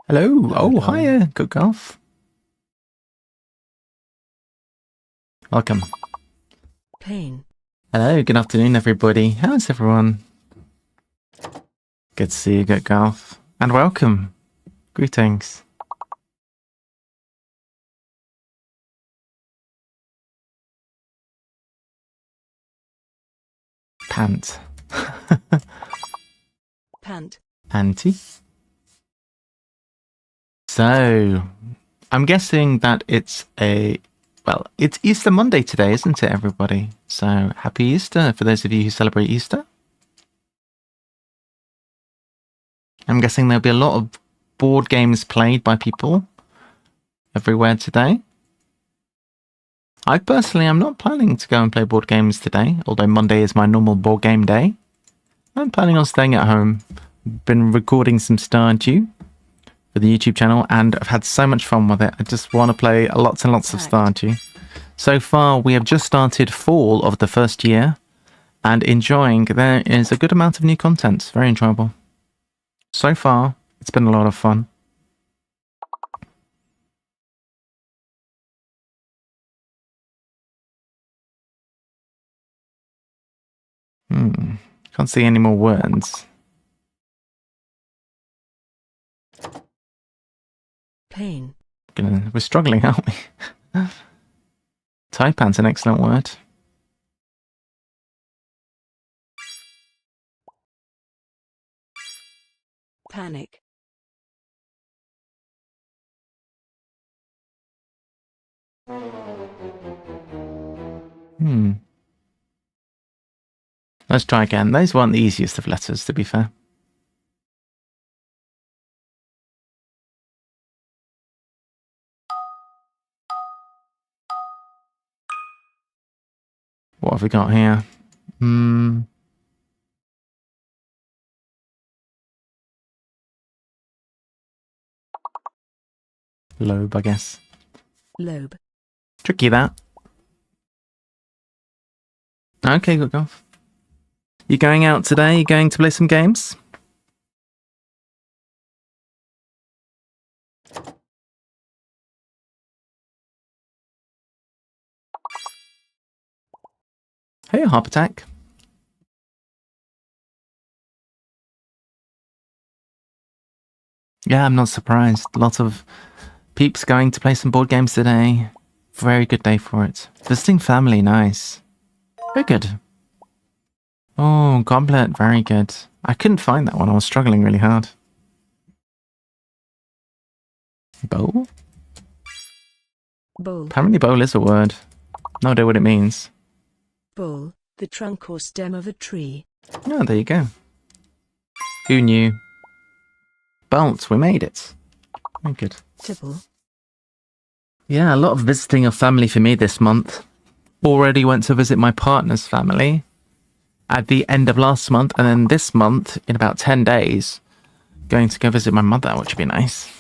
Hello. Hello, Oh, Tom. hiya. Good golf. Welcome. Pain. Hello. Good afternoon, everybody. How's everyone? Good to see you, Good golf. And welcome. Greetings. Pant. Pant. Auntie. So, I'm guessing that it's it's Easter Monday today, isn't it, everybody? So, happy Easter for those of you who celebrate Easter. I'm guessing there'll be a lot of board games played by people everywhere today. I personally am not planning to go and play board games today, although Monday is my normal board game day. I'm planning on staying at home. Been recording some Stardew for the YouTube channel, and I've had so much fun with it. I just want to play lots and lots of Stardew. So far, we have just started fall of the first year, and enjoying. There is a good amount of new content. Very enjoyable. So far, it's been a lot of fun. Can't see any more words. Pain. We're struggling, aren't we? Taipan's an excellent word. Panic. Let's try again. Those weren't the easiest of letters, to be fair. What have we got here? Lobe, I guess. Lobe. Tricky, that. Okay, good golf. You going out today? You going to play some games? Hey, Harp Attack. Yeah, I'm not surprised. Lots of peeps going to play some board games today. Very good day for it. Visiting family, nice. Very good. Oh, Goblet, very good. I couldn't find that one. I was struggling really hard. Bowl? Bowl. Apparently bowl is a word. No idea what it means. Bowl. The trunk or stem of a tree. Oh, there you go. Who knew? Bolt, we made it. Very good. Tipple. Yeah, a lot of visiting of family for me this month. Already went to visit my partner's family at the end of last month, and then this month, in about 10 days, going to go visit my mother, which would be nice.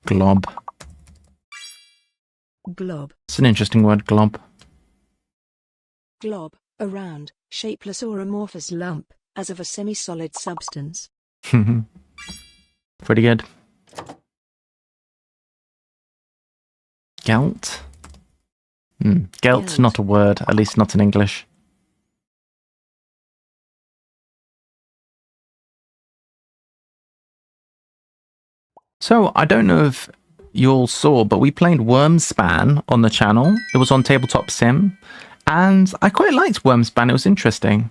Glob. Glob. It's an interesting word, glob. Glob. A round, shapeless or amorphous lump, as of a semi-solid substance. Pretty good. Gelt? Gelt, Gelt. not a word, at least not in English. So, I don't know if you all saw, but we played Wormspan on the channel. It was on Tabletop Sim, and I quite liked Wormspan. It was interesting.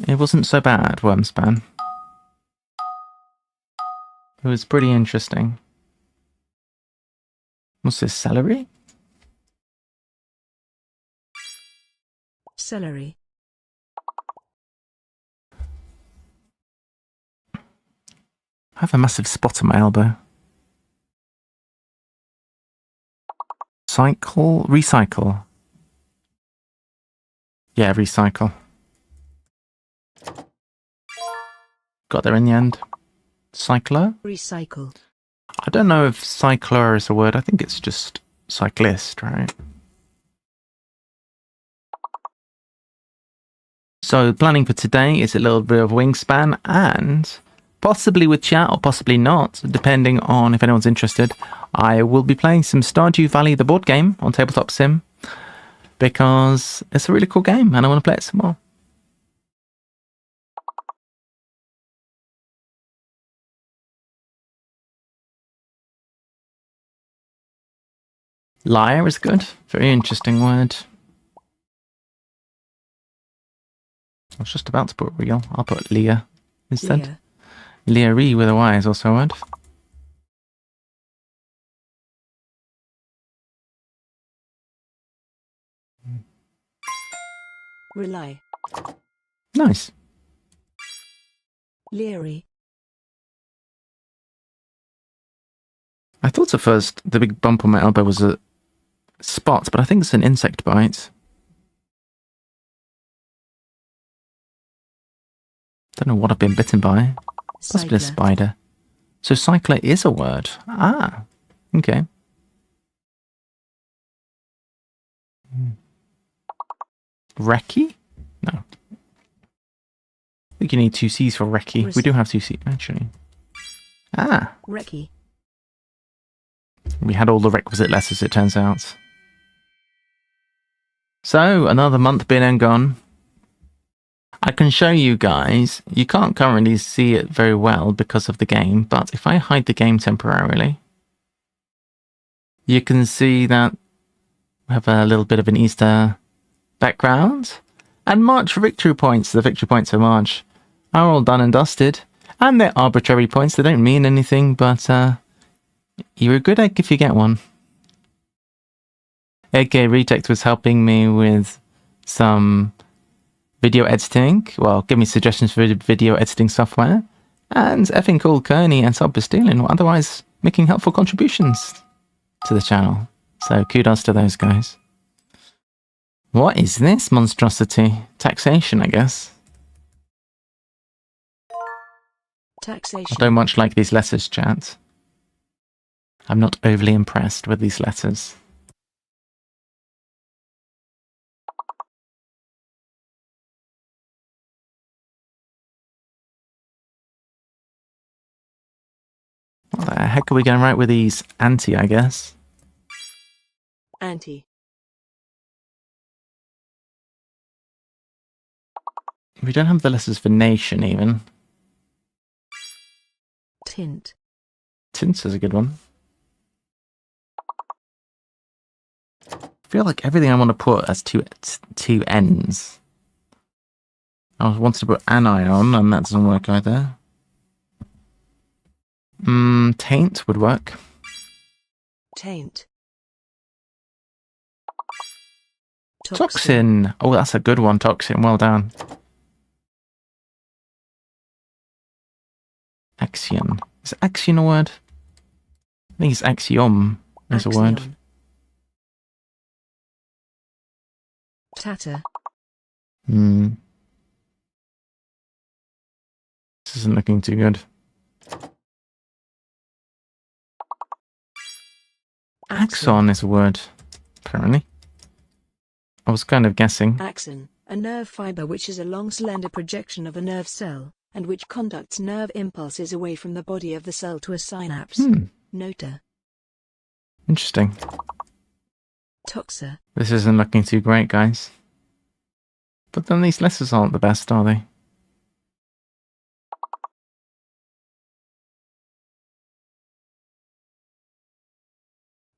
It wasn't so bad, Wormspan. It was pretty interesting. What's this, celery? Celery. I have a massive spot on my elbow. Cycle? Recycle. Yeah, recycle. Got there in the end. Cycler? Recycle. I don't know if cycler is a word. I think it's just cyclist, right? So planning for today is a little bit of wingspan and possibly with chat or possibly not, depending on if anyone's interested. I will be playing some Stardew Valley, the board game on Tabletop Sim, because it's a really cool game and I want to play it some more. Liar is good. Very interesting word. I was just about to put real. I'll put Leah instead. Leah with a Y is also a word. Rely. Nice. Leery. I thought at first the big bump on my elbow was a spot, but I think it's an insect bite. Don't know what I've been bitten by. Possibly a spider. So cycler is a word. Ah, okay. Recce? No. I think you need 2 C's for recce. We do have 2 C's, actually. Ah. Recce. We had all the requisite letters, it turns out. So, another month been and gone. I can show you guys. You can't currently see it very well because of the game, but if I hide the game temporarily, you can see that we have a little bit of an Easter background. And March victory points, the victory points for March, are all done and dusted. And they're arbitrary points, they don't mean anything, but you're a good egg if you get one. AK Retect was helping me with some video editing. Well, give me suggestions for video editing software. And effing cool Kearney and Sub Bastillion were otherwise making helpful contributions to the channel. So kudos to those guys. What is this monstrosity? Taxation, I guess. Taxation. I don't much like these letters, chat. I'm not overly impressed with these letters. What the heck are we going to write with these? Anti, I guess. Anti. We don't have the letters for nation, even. Tint. Tint is a good one. I feel like everything I want to put has two N's. I wanted to put anion, and that doesn't work either. Taint would work. Taint. Toxin. Oh, that's a good one, toxin. Well done. Axion. Is axion a word? I think it's axiom is a word. Tatter. This isn't looking too good. Axon is a word, apparently. I was kind of guessing. Axon, a nerve fiber which is a long slender projection of a nerve cell, and which conducts nerve impulses away from the body of the cell to a synapse. Nota. Interesting. Toxa. This isn't looking too great, guys. But then these letters aren't the best, are they?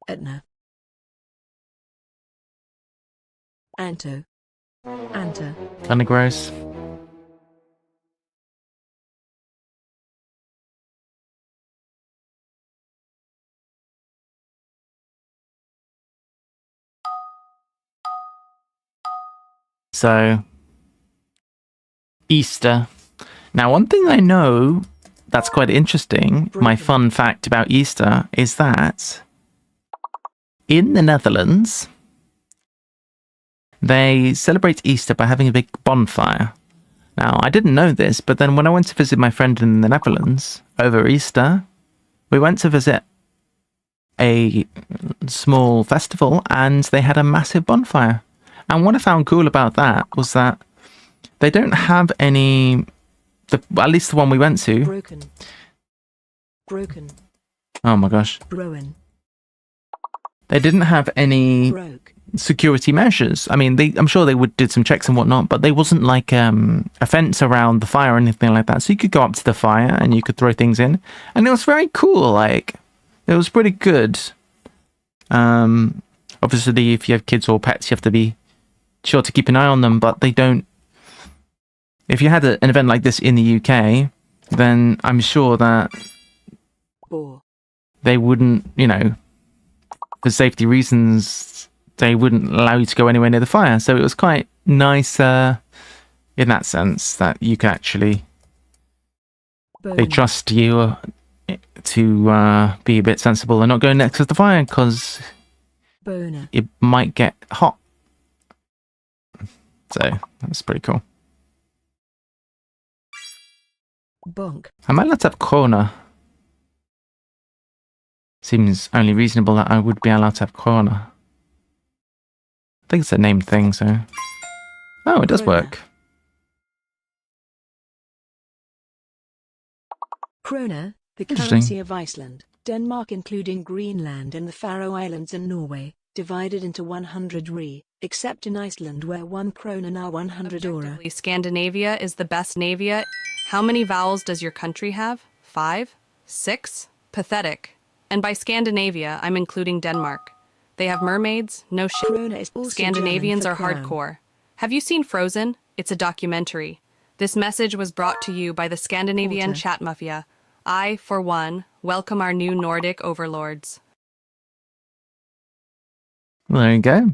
Etna. Anto. Anta. Kind of gross. So, Easter. Now, one thing I know that's quite interesting, my fun fact about Easter, is that in the Netherlands, they celebrate Easter by having a big bonfire. Now, I didn't know this, but then when I went to visit my friend in the Netherlands over Easter, we went to visit a small festival and they had a massive bonfire. And what I found cool about that was that They don't have any... at least the one we went to. Broken. Oh my gosh. Broken. They didn't have any security measures. I mean, I'm sure they did some checks and whatnot, but there wasn't like a fence around the fire or anything like that. So you could go up to the fire and you could throw things in. And it was very cool. Like, it was pretty good. Obviously, if you have kids or pets, you have to be sure to keep an eye on them, but they don't... If you had an event like this in the UK, then I'm sure that they wouldn't, you know, for safety reasons, they wouldn't allow you to go anywhere near the fire. So it was quite nice in that sense that you could actually... They trust you to be a bit sensible and not go next to the fire because it might get hot. So that's pretty cool. Bonk. I might not have corner. Seems only reasonable that I would be allowed to have corner. I think it's a named thing, so... Oh, it does work. Krona, the currency of Iceland, Denmark including Greenland and the Faroe Islands and Norway, divided into 100 except in Iceland where 1 krona now 100 ora. Scandinavia is the best Navia. How many vowels does your country have? 5? 6? Pathetic. And by Scandinavia, I'm including Denmark. They have mermaids, no shit. Scandinavians are hardcore. Have you seen Frozen? It's a documentary. This message was brought to you by the Scandinavian chat mafia. I, for one, welcome our new Nordic overlords. Well, there you go.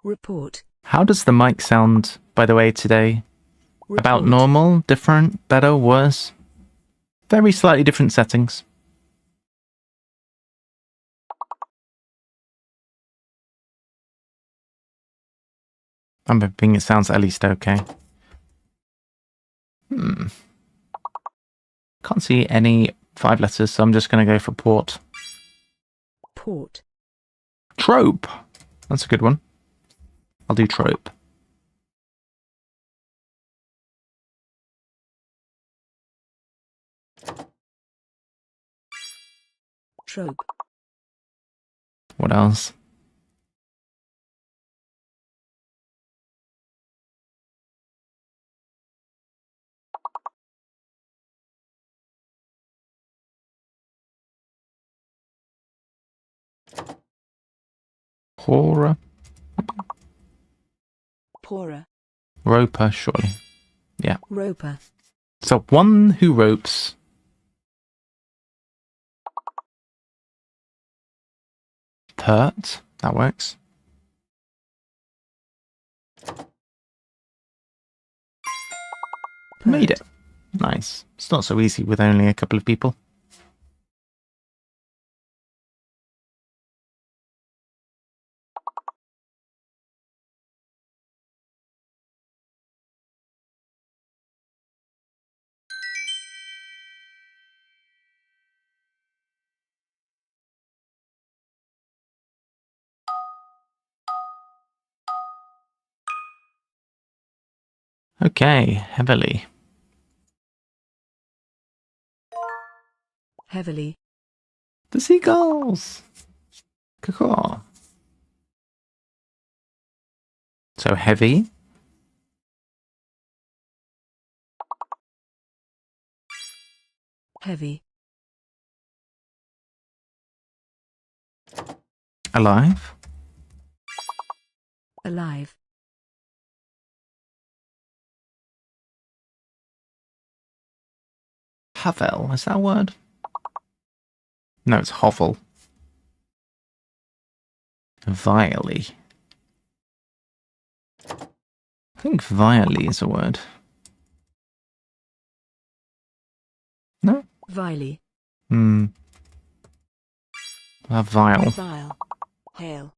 Report. How does the mic sound, by the way, today? Report. About normal? Different? Better? Worse? Very slightly different settings. I'm hoping it sounds at least okay. Can't see any 5 letters, so I'm just going to go for port. Port. Trope. That's a good one. I'll do trope. Trope. What else? Pora. Pora. Roper, surely. Yeah. Roper. So one who ropes. Pert. That works. Made it. Nice. It's not so easy with only a couple of people. Okay, heavily. Heavily. The seagulls! Caw. So heavy. Heavy. Alive. Alive. Havel, is that a word? No, it's hovel. Vilely. I think vilely is a word. No? Viley. Vile. Vile. Hail.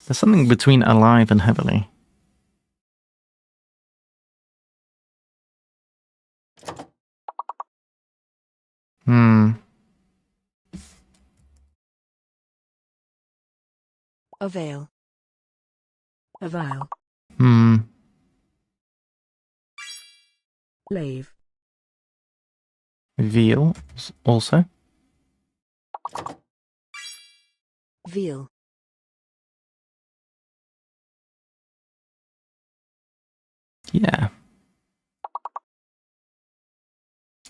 There's something between alive and heavily. Hmm. Avail. Avail. Hmm. Lave. Veal also. Veal. Yeah.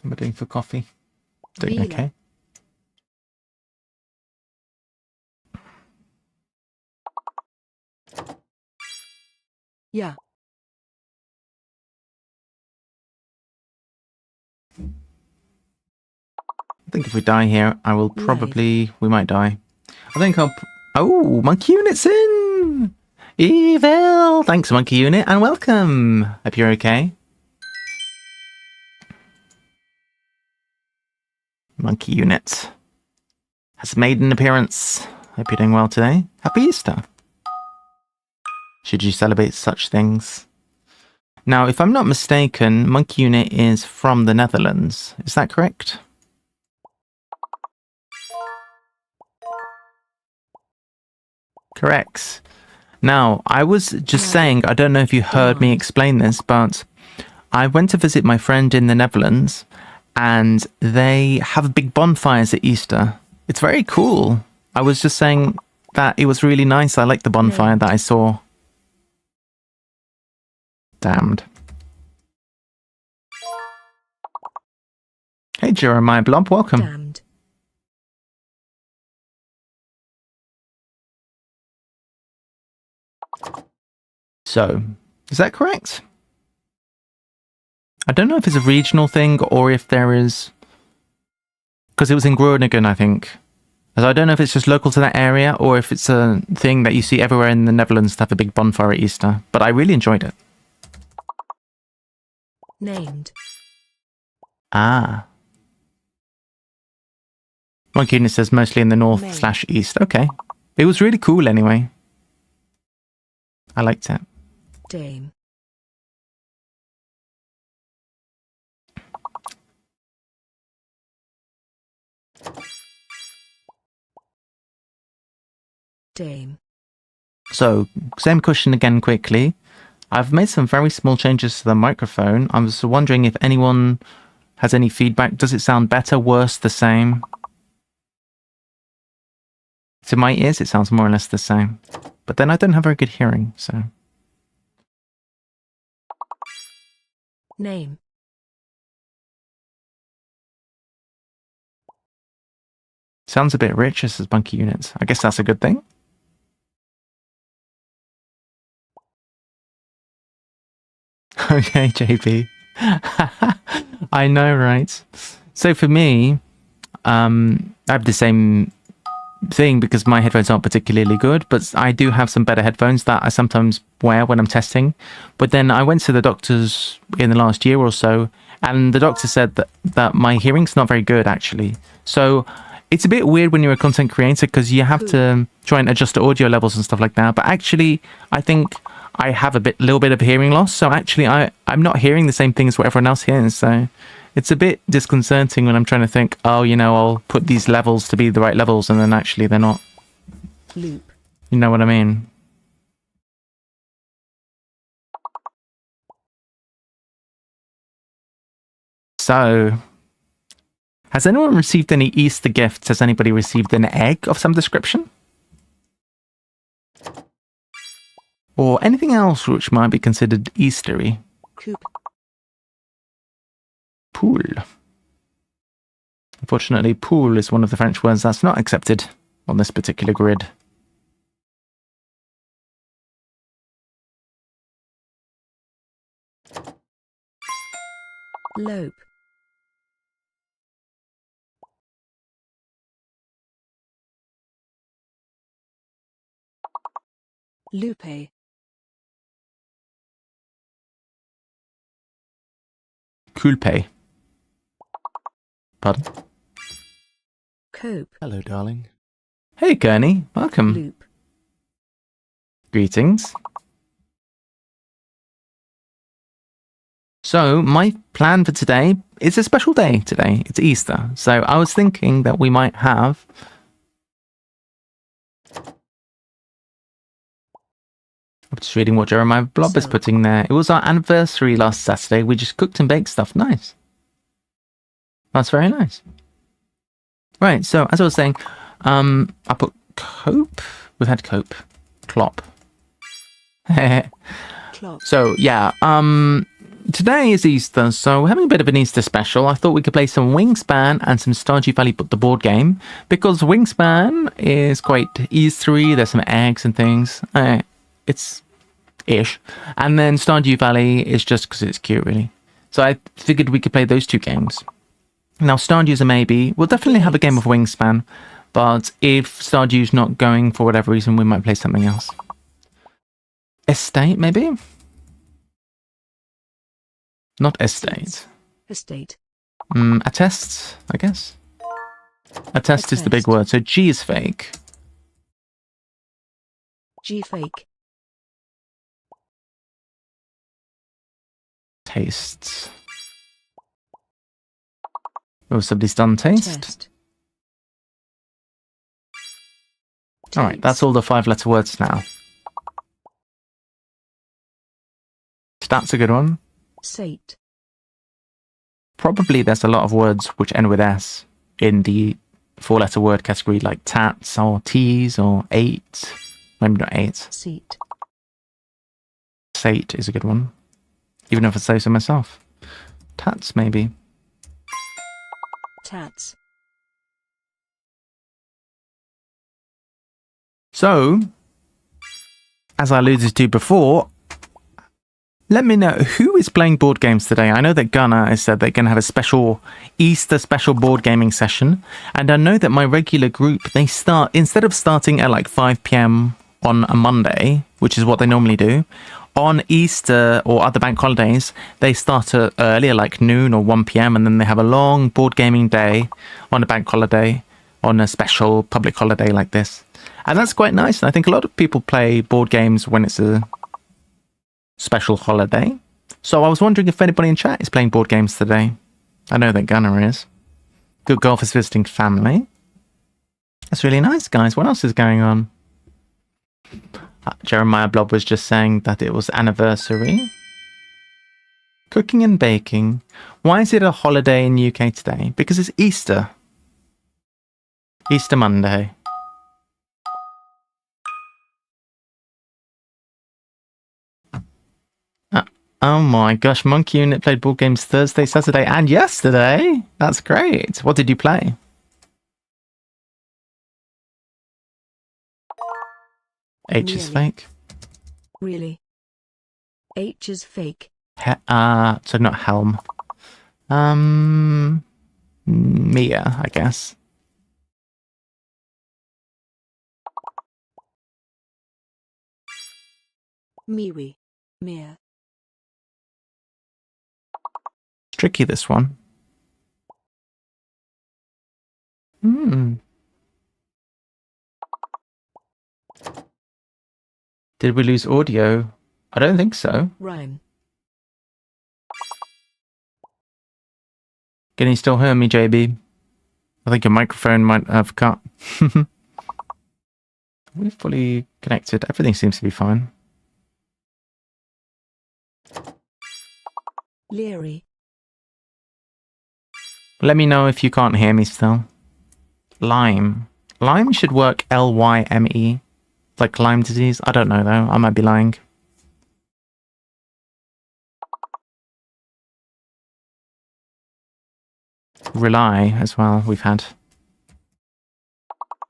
What am I doing for coffee? Doing Veal. okay. Yeah. I think if we die here, I will Live. probably... We might die. I think I'll... Oh, Monkey Unit's in! Evil! Thanks, Monkey Unit, and welcome! Hope you're okay. Monkey Unit has made an appearance. Hope you're doing well today. Happy Easter! Should you celebrate such things? Now, if I'm not mistaken, Monkey Unit is from the Netherlands. Is that correct? Correct. Now, I was just saying, I don't know if you heard me explain this, but I went to visit my friend in the Netherlands, and they have big bonfires at Easter. It's very cool. I was just saying that it was really nice. I liked the bonfire that I saw. Damned. Hey, Jeremiah Blob, welcome. Damned. So, is that correct? I don't know if it's a regional thing or if there is... Because it was in Groningen, I think. So I don't know if it's just local to that area or if it's a thing that you see everywhere in the Netherlands to have a big bonfire at Easter. But I really enjoyed it. Named. Ah. Monkey Unit says mostly in the north/east. Okay. It was really cool anyway. I liked it. Dame. Dame. So, same question again quickly. I've made some very small changes to the microphone. I was wondering if anyone has any feedback. Does it sound better, worse, the same? To my ears, it sounds more or less the same. But then I don't have very good hearing, so... Name. Sounds a bit rich, as Monkey Units. I guess that's a good thing. Okay, JP. I know, right? So for me, I have the same thing because my headphones aren't particularly good, but I do have some better headphones that I sometimes wear when I'm testing. But then I went to the doctors in the last year or so, and the doctor said that my hearing's not very good, actually. So it's a bit weird when you're a content creator because you have to try and adjust the audio levels and stuff like that. But actually, I think I have little bit of hearing loss. So actually, I'm not hearing the same things what everyone else hears. So it's a bit disconcerting when I'm trying to think, oh, you know, I'll put these levels to be the right levels, and then actually they're not. Loop. You know what I mean? So, has anyone received any Easter gifts? Has anybody received an egg of some description? Or anything else which might be considered Eastery? Coop. Pool. Unfortunately, pool is one of the French words that's not accepted on this particular grid. Lope. Lupe. Culpe. Pardon? Cope. Hello, darling. Hey, Gurney. Welcome. Loop. Greetings. So my plan for today is a special day today. It's Easter. So I was thinking that we might have... I'm just reading what Jeremiah Blob is putting there. It was our anniversary last Saturday. We just cooked and baked stuff. Nice. That's very nice. Right, so as I was saying, I put cope. We've had cope. Clop. So, yeah, today is Easter, so we're having a bit of an Easter special. I thought we could play some Wingspan and some Stardew Valley, but the board game, because Wingspan is quite Eastery. There's some eggs and things. It's ish. And then Stardew Valley is just because it's cute, really. So I figured we could play those two games. Now, Stardew's a maybe. We'll definitely have a game of Wingspan, but if Stardew's not going for whatever reason, we might play something else. Estate, maybe? Not estate. Estate. Attest, I guess. Attest is the big word. So G is fake. G fake. Tastes. Oh, somebody's done taste. Alright, that's all the 5-letter words now. That's a good one. Sate. Probably there's a lot of words which end with S in the 4-letter word category, like tats or teas or eight. Maybe not eight. Seat. Sate is a good one. Even if I say so myself. Tats, maybe. Tats. So, as I alluded to before, let me know who is playing board games today. I know that Gunnar has said they're going to have a special Easter special board gaming session. And I know that my regular group, they start, instead of starting at like 5 p.m. on a Monday, which is what they normally do, on Easter or other bank holidays, they start earlier, like noon or 1 p.m. and then they have a long board gaming day on a bank holiday, on a special public holiday like this. And that's quite nice. And I think a lot of people play board games when it's a special holiday. So I was wondering if anybody in chat is playing board games today. I know that Gunnar is. Good Golf is visiting family. That's really nice, guys. What else is going on? Jeremiah Blob was just saying that it was anniversary. Cooking and baking. Why is it a holiday in UK today? Because it's Easter. Easter Monday. Oh my gosh, Monkey Unit played board games Thursday, Saturday, and yesterday. That's great. What did you play? H is fake. Really? H is fake. So not Helm. Mia, I guess. Miwi. Mia. Tricky, this one. Did we lose audio? I don't think so. Rhyme. Can you still hear me, JB? I think your microphone might have cut. We're fully connected. Everything seems to be fine. Leery. Let me know if you can't hear me still. Lyme. Lyme should work Lyme. Like Lyme disease? I don't know though. I might be lying. Rely as well, we've had.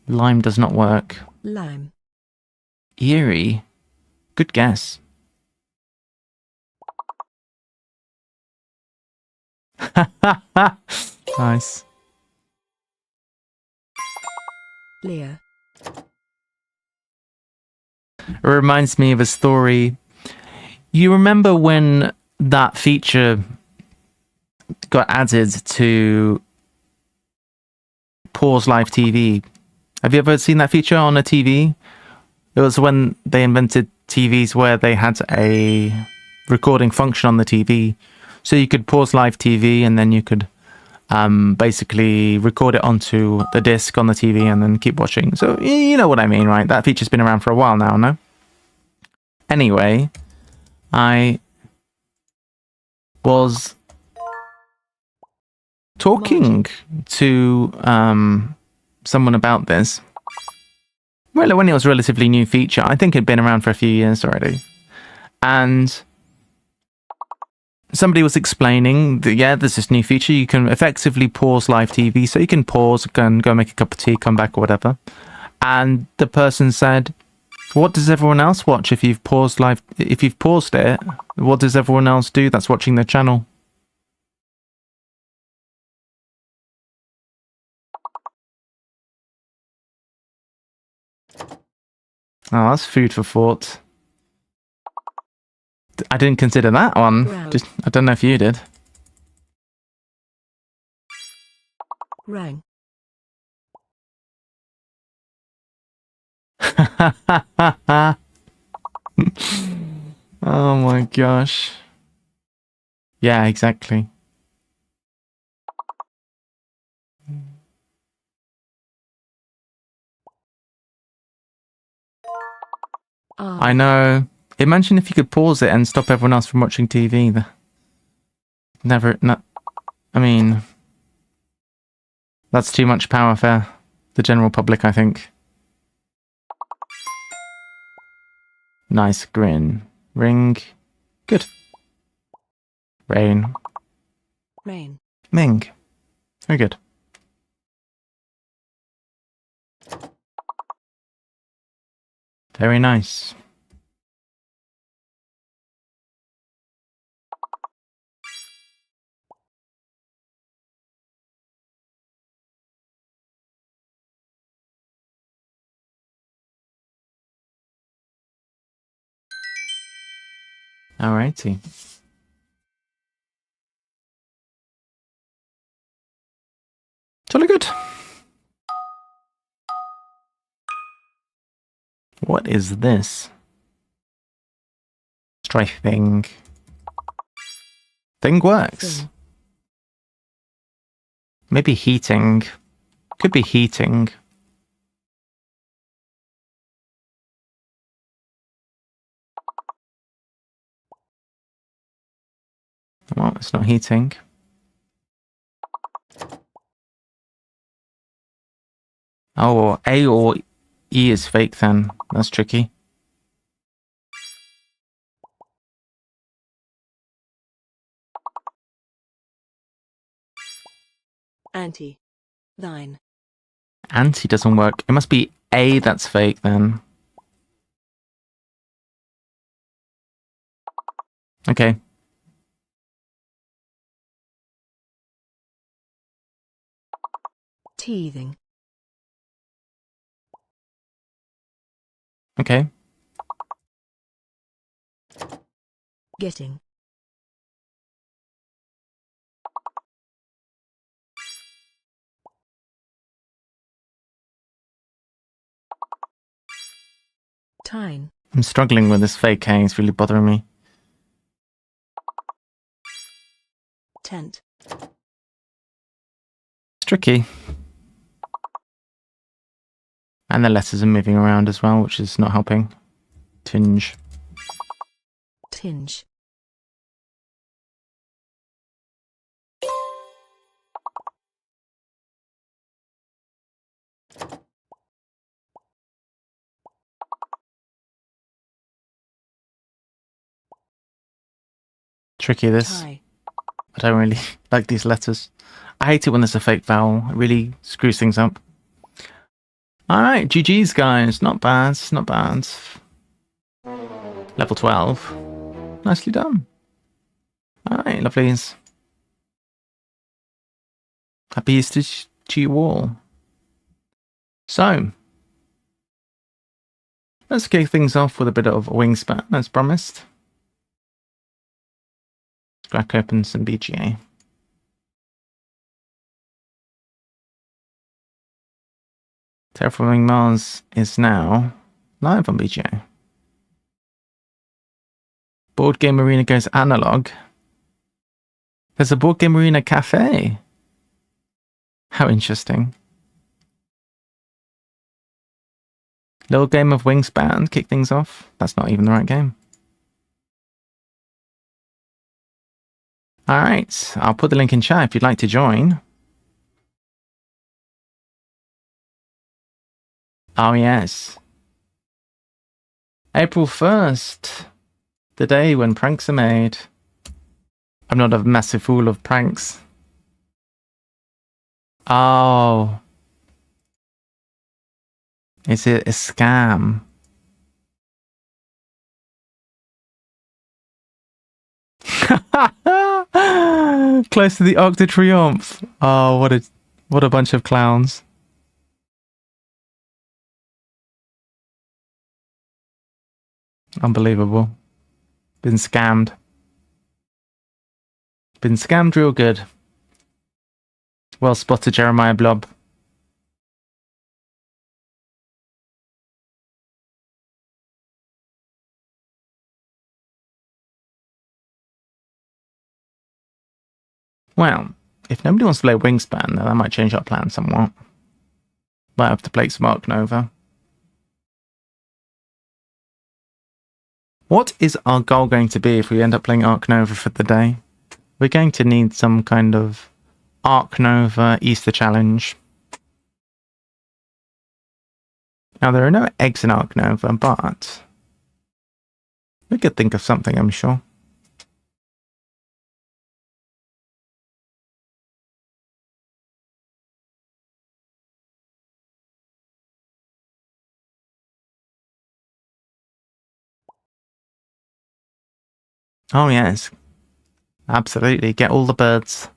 Lyme does not work. Lime. Eerie. Good guess. Nice. Leah. It reminds me of a story. You remember when that feature got added to Pause Live TV? Have you ever seen that feature on a TV? It was when they invented TVs where they had a recording function on the TV. So you could pause live TV and then you could basically record it onto the disc on the TV and then keep watching. So you know what I mean, right? That feature's been around for a while now, no? Anyway, I was talking to someone about this. Well, when it was a relatively new feature, I think it'd been around for a few years already. And somebody was explaining that, yeah, there's this new feature. You can effectively pause live TV. So you can pause, go make a cup of tea, come back or whatever. And the person said, what does everyone else watch if you've paused it? What does everyone else do that's watching their channel? Oh, that's food for thought. I didn't consider that one. I don't know if you did. Rang. Oh my gosh. Yeah, exactly. I know. Imagine if you could pause it and stop everyone else from watching TV. I mean, that's too much power for the general public, I think. Nice grin. Ring. Good. Rain. Rain. Ming. Very good. Very nice. Alrighty. Totally good. What is this? Let's try thing. Thing works. Maybe heating. Could be heating. Well, it's not heating. Oh, A or E is fake then. That's tricky. Anti. Thine. Anti doesn't work. It must be A that's fake then. Okay. Teething. Okay. Getting. Tine. I'm struggling with this fake A. It's really bothering me. Tent. It's tricky. And the letters are moving around as well, which is not helping. Tinge. Tinge. Tricky, this. Tie. I don't really like these letters. I hate it when there's a fake vowel. It really screws things up. Alright, GG's guys. Not bad, not bad. Level 12. Nicely done. Alright, lovelies. Happy Easter to you all. So, let's kick things off with a bit of wingspan, as promised. Let's crack open some BGA. Terraforming Mars is now live on BGA. Board Game Arena goes analog. There's a board game arena cafe. How interesting. Little game of wingspan, kick things off. That's not even the right game. Alright, I'll put the link in chat if you'd like to join. Oh yes. April 1st. The day when pranks are made. I'm not a massive fool of pranks. Oh. Is it a scam? Close to the Arc de Triomphe. Oh, what a bunch of clowns. Unbelievable. Been scammed. Been scammed real good. Well spotted, Jeremiah Blob. Well, if nobody wants to play Wingspan, then that might change our plan somewhat. Might have to play some Arc Nova. What is our goal going to be if we end up playing Arc Nova for the day? We're going to need some kind of Arc Nova Easter challenge. Now, there are no eggs in Arc Nova, but we could think of something, I'm sure. Oh, yes. Absolutely. Get all the birds.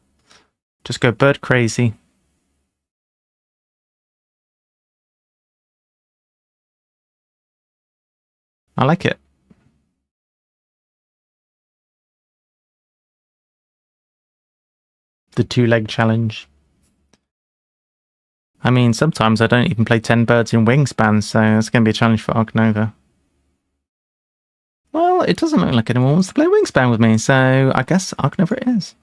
Just go bird crazy. I like it. The 2-leg challenge. I mean, sometimes I don't even play 10 birds in wingspan, so it's going to be a challenge for Arc Nova. Well, it doesn't look like anyone wants to play wingspan with me, so I guess Arc Nova it is.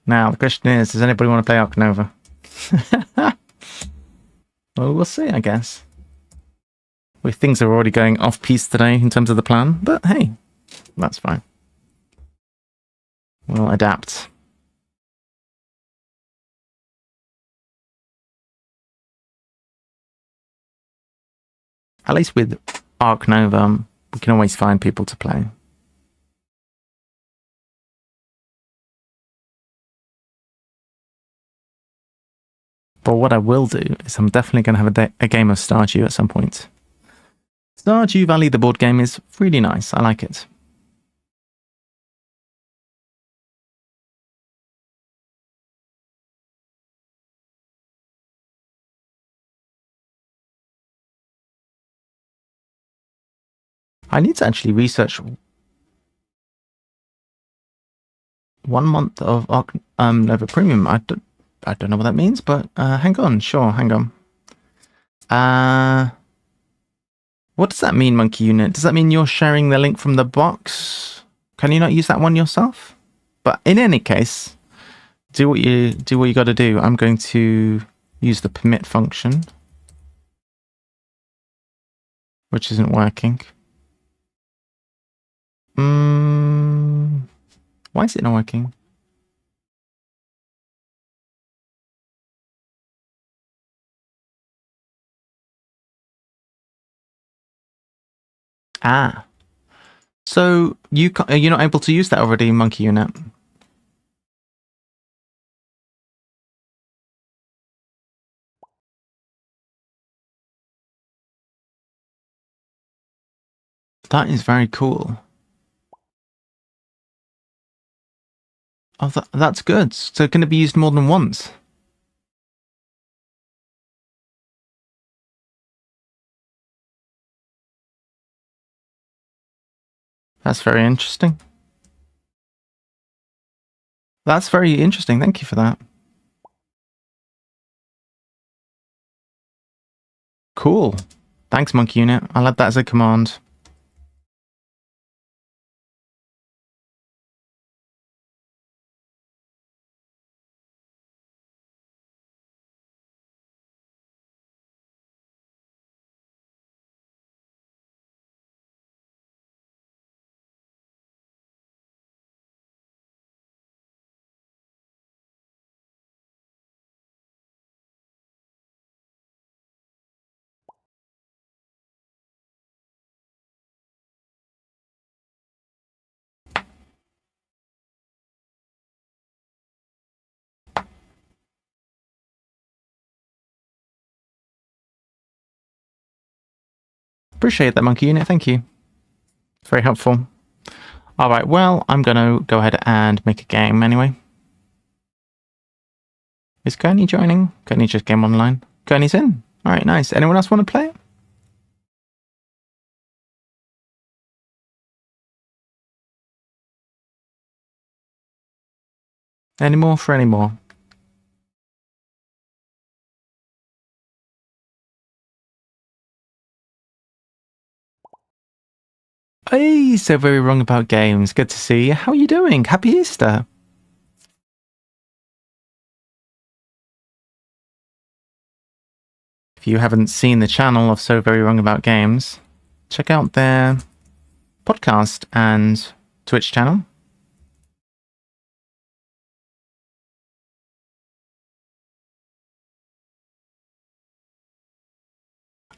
Now, the question is, does anybody want to play Arc Nova? Well, we'll see, I guess. Things are already going off-piste today in terms of the plan, but hey, that's fine. We'll adapt. At least with Arc Nova, we can always find people to play. But what I will do is I'm definitely going to have a game of Stardew at some point. Stardew Valley, the board game, is really nice. I like it. I need to actually research 1 month of Arc Nova Premium. I don't know what that means, but hang on. Sure, hang on. What does that mean, Monkey Unit? Does that mean you're sharing the link from the box? Can you not use that one yourself? But in any case, do what you got to do. I'm going to use the permit function, which isn't working. Why is it not working? Ah. So you're not able to use that already, Monkey Unit? That is very cool. Oh, that's good. So can it be used more than once? That's very interesting. That's very interesting. Thank you for that. Cool. Thanks, Monkey Unit. I'll add that as a command. Appreciate that, Monkey Unit. Thank you. It's very helpful. All right, well, I'm going to go ahead and make a game anyway. Is Gurney joining? Gurney just came online. Gurney's in. All right, nice. Anyone else want to play? Any more for any more? Hey, so very wrong about games. Good to see you. How are you doing? Happy Easter. If you haven't seen the channel of So Very Wrong About Games, check out their podcast and Twitch channel.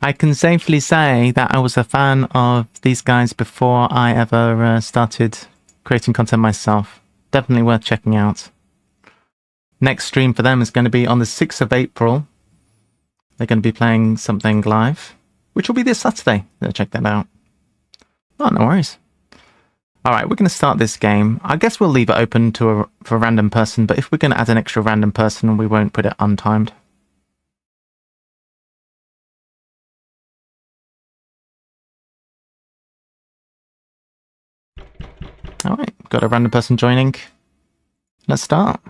I can safely say that I was a fan of these guys before I ever started creating content myself. Definitely worth checking out. Next stream for them is going to be on the 6th of April. They're going to be playing something live, which will be this Saturday. So check that out. Oh, no worries. All right, we're going to start this game. I guess we'll leave it open for a random person, but if we're going to add an extra random person, we won't put it untimed. All right, got a random person joining. Let's start.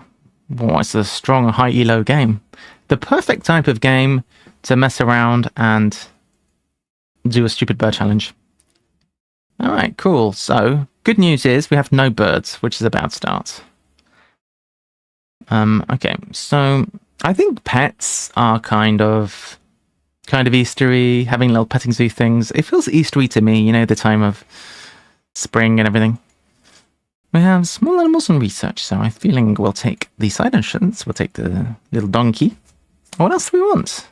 Oh, it's a strong high elo game. The perfect type of game to mess around and do a stupid bird challenge. All right, cool. So, good news is we have no birds, which is a bad start. Okay, so I think pets are kind of Eastery, having little petting zoo things. It feels Eastery to me, you know, the time of spring and everything. We have small animals and research, so I'm feeling we'll take the side entrance. We'll take the little donkey. What else do we want?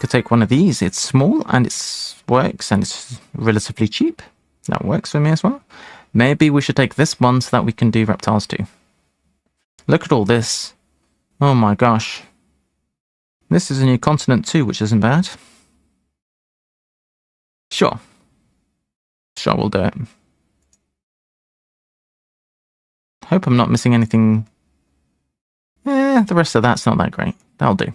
Could take one of these. It's small and it works and it's relatively cheap. That works for me as well. Maybe we should take this one so that we can do reptiles too. Look at all this. Oh my gosh. This is a new continent too, which isn't bad. Sure. Sure, we'll do it. Hope I'm not missing anything. The rest of that's not that great. That'll do.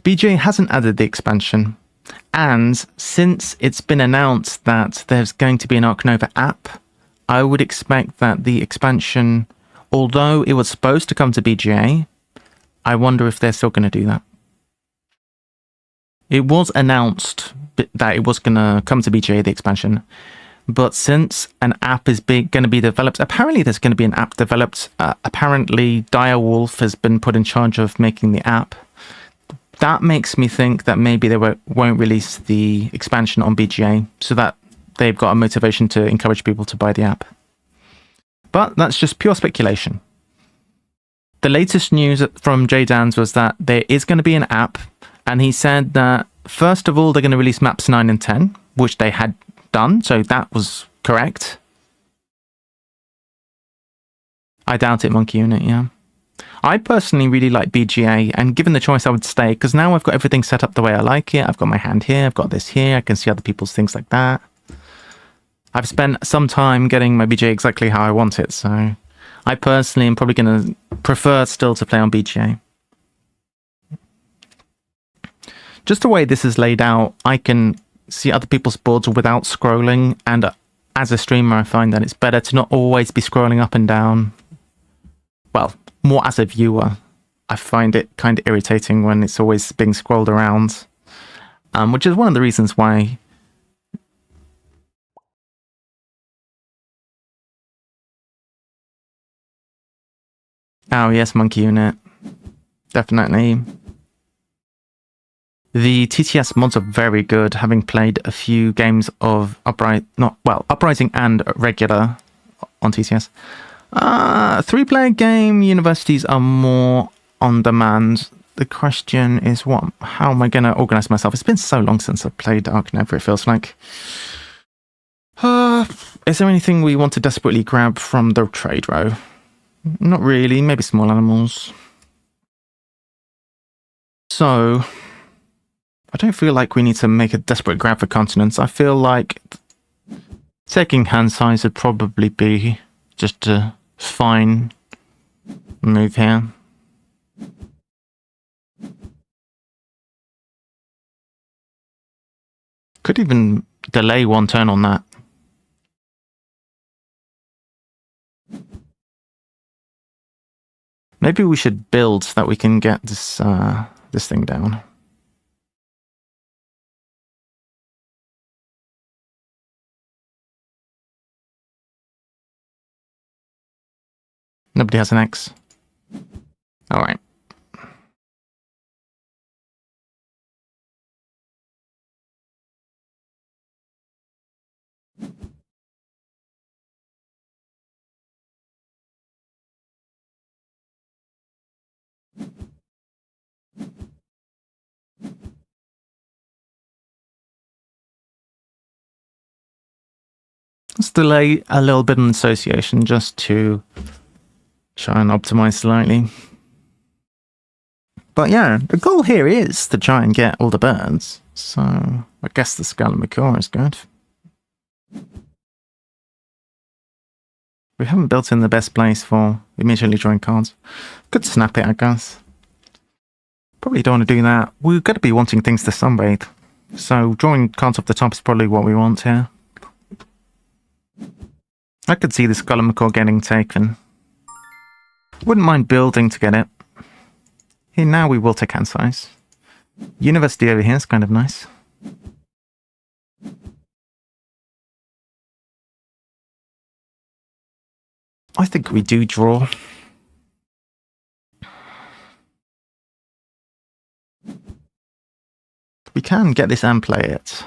BJ hasn't added the expansion, and since it's been announced that there's going to be an Ark Nova app, I would expect that the expansion, although it was supposed to come to BGA, I wonder if they're still going to do that. It was announced that it was going to come to BGA, the expansion, but since an app is going to be developed, apparently there's going to be an app developed. Apparently Direwolf has been put in charge of making the app. That makes me think that maybe they won't release the expansion on BGA so that they've got a motivation to encourage people to buy the app. But that's just pure speculation. The latest news from JDans was that there is going to be an app, and he said that first of all they're going to release maps 9 and 10, which they had done, so that was correct. I doubt it, Monkey Unit, yeah. I personally really like BGA, and given the choice I would stay, because now I've got everything set up the way I like it. I've got my hand here, I've got this here, I can see other people's things like that. I've spent some time getting my BGA exactly how I want it, so I personally am probably going to prefer still to play on BGA. Just the way this is laid out, I can see other people's boards without scrolling, and as a streamer I find that it's better to not always be scrolling up and down. Well, more as a viewer. I find it kind of irritating when it's always being scrolled around, which is one of the reasons why oh yes, Monkey Unit. Definitely. The TTS mods are very good, having played a few games of Uprising and regular on TTS. 3-player game, universities are more on demand. The question is, how am I going to organize myself? It's been so long since I've played Ark Nova, it feels like. Is there anything we want to desperately grab from the trade row? Not really, maybe small animals. So, I don't feel like we need to make a desperate grab for continents. I feel like taking hand size would probably be just a fine move here. Could even delay one turn on that. Maybe we should build so that we can get this this thing down. Nobody has an X. All right. Let's delay a little bit in association just to try and optimize slightly. But yeah, the goal here is to try and get all the birds. So I guess the Skull and Macaw is good. We haven't built in the best place for immediately drawing cards. Could snap it, I guess. Probably don't want to do that. We've got to be wanting things to sunbathe. So drawing cards off the top is probably what we want here. I could see the Skull and Macaw getting taken. Wouldn't mind building to get it. Here now we will take hand size. University over here is kind of nice. I think we do draw. We can get this and play it.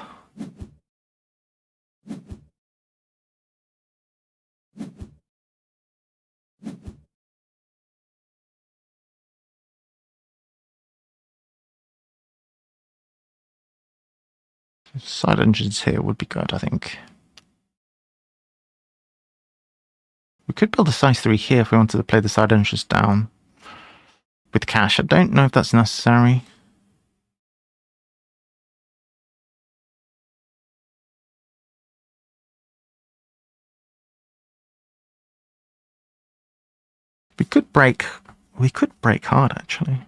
Side engines here would be good, I think. We could build a size 3 here if we wanted to play the side engines down with cash. I don't know if that's necessary. We could break hard actually.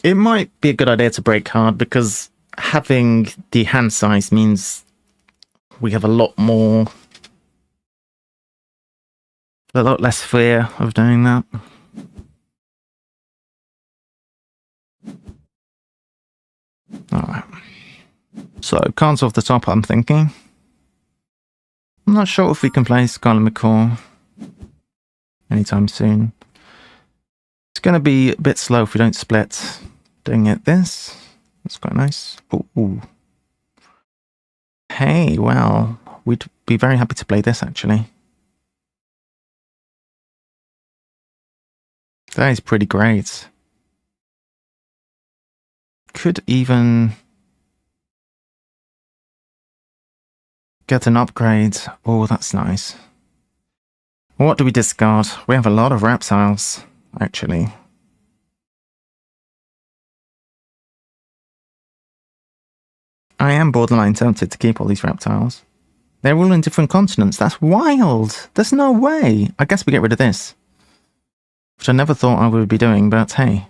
It might be a good idea to break hard because having the hand size means we have a lot less fear of doing that. Alright. So, cards off the top, I'm thinking. I'm not sure if we can play Skull and Macaw anytime soon. It's going to be a bit slow if we don't split. Doing it this. That's quite nice. Ooh. Hey, well, we'd be very happy to play this, actually. That is pretty great. Could even get an upgrade. Oh, that's nice. What do we discard? We have a lot of reptiles, actually. I am borderline tempted to keep all these reptiles. They're all in different continents. That's wild. There's no way. I guess we get rid of this. Which I never thought I would be doing, but hey.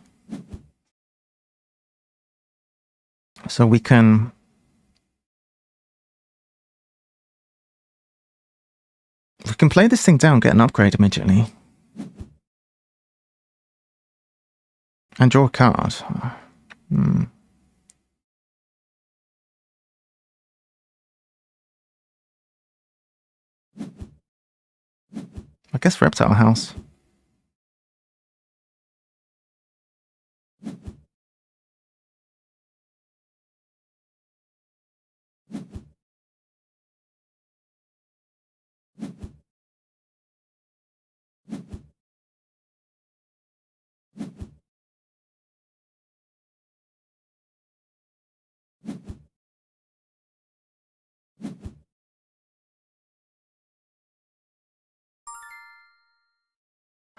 So we can... We can play this thing down, get an upgrade immediately. And draw a card. I guess Reptile House.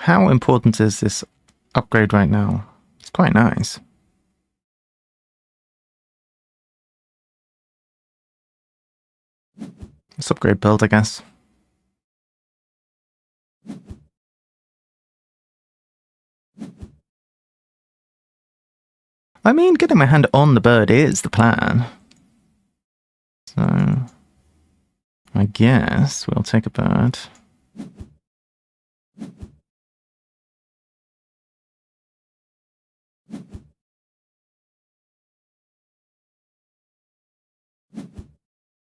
How important is this upgrade right now? It's quite nice. Let's upgrade build, I guess. I mean, getting my hand on the bird is the plan. So, I guess we'll take a bird.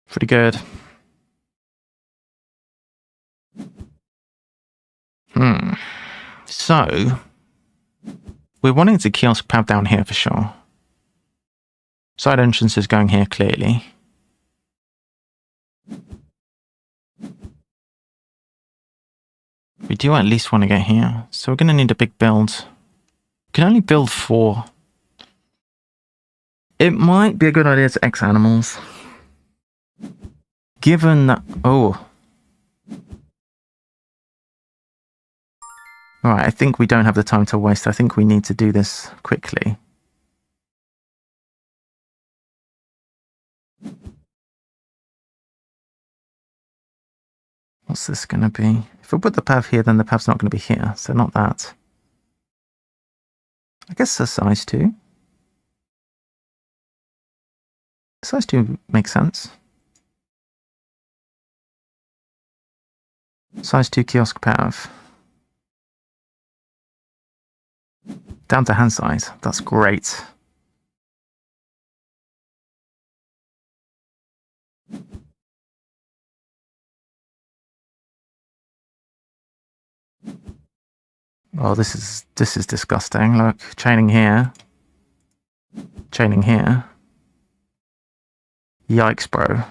Pretty good. So, we're wanting to kiosk pav down here for sure. Side entrance is going here clearly. We do at least want to get here, so we're going to need a big build. We can only build 4. It might be a good idea to X animals. Given that... Oh. Alright, I think we don't have the time to waste. I think we need to do this quickly. What's this going to be? If we put the pav here, then the pav's not going to be here, so not that. I guess a size 2. Size 2 makes sense. Size 2 kiosk pav. Down to hand size. That's great. Oh, this is disgusting. Look, chaining here. Chaining here. Yikes, bro.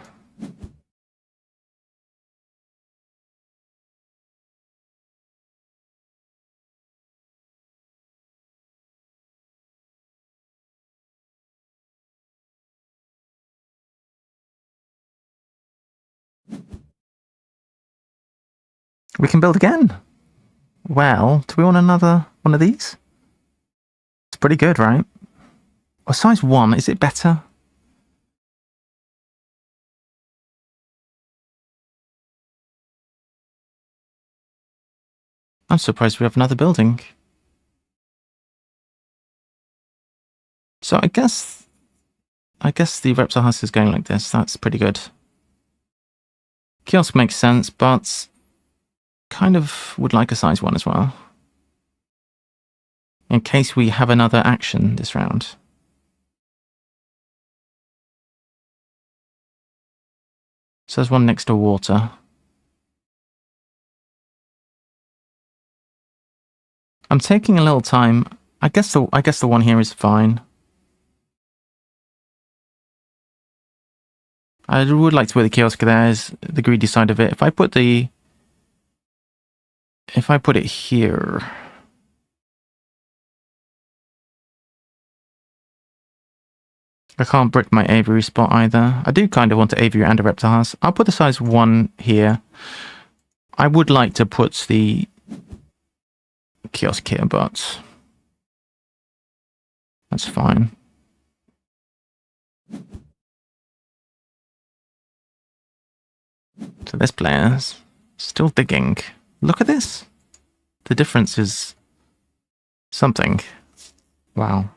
We can build again. Well, do we want another one of these? It's pretty good, right? Oh, size 1, is it better? I'm surprised we have another building. So I guess the reptile house is going like this. That's pretty good. Kiosk makes sense, but kind of would like a size 1 as well. In case we have another action this round. So there's one next to water. I'm taking a little time. I guess the one here is fine. I would like to put the kiosk there as the greedy side of it. If I put it here. I can't brick my aviary spot either. I do kind of want an aviary and a reptile house. I'll put the size 1 here. I would like to put the kiosk here, but that's fine. So this player's still digging. Look at this. The difference is something. Wow.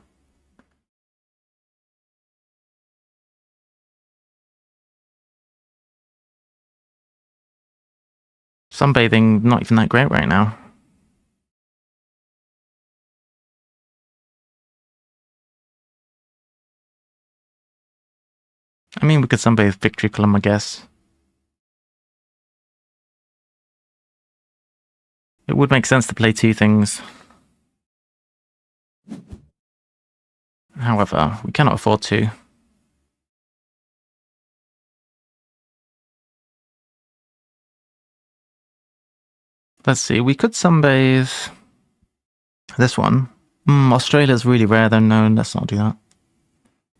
Sunbathing, not even that great right now. I mean, we could sunbathe Victory Column, I guess. It would make sense to play 2 things. However, we cannot afford to. Let's see, we could sunbathe this one. Australia's really rare though. No, let's not do that.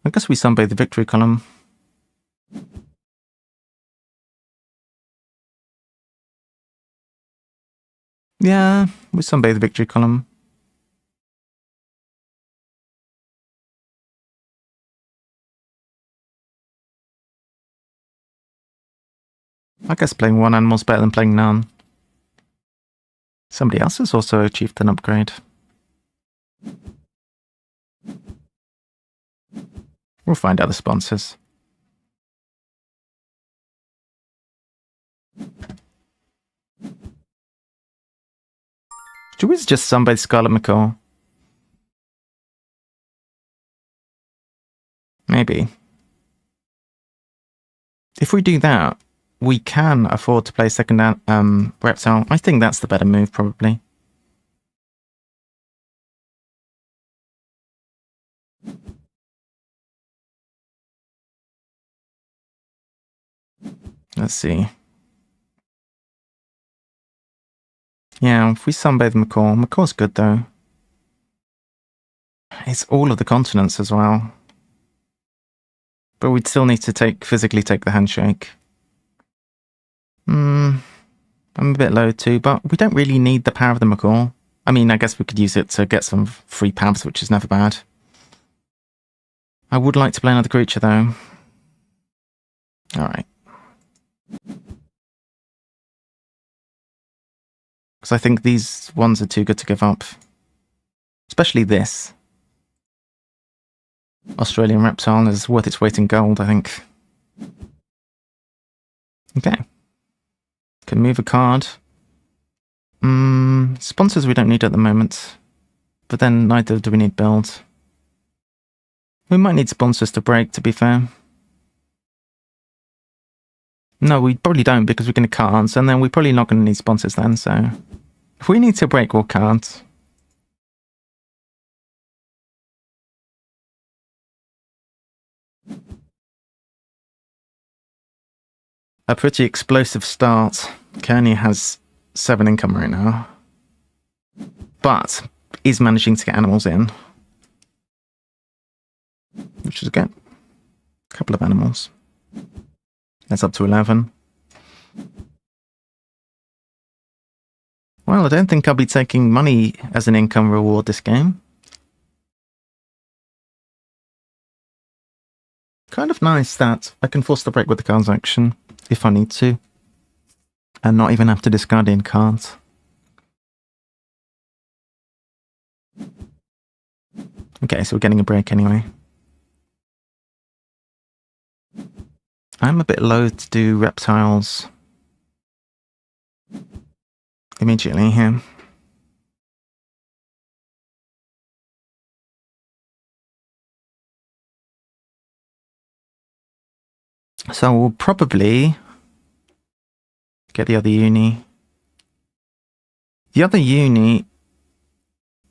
I guess we sunbathe the Victory Column. Yeah, with sunbathe the victory column. I guess playing one animal's better than playing none. Somebody else has also achieved an upgrade. We'll find out the sponsors. Should we just sunbathe Scarlet Macaw? Maybe. If we do that, we can afford to play second reptile. I think that's the better move, probably. Let's see. Yeah, if we sunbathe Macaw, Macaw's good though. It's all of the continents as well. But we'd still need to physically take the handshake. I'm a bit low too, but we don't really need the power of the Macaw. I mean, I guess we could use it to get some free paths, which is never bad. I would like to play another creature though. Alright. Because I think these ones are too good to give up. Especially this. Australian Reptile is worth its weight in gold, I think. Okay. Can move a card. Sponsors we don't need at the moment. But then neither do we need build. We might need sponsors to break, to be fair. No, we probably don't because we're going to cards, and then we're probably not going to need sponsors then, so... If we need to break, we'll cards. A pretty explosive start. Kearney has 7 income right now. But is managing to get animals in. Which is good. A couple of animals. That's up to 11. Well, I don't think I'll be taking money as an income reward this game. Kind of nice that I can force the break with the cards action if I need to. And not even have to discard in cards. Okay, so we're getting a break anyway. I'm a bit loath to do reptiles immediately here. So we'll probably get the other uni. The other uni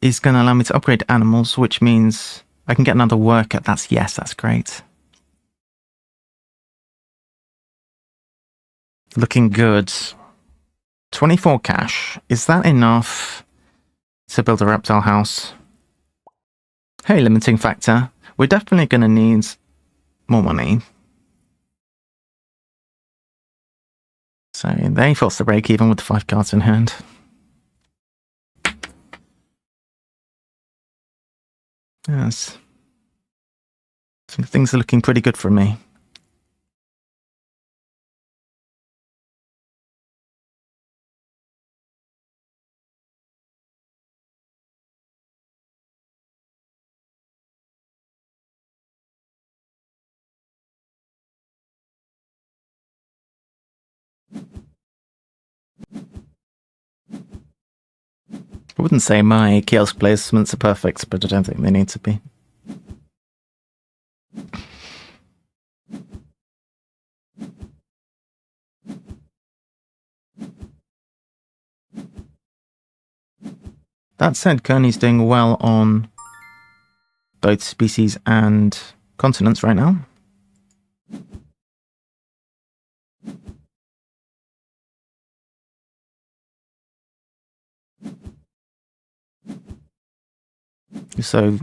is going to allow me to upgrade animals, which means I can get another worker. That's great. Looking good. 24 cash. Is that enough to build a reptile house? Hey, limiting factor. We're definitely going to need more money. So they force the break even with the 5 cards in hand. Yes. Some things are looking pretty good for me. I wouldn't say my kiosk placements are perfect, but I don't think they need to be. That said, Kearney's doing well on both species and continents right now. So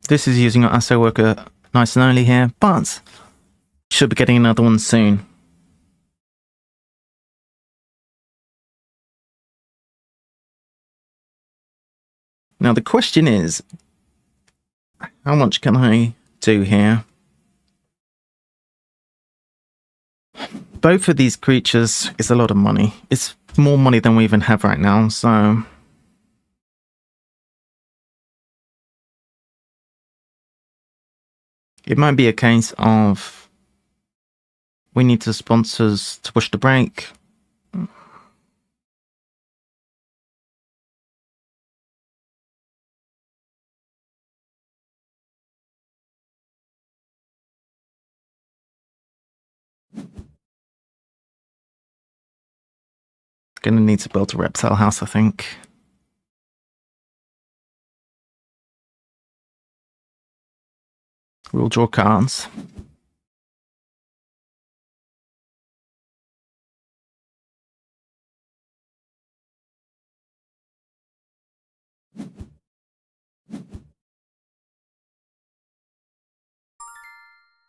this is using our ASO worker nice and early here, but should be getting another one soon. Now the question is, how much can I do here? Both of these creatures is a lot of money. It's more money than we even have right now, so... It might be a case of we need to sponsors to push the break. Gonna need to build a reptile house, I think. We'll draw cards.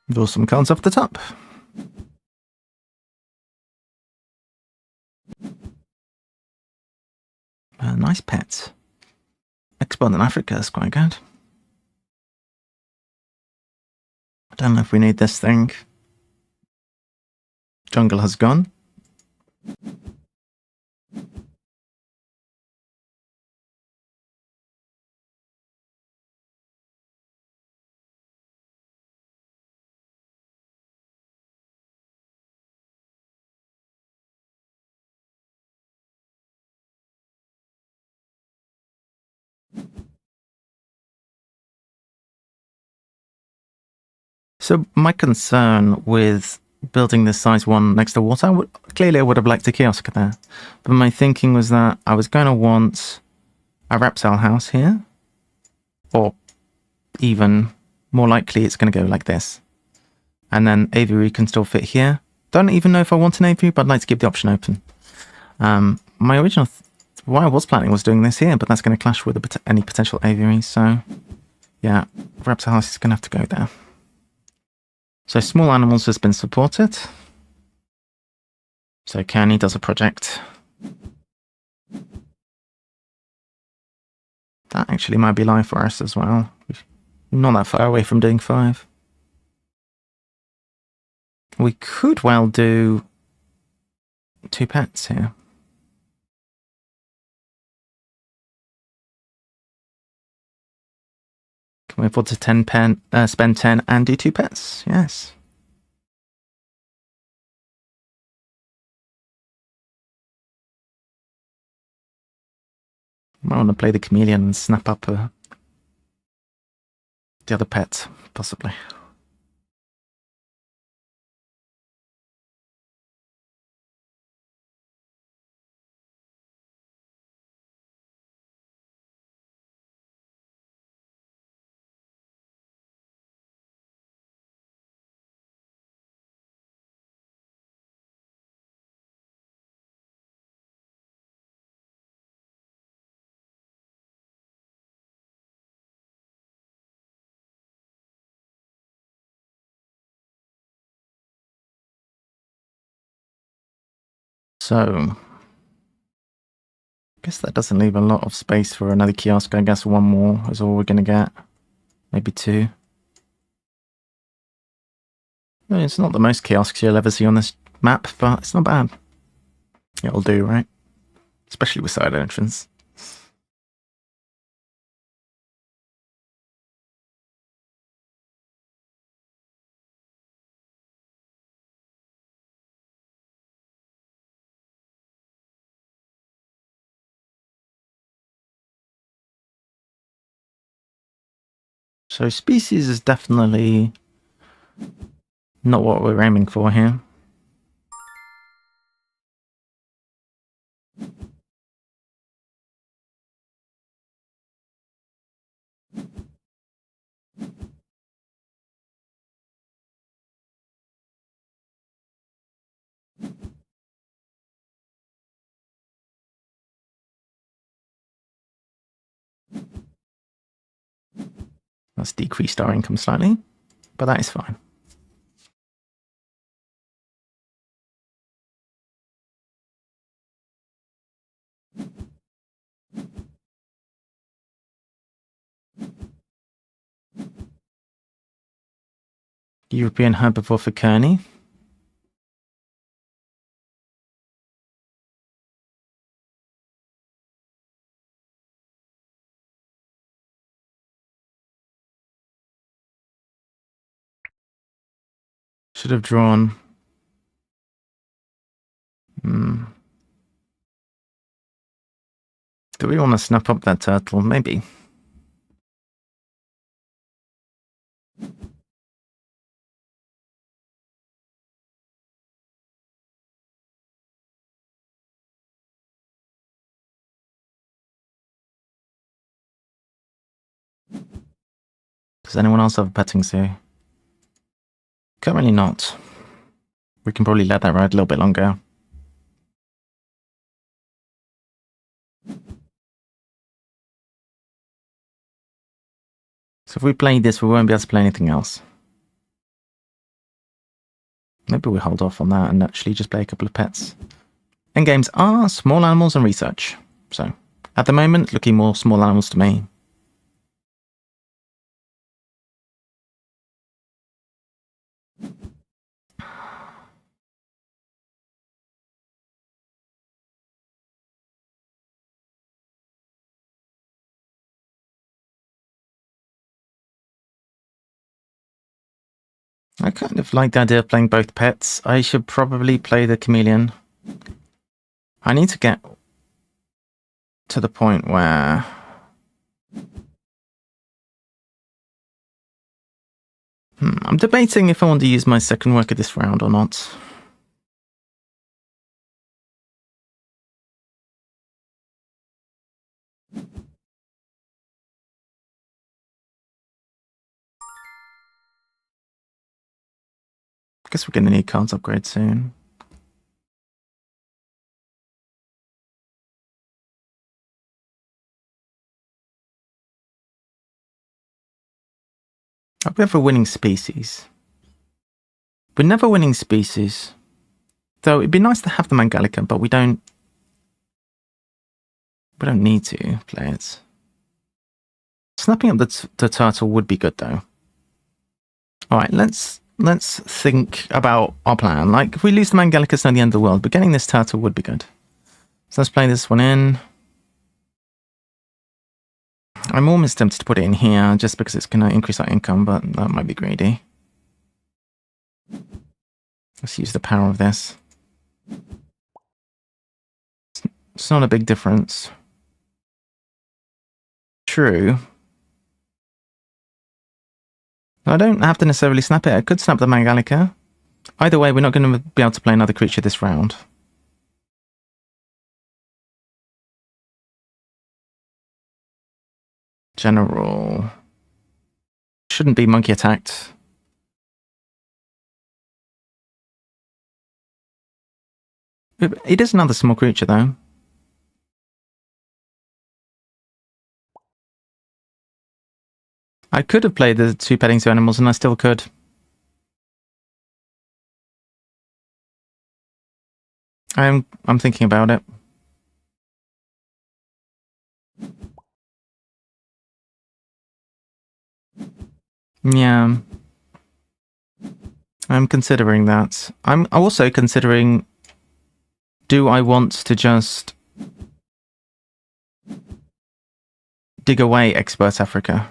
Draw some cards off the top. Nice pets. Export in Africa is quite good. I don't know if we need this thing. Jungle has gone. So my concern with building this size 1 next to water, clearly I would have liked a kiosk there. But my thinking was that I was going to want a reptile house here. Or even more likely it's going to go like this. And then aviary can still fit here. Don't even know if I want an aviary, but I'd like to keep the option open. My original... what I was planning was doing this here, but that's going to clash with any potential aviary. So yeah, reptile house is going to have to go there. So small animals has been supported. So Kearney does a project. That actually might be live for us as well. Not that far away from doing 5. We could well do 2 pets here. Can we afford to spend 10 and do 2 pets? Yes. I want to play the chameleon and snap up the other pet, possibly. So, I guess that doesn't leave a lot of space for another kiosk. I guess 1 more is all we're going to get. Maybe 2. It's not the most kiosks you'll ever see on this map, but it's not bad. It'll do, right? Especially with side entrance. So species is definitely not what we're aiming for here. That's decreased our income slightly, but that is fine. European herbivore for Kearney. Should have drawn. Do we want to snap up that turtle? Maybe. Does anyone else have a petting zoo? Currently not. We can probably let that ride a little bit longer. So if we play this, we won't be able to play anything else. Maybe we'll hold off on that and actually just play a couple of pets. Endgames are small animals and research. So, at the moment, looking more small animals to me. I kind of like the idea of playing both pets. I should probably play the chameleon. I need to get to the point where I'm debating if I want to use my second worker this round or not. I guess we're going to need cards upgrade soon. Are we ever winning species? We're never winning species. Though it'd be nice to have the Mangalica, but we don't need to play it. Snapping up the turtle would be good though. Alright, let's think about our plan. Like, if we lose the Mangalica, it's not the end of the world, but getting this turtle would be good. So let's play this one in. I'm almost tempted to put it in here, just because it's going to increase our income, but that might be greedy. Let's use the power of this. It's not a big difference. True. I don't have to necessarily snap it. I could snap the Mangalica. Either way, we're not going to be able to play another creature this round. General. Shouldn't be monkey attacked. It is another small creature, though. I could have played the two petting zoo animals, and I still could. I'm thinking about it. Yeah. I'm considering that. I'm also considering, do I want to just dig away Expert Africa?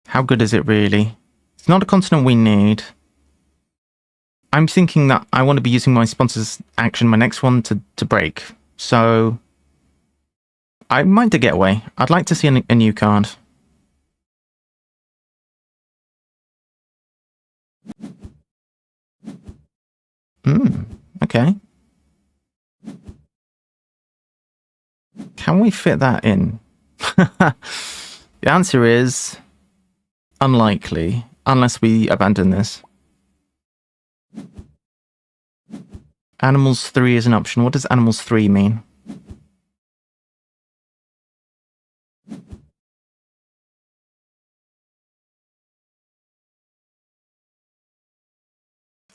How good is it really? It's not a continent we need. I'm thinking that I want to be using my sponsor's action, my next one, to break. So I might get away. I'd like to see a new card. Okay. Can we fit that in? The answer is unlikely, unless we abandon this. Animals 3 is an option. What does Animals 3 mean?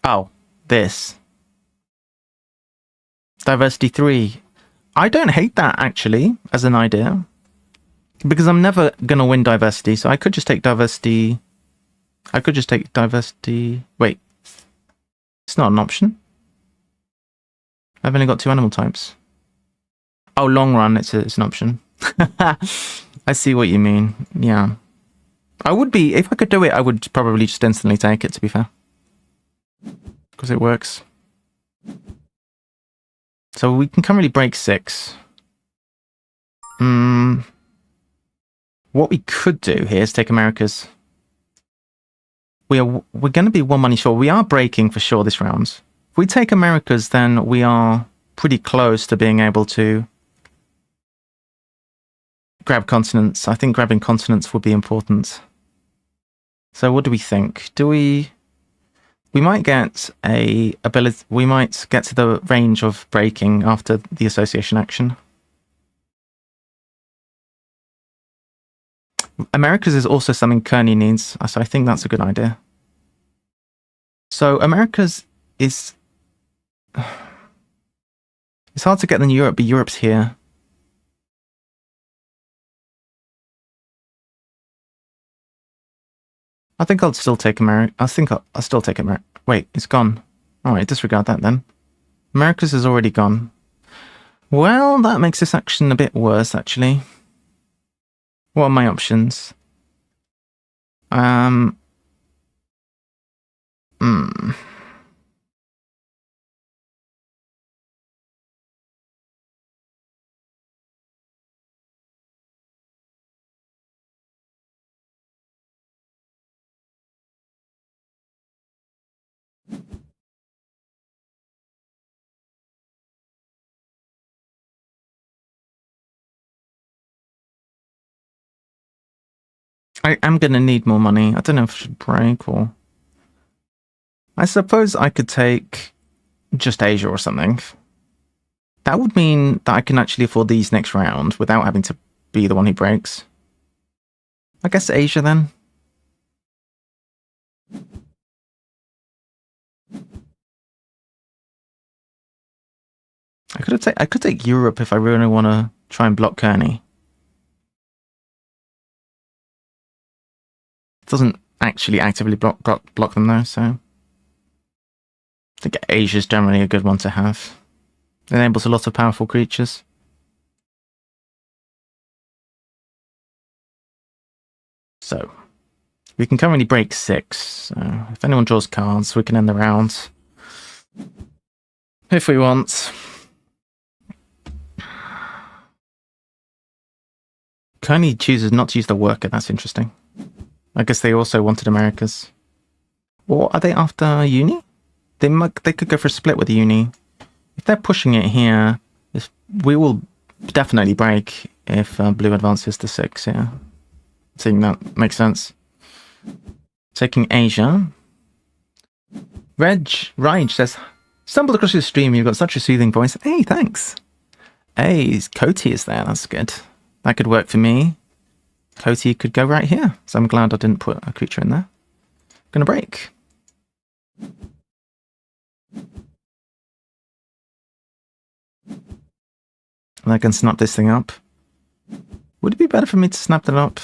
Oh, this. Diversity 3. I don't hate that, actually, as an idea. Because I'm never going to win diversity, so I could just take diversity I could just take diversity. Wait, it's not an option. I've only got 2 animal types. Oh, long run, it's an option. I see what you mean. Yeah. I would be, if I could do it, I would probably just instantly take it, to be fair. Because it works. So we can currently break 6. What we could do here is take America's. We're going to be 1 money short. We are breaking for sure this round. If we take America's, then we are pretty close to being able to grab continents. I think grabbing continents would be important. So what do we think? We might get a ability. We might get to the range of breaking after the association action. America's is also something Kearney needs, so I think that's a good idea. So America's is... It's hard to get in Europe, but Europe's here. I think I'll still take America. I think I'll still take America. Wait, it's gone. Alright, disregard that then. America's is already gone. Well, that makes this action a bit worse, actually. What are my options? I am going to need more money. I don't know if I should break or... I suppose I could take just Asia or something. That would mean that I can actually afford these next round without having to be the one who breaks. I guess Asia then. I could take Europe if I really want to try and block Kearney. It doesn't actually actively block them though, so I think Asia's generally a good one to have. It enables a lot of powerful creatures. So we can currently break 6. So if anyone draws cards, we can end the round if we want. Kearney chooses not to use the worker. That's interesting. I guess they also wanted Americas. Or are they after Uni? They could go for a split with the Uni. If they're pushing it here, we will definitely break if Blue advances to 6, yeah. I think that makes sense. Taking Asia. Raj says, stumbled across your stream, you've got such a soothing voice. Hey, thanks. Hey, Coty is there, that's good. That could work for me. Coty could go right here, so I'm glad I didn't put a creature in there. Gonna break. And I can snap this thing up. Would it be better for me to snap that up?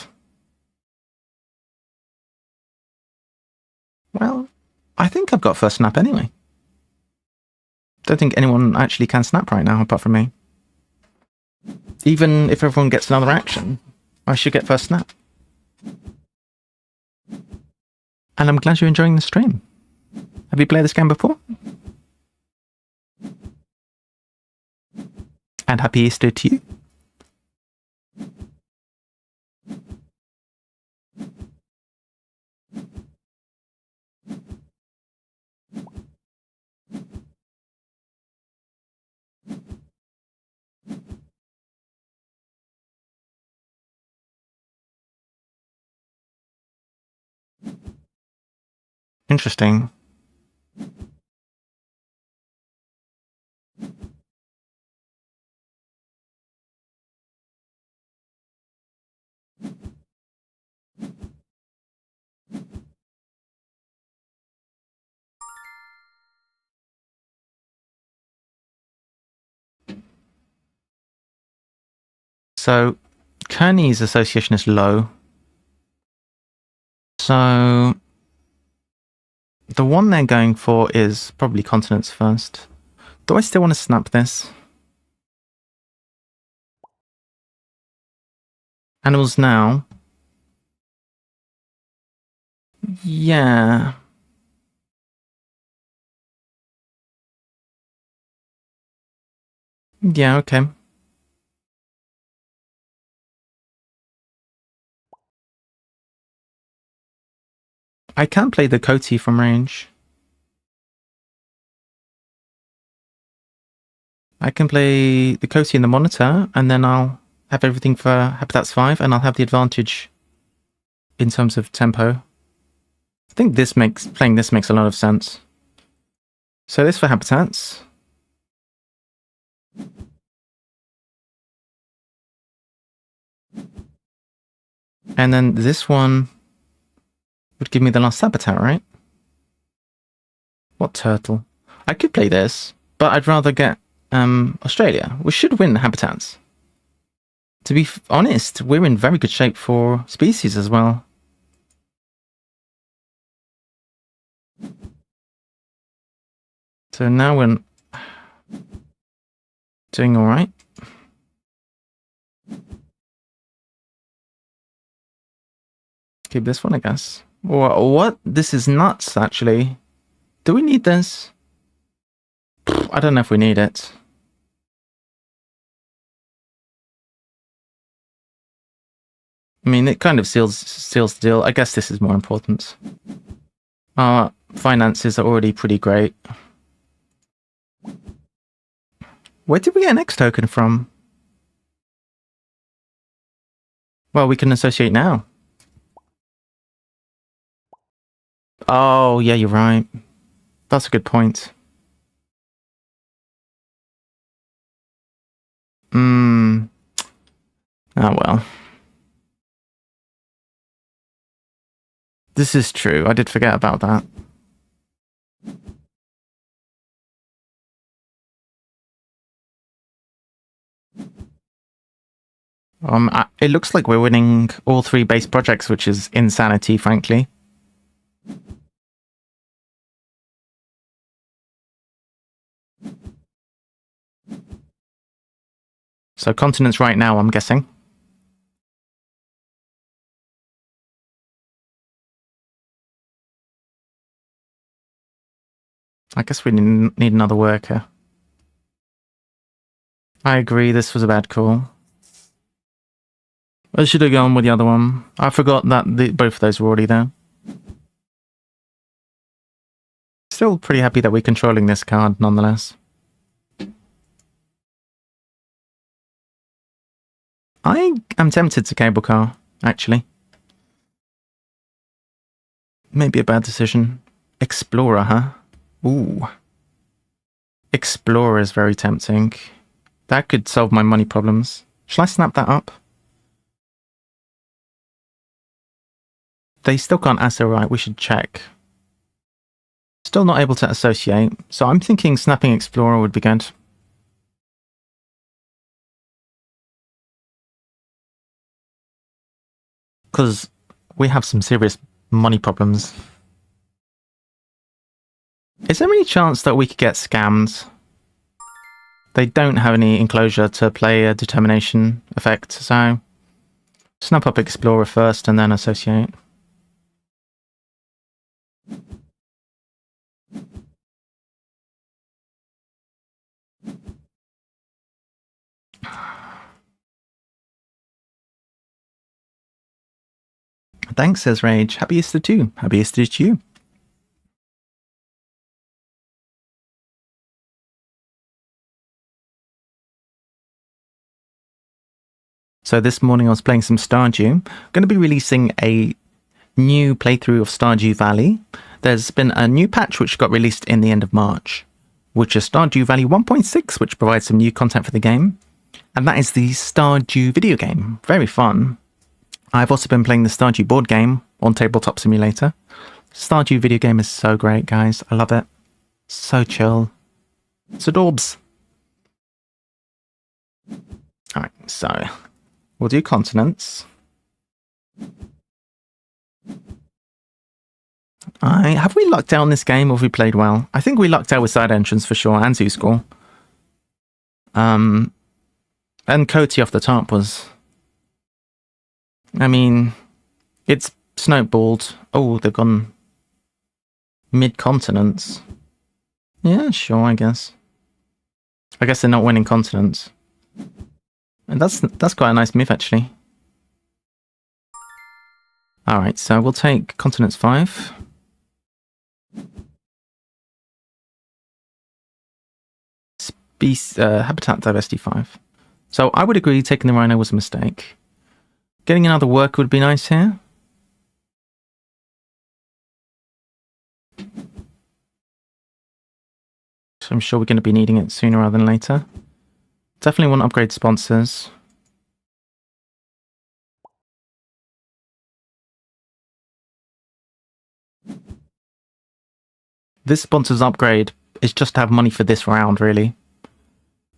Well, I think I've got first snap anyway. Don't think anyone actually can snap right now apart from me. Even if everyone gets another action, I should get first snap. And I'm glad you're enjoying the stream. Have you played this game before? And happy Easter to you. Interesting. So, Kearney's association is low. So, the one they're going for is probably continents first. Do I still want to snap this? Animals now. Yeah. Yeah, okay. I can play the Coty from range. I can play the Coty in the monitor, and then I'll have everything for Habitats 5, and I'll have the advantage in terms of tempo. I think playing this makes a lot of sense. So this for Habitats. And then this one would give me the last habitat, right? What turtle? I could play this, but I'd rather get Australia. We should win habitats. To be honest, we're in very good shape for species as well. So now we're doing all right. Keep this one, I guess. Or what? This is nuts, actually. Do we need this? I don't know if we need it. I mean, it kind of seals the deal. I guess this is more important. Our finances are already pretty great. Where did we get an X token from? Well, we can associate now. Oh, yeah, you're right. That's a good point. Oh, well. This is true. I did forget about that. It looks like we're winning all 3 base projects, which is insanity, frankly. So continents right now, I'm guessing. I guess we need another worker. I agree, this was a bad call. I should have gone with the other one. I forgot that both of those were already there. Still pretty happy that we're controlling this card, nonetheless. I am tempted to cable car, actually. Maybe a bad decision. Explorer, huh? Ooh. Explorer is very tempting. That could solve my money problems. Shall I snap that up? They still can't answer right. We should check. Still not able to associate. So I'm thinking snapping Explorer would be good. Because we have some serious money problems. Is there any chance that we could get scammed? They don't have any enclosure to play a determination effect, so snap up Explorer first and then associate. Thanks, says Rage. Happy Easter too. Happy Easter to you. So this morning I was playing some Stardew. I'm going to be releasing a new playthrough of Stardew Valley. There's been a new patch which got released in the end of March, which is Stardew Valley 1.6, which provides some new content for the game. And that is the Stardew video game. Very fun. I've also been playing the Stardew board game on Tabletop Simulator. Stardew video game is so great, guys. I love it. So chill. It's adorbs. Alright, so we'll do continents. Have we lucked out in this game or have we played well? I think we lucked out with side entrance for sure and zoo score. And Coty off the top was... I mean, it's snowballed. Oh, they've gone mid-continents. Yeah, sure, I guess. I guess they're not winning continents. And that's quite a nice move, actually. Alright, so we'll take continents 5. Habitat diversity 5. So I would agree taking the rhino was a mistake. Getting another worker would be nice here. So I'm sure we're going to be needing it sooner rather than later. Definitely want to upgrade sponsors. This sponsor's upgrade is just to have money for this round, really.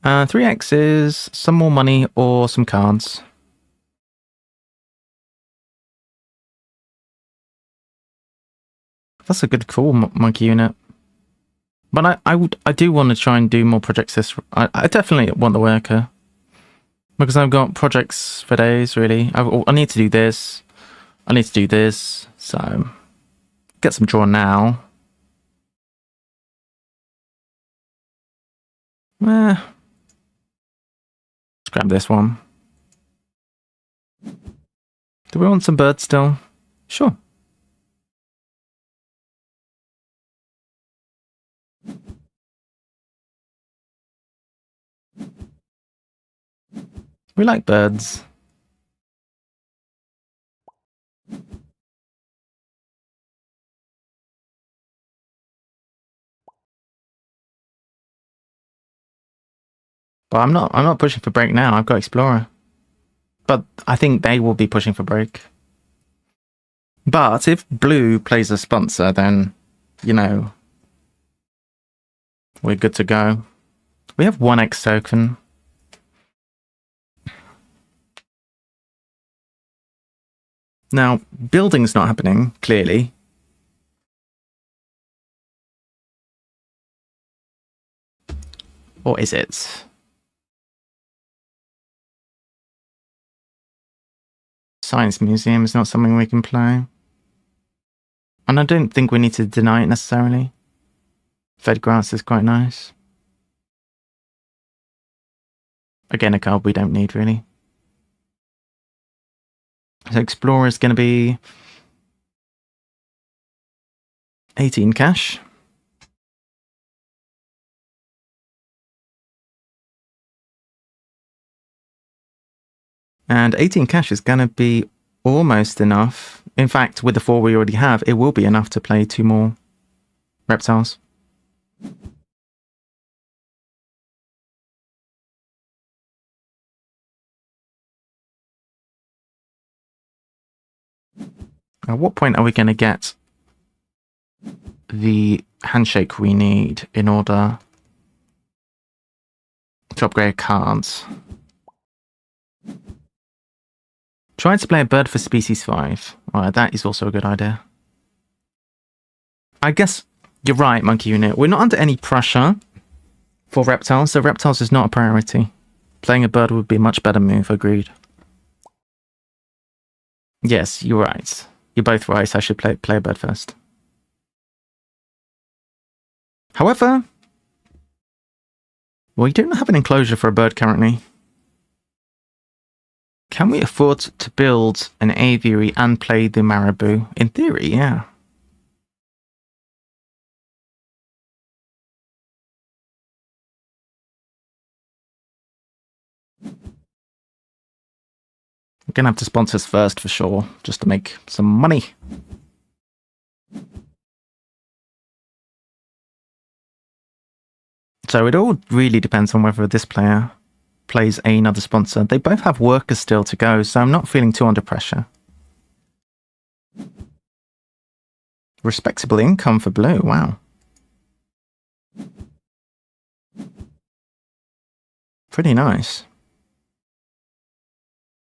3x is some more money or some cards. That's a good call, monkey unit. But I do want to try and do more projects this... I definitely want the worker. Because I've got projects for days, really. I need to do this. I need to do this. So, get some draw now. Let's grab this one. Do we want some birds still? Sure. We like birds. But I'm not pushing for break now. I've got Explorer. But I think they will be pushing for break. But if blue plays a sponsor, then, you know, we're good to go. We have 1x token. Now, building's not happening, clearly. Or is it? Science Museum is not something we can play. And I don't think we need to deny it necessarily. Fed grass is quite nice. Again, a card we don't need, really. So Explorer is going to be 18 cash. And 18 cash is going to be almost enough. In fact, with the 4 we already have, it will be enough to play 2 more reptiles. At what point are we going to get the handshake we need in order to upgrade cards? Try to play a bird for species 5. Alright, that is also a good idea. I guess you're right, monkey unit. We're not under any pressure for reptiles, so reptiles is not a priority. Playing a bird would be a much better move, agreed. Yes, you're right. You're both right. I should play a bird first. However, we don't have an enclosure for a bird currently. Can we afford to build an aviary and play the marabou? In theory, yeah. We're going to have to sponsor us first for sure, just to make some money. So it all really depends on whether this player plays another sponsor. They both have workers still to go, so I'm not feeling too under pressure. Respectable income for blue, wow. Pretty nice.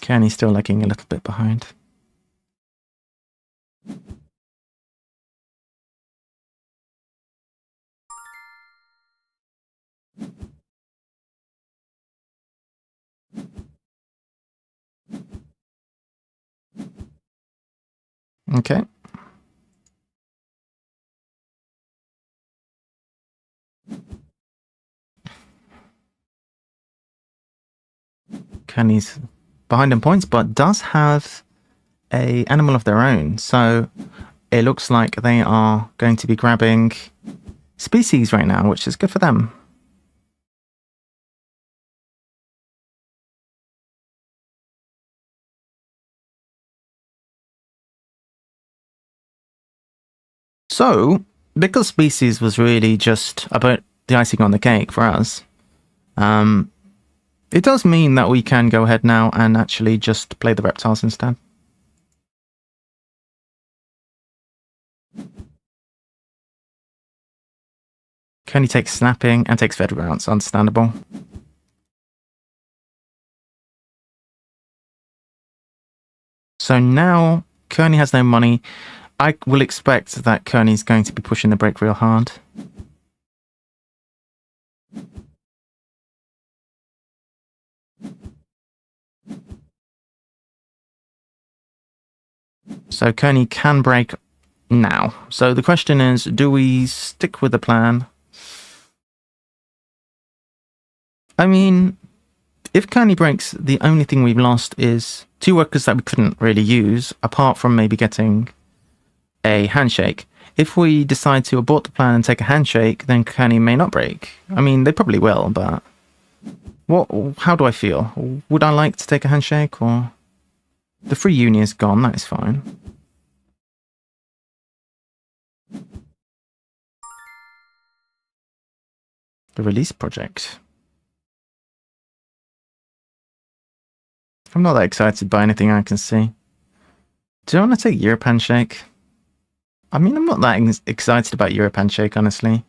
Kenny's still lagging a little bit behind. Okay. Kenny's behind in points, but does have a animal of their own. So it looks like they are going to be grabbing species right now, which is good for them. So, because species was really just about the icing on the cake for us, it does mean that we can go ahead now and actually just play the reptiles instead. Kenny takes snapping and takes fairgrounds, understandable. So now Kearney has no money. I will expect that Kearney's going to be pushing the brake real hard. So Kearney can break now. So the question is, do we stick with the plan? I mean, if Kearney breaks, the only thing we've lost is 2 workers that we couldn't really use, apart from maybe getting a handshake. If we decide to abort the plan and take a handshake, then Kearney may not break. I mean, they probably will, but how do I feel? Would I like to take a handshake, or the free uni is gone? That is fine. The release project. I'm not that excited by anything I can see. Do I want to take Europe handshake? I mean, I'm not that excited about Europe handshake, honestly.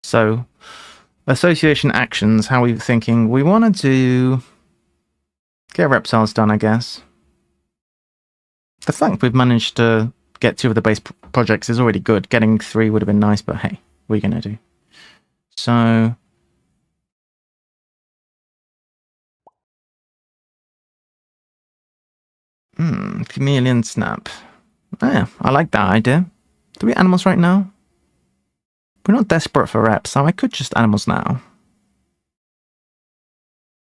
So, association actions, how are we thinking? We want to get reptiles done, I guess. The fact we've managed to get 2 of the base projects is already good. Getting 3 would have been nice, but hey, what are you going to do? So, chameleon snap. Yeah, I like that idea. Do we animals right now? We're not desperate for reps, so I could just animals now.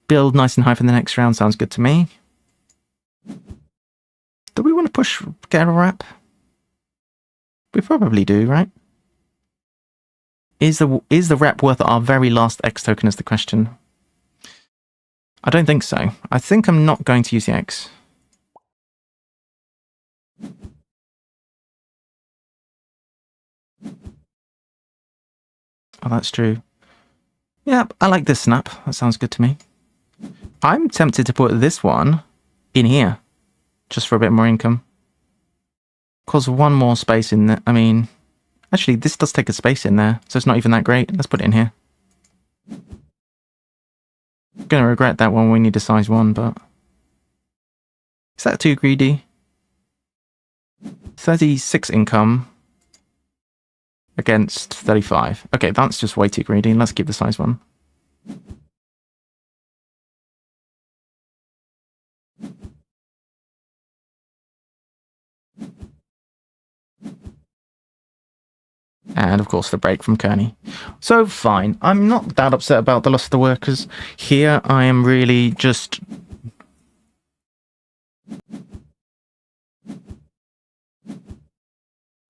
Build nice and high for the next round sounds good to me. Do we want to push get a rep? We probably do, right? Is the rep worth our very last X token is the question. I don't think so. I think I'm not going to use the X. Oh, that's true. Yeah, I like this snap. That sounds good to me. I'm tempted to put this one in here, just for a bit more income. Cause 1 more space in there. I mean, actually, this does take a space in there, so it's not even that great. Let's put it in here. Gonna regret that one. We need a size 1, but is that too greedy? 36 income against 35. Okay, that's just way too greedy. Let's keep the size 1. And of course the break from Kearney. So fine. I'm not that upset about the loss of the workers. Here I am really just...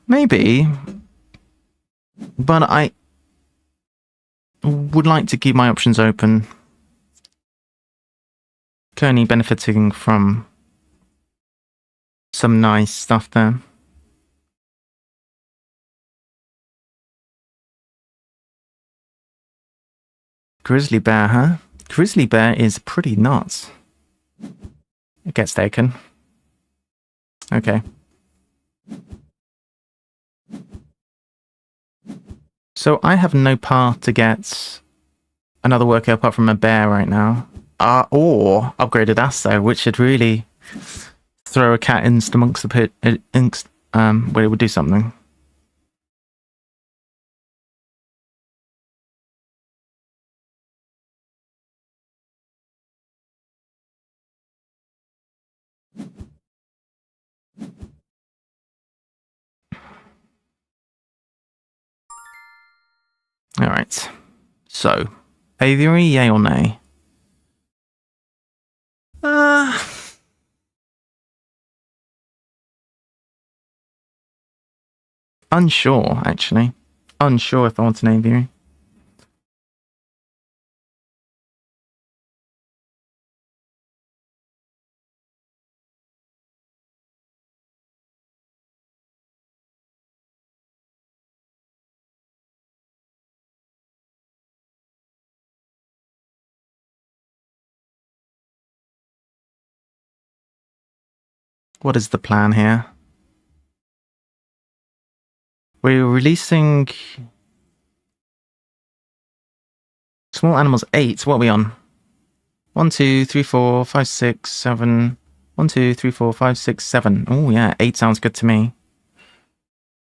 Maybe. But I would like to keep my options open. Kearney benefiting from some nice stuff there. Grizzly bear, huh? Grizzly bear is pretty nuts. It gets taken. Okay. So I have no path to get another worker apart from a bear right now. Or upgraded Asto, which should really throw a cat in amongst the pit, where it would do something. All right. So, aviary, yay or nay? Unsure, actually. Unsure if I want an aviary. What is the plan here? We're releasing small animals 8. What are we on? 1, 2, 3, 4, 5, 6, 7. 1, 2, 3, 4, 5, 6, 7. Oh, yeah, 8 sounds good to me.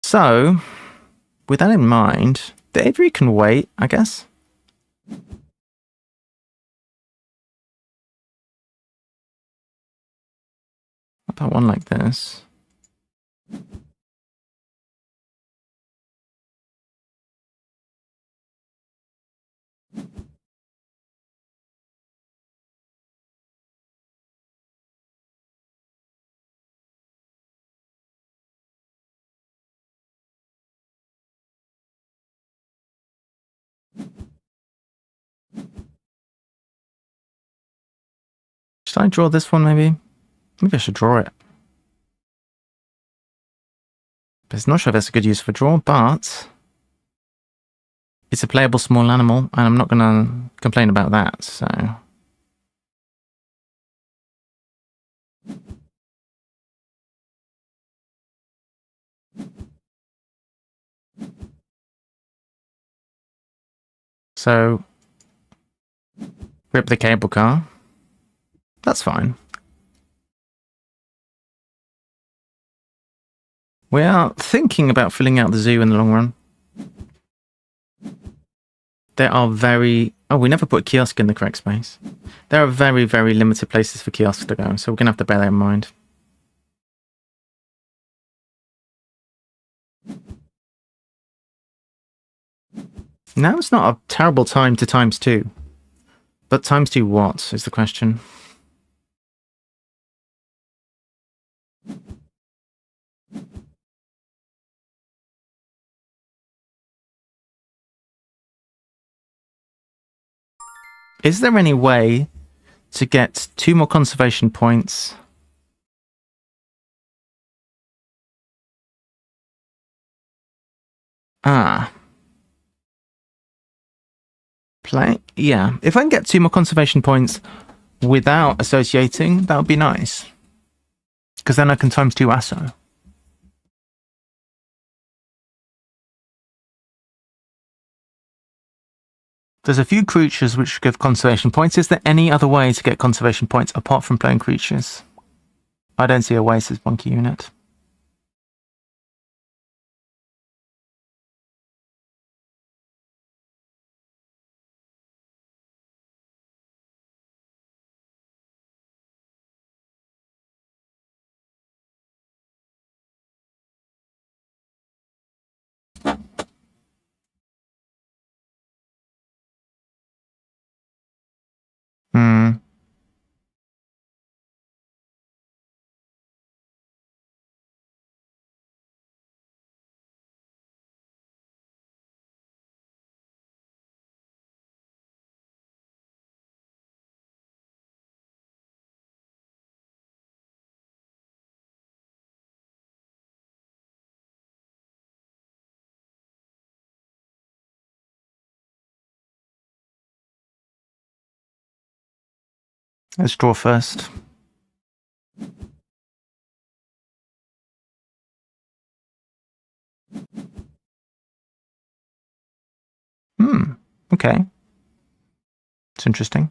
So, with that in mind, the aviary can wait, I guess. What about one like this? Should I draw this one, maybe? Maybe I should draw it. But I'm not sure if that's a good use for draw, but it's a playable small animal, and I'm not going to complain about that, so... So, rip the cable car. That's fine. We are thinking about filling out the zoo in the long run. There are very... Oh, we never put a kiosk in the correct space. There are very, very limited places for kiosks to go, so we're going to have to bear that in mind. Now it's not a terrible time to times 2. But times 2 what is the question? Is there any way to get 2 more conservation points? Play? Yeah. If I can get 2 more conservation points without associating, that would be nice. Because then I can times 2 ASO. There's a few creatures which give conservation points. Is there any other way to get conservation points apart from playing creatures? I don't see a way, says Bunky Unit. Hmm. Let's draw first. Okay. It's interesting.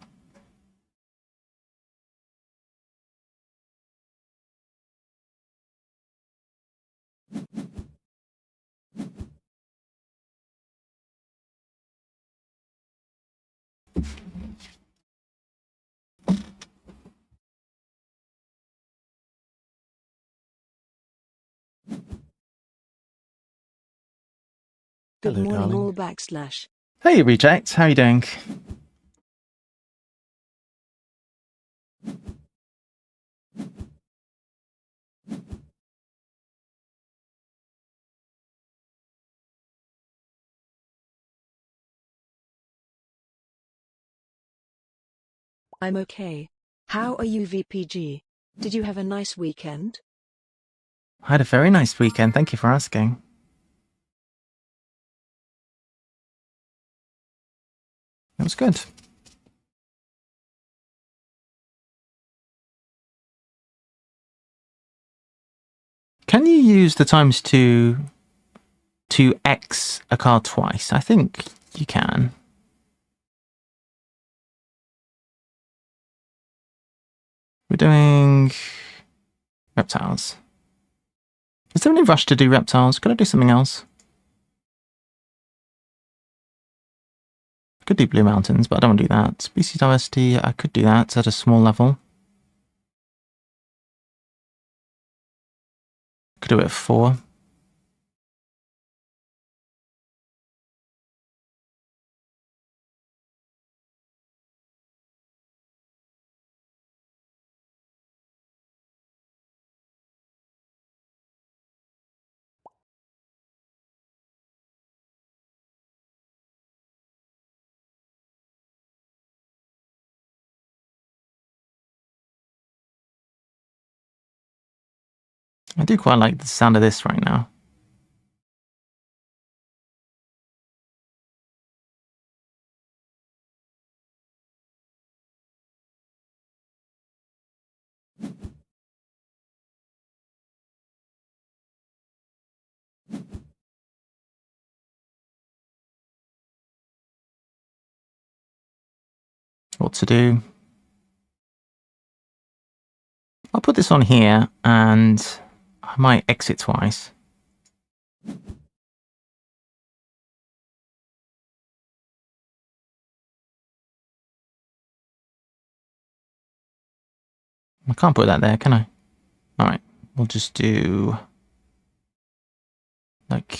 Good Hello, morning darling. all /. Hey, Reject, how you doing? I'm okay. How are you, VPG? Did you have a nice weekend? I had a very nice weekend, thank you for asking. It was good. Can you use the times two to X a card twice? I think you can. We're doing reptiles. Is there any rush to do reptiles? Could I do something else? I could do Blue Mountains, but I don't want to do that. Species diversity, I could do that at a small level. Could do it at 4. I do quite like the sound of this right now. What to do? I'll put this on here and I might exit twice. I can't put that there, can I? Alright, we'll just do like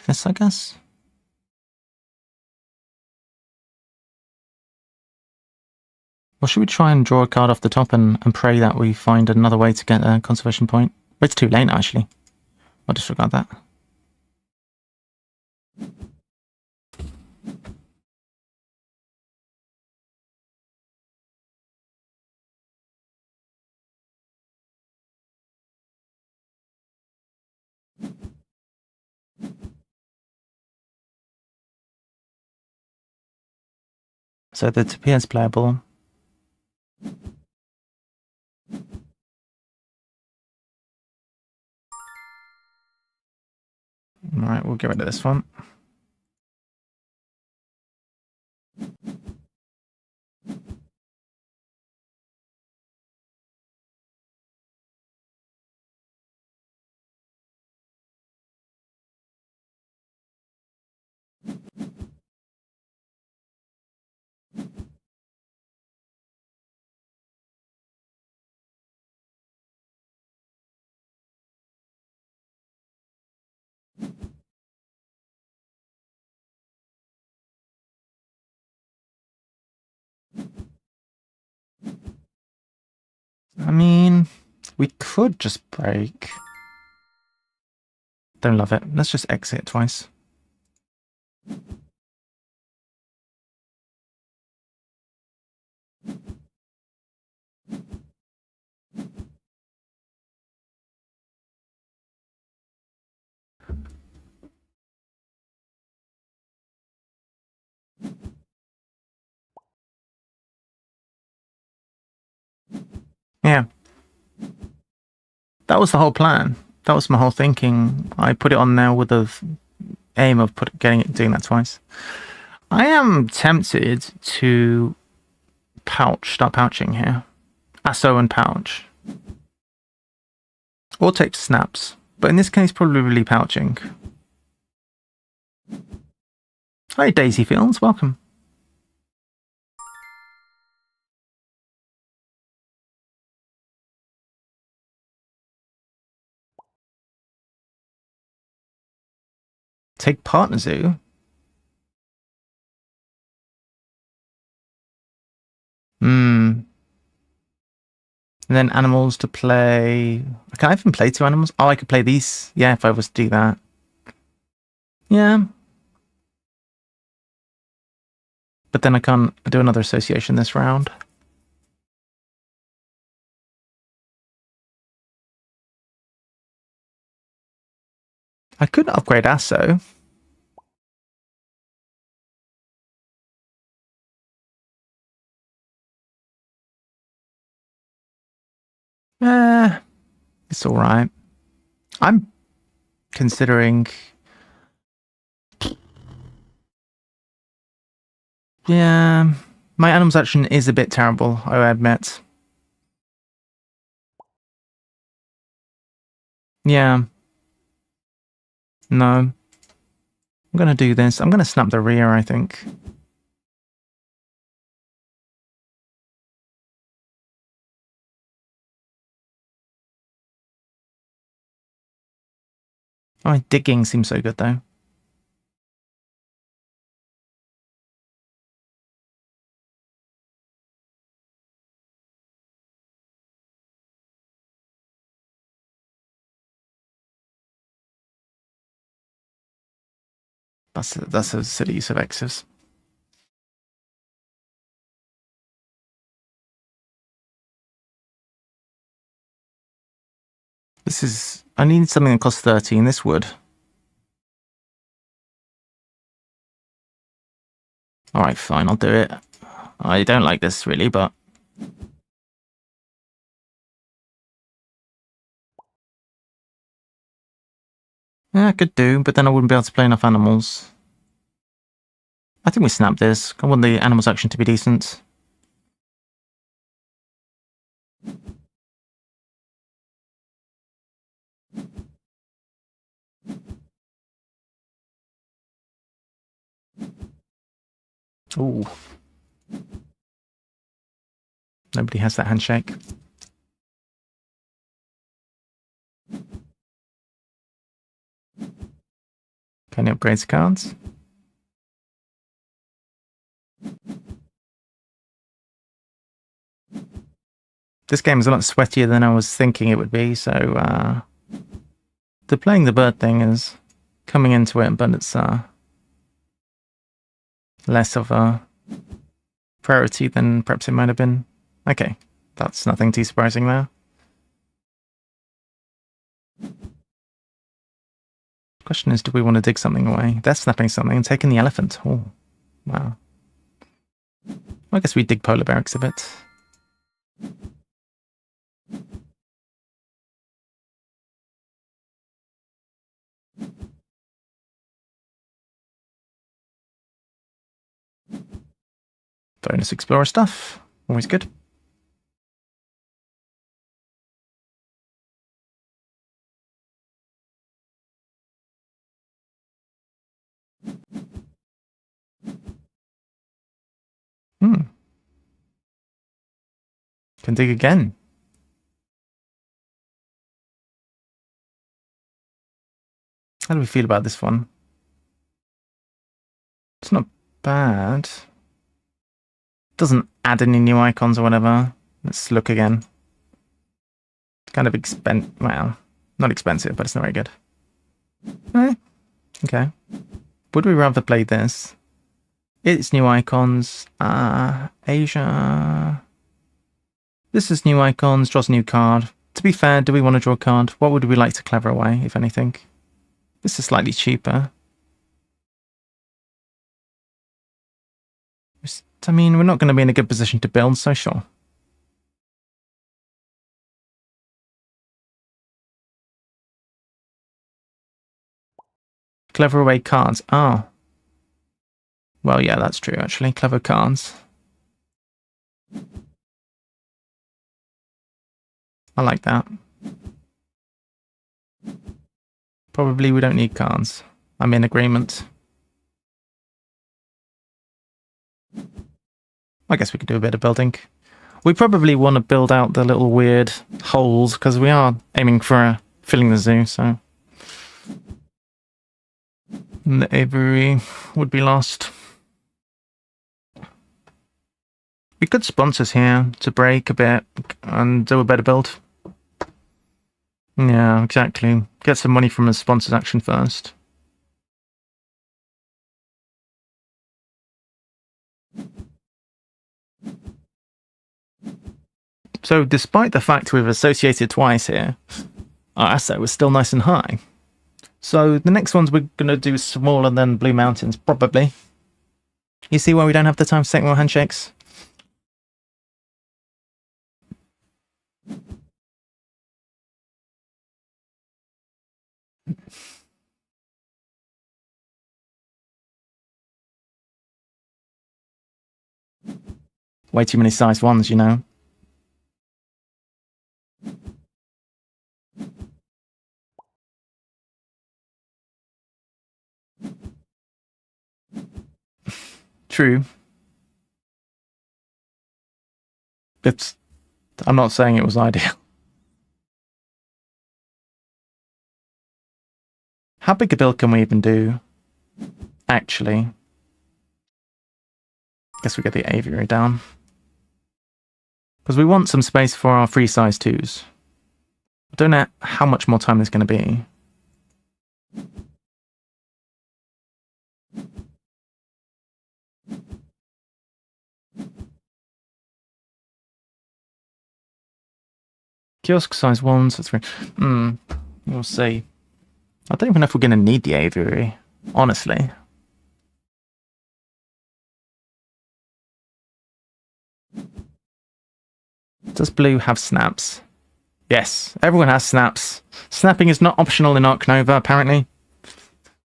this, I guess. Or should we try and draw a card off the top and pray that we find another way to get a conservation point? But it's too late now, actually. I'll disregard that. So the Tapir is playable. Alright, we'll get rid of this one. I mean, we could just break. Don't love it. Let's just exit twice. Yeah. That was the whole plan. That was my whole thinking. I put it on there with the aim of doing that twice. I am tempted to start pouching here. Asso and pouch. Or take snaps. But in this case, probably pouching. Hi, Daisy Fields. Welcome. Take Partner Zoo. And then animals to play. Can I even play 2 animals? Oh, I could play these. Yeah, if I was to do that. Yeah. But then I can't do another association this round. I could upgrade Asso. It's alright. I'm considering... Yeah, my animals action is a bit terrible, I admit. Yeah. No. I'm gonna do this. I'm gonna snap the rear, I think. Oh, digging seems so good, though. That's a silly use of X's. This is... I need something that costs 30, and this would. Alright, fine, I'll do it. I don't like this, really, but... Yeah, I could do, but then I wouldn't be able to play enough animals. I think we snap this. I want the animals action to be decent. Ooh. Nobody has that handshake. Can you upgrade cards? This game is a lot sweatier than I was thinking it would be, so the playing the bird thing is coming into it, but it's less of a priority than perhaps it might have been. Okay, that's nothing too surprising there. Question is, do we want to dig something away? They're snapping something and taking the elephant. Oh, wow. I guess we dig polar bear exhibit. Bonus explorer stuff. Always good. Can dig again. How do we feel about this one? It's not bad. Doesn't add any new icons or whatever. Let's look again. It's kind of well, not expensive, but it's not very good. Okay. Would we rather play this? It's new icons. Asia. This is new icons, draws a new card. To be fair, do we want to draw a card? What would we like to clever away, if anything? This is slightly cheaper. I mean, we're not going to be in a good position to build, so sure. Clever away cards. Oh. Well, yeah, that's true, actually. Clever cards. I like that. Probably we don't need cards. I'm in agreement. I guess we could do a bit of building. We probably want to build out the little weird holes, because we are aiming for filling the zoo, so... And the aviary would be lost. We could sponsors here to break a bit and do a better build. Yeah, exactly. Get some money from a sponsors action first. So despite the fact we've associated twice here, our asset was still nice and high. So the next ones we're going to do smaller than Blue Mountains, probably. You see why we don't have the time to take more handshakes? Way too many size ones, you know. True. I'm not saying it was ideal. How big a build can we even do? Actually. Guess we get the aviary down. Because we want some space for our free size 2s. I don't know how much more time there's going to be. Kiosk size 1s, that's 3. We'll see. I don't even know if we're going to need the aviary, honestly. Does blue have snaps? Yes, everyone has snaps. Snapping is not optional in Ark Nova, apparently.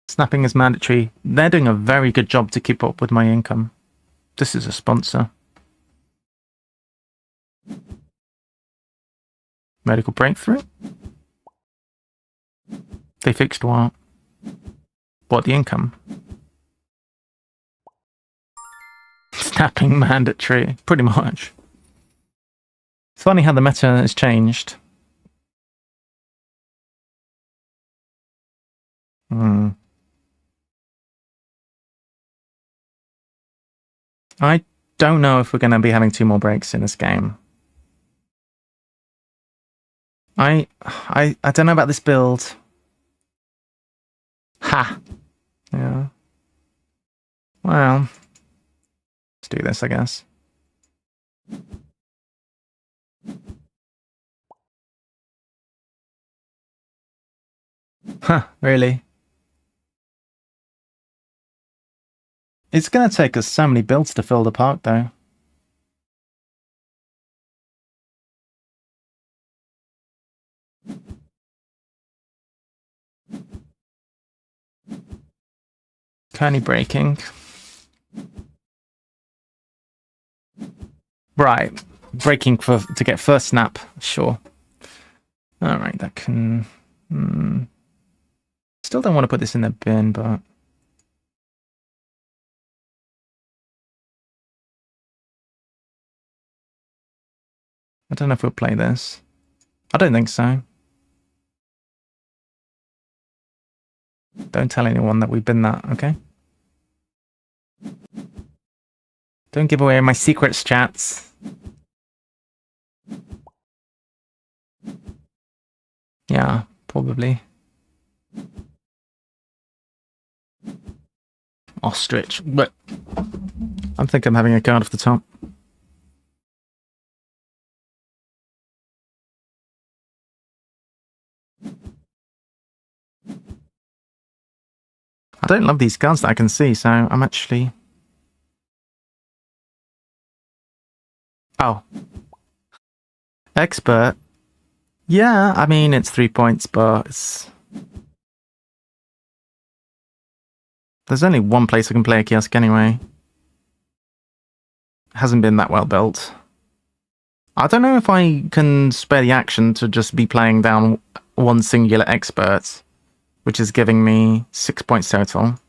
Snapping is mandatory. They're doing a very good job to keep up with my income. This is a sponsor. Medical breakthrough? They fixed what? What, the income? Snapping mandatory, pretty much. It's funny how the meta has changed. I don't know if we're going to be having 2 more breaks in this game. I don't know about this build. Ha! Yeah. Well, let's do this, I guess. Huh, really? It's going to take us so many builds to fill the park, though. Kearney breaking. Right. Breaking to get first snap. Sure. Alright, that can... Still don't want to put this in the bin, but... I don't know if we'll play this. I don't think so. Don't tell anyone that we've been that, okay? Don't give away my secrets, chats. Yeah, probably. Ostrich, but I think I'm having a card off the top. I don't love these cards that I can see, so I'm actually... Oh. Expert. Yeah, I mean, it's 3 points, but it's... There's only one place I can play a kiosk anyway. Hasn't been that well built. I don't know if I can spare the action to just be playing down one singular expert, which is giving me 6 points total.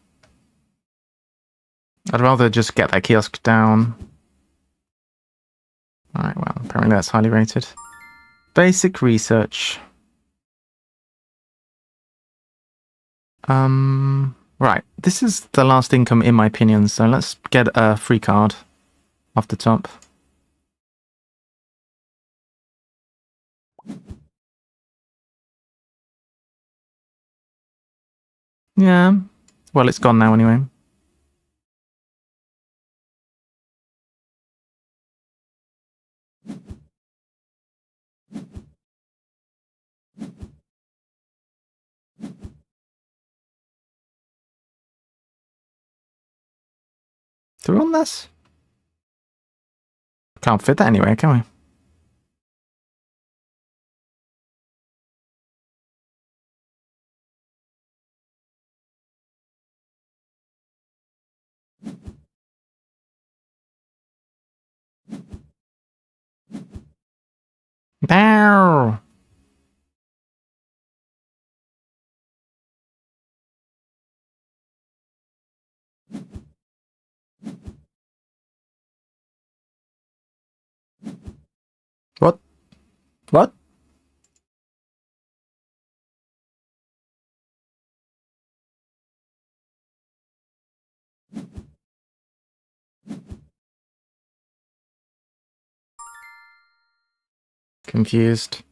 I'd rather just get that kiosk down. Alright, well, apparently that's highly rated. Basic research. Right, this is the last income in my opinion, so let's get a free card off the top. Yeah. Well, it's gone now anyway. Do we want this? Can't fit that anywhere, can we? Bow! What? What? Confused.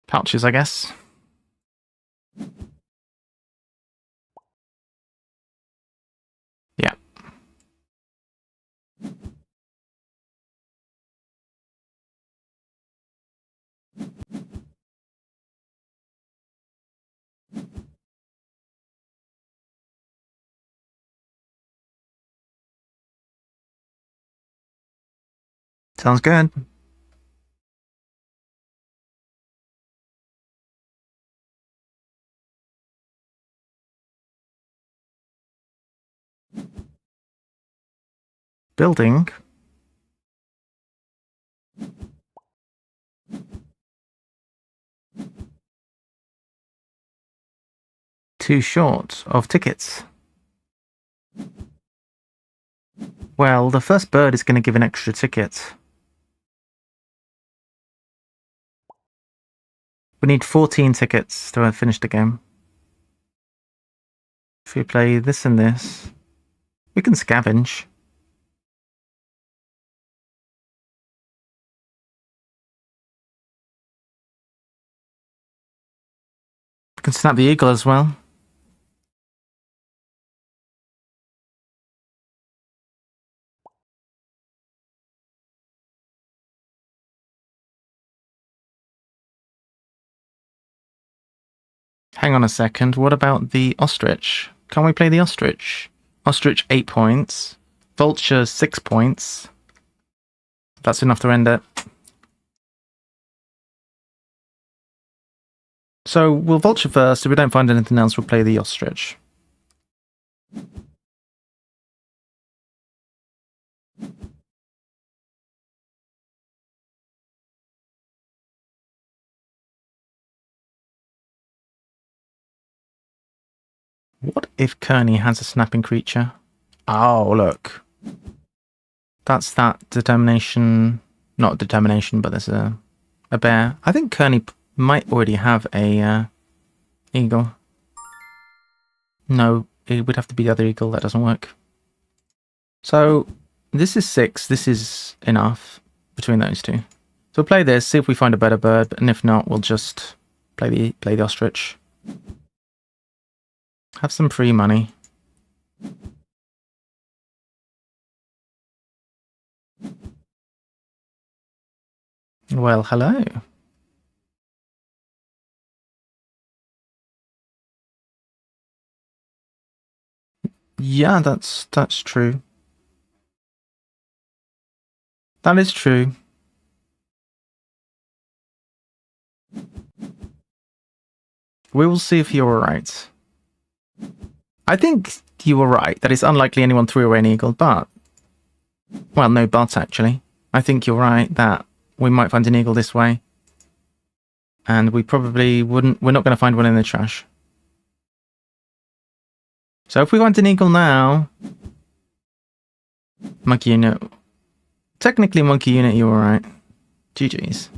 Pouches, I guess. Yeah. Sounds good. Building. Too short of tickets. Well, the first bird is going to give an extra ticket. We need 14 tickets to finish the game. If we play this and this, we can scavenge. We can snap the eagle as well. Hang on a second, what about the ostrich? Can't we play the ostrich? Ostrich 8 points. Vulture 6 points. That's enough to end it. So we'll vulture first. If we don't find anything else, we'll play the ostrich. What if Kearney has a snapping creature? Oh, look. That's that determination. Not determination, but there's a bear. I think Kearney might already have a eagle. No, it would have to be the other eagle. That doesn't work. So this is 6. This is enough between those two. So we'll play this, see if we find a better bird, and if not, we'll just play the ostrich. Have some free money. Well, hello. Yeah, that's true. That is true. We will see if you're right. I think you were right that it's unlikely anyone threw away an eagle, but... Well, no buts, actually. I think you're right that we might find an eagle this way. And we probably wouldn't... We're not going to find one in the trash. So if we find an eagle now... Monkey Unit. Technically, Monkey Unit, you're alright. GG's.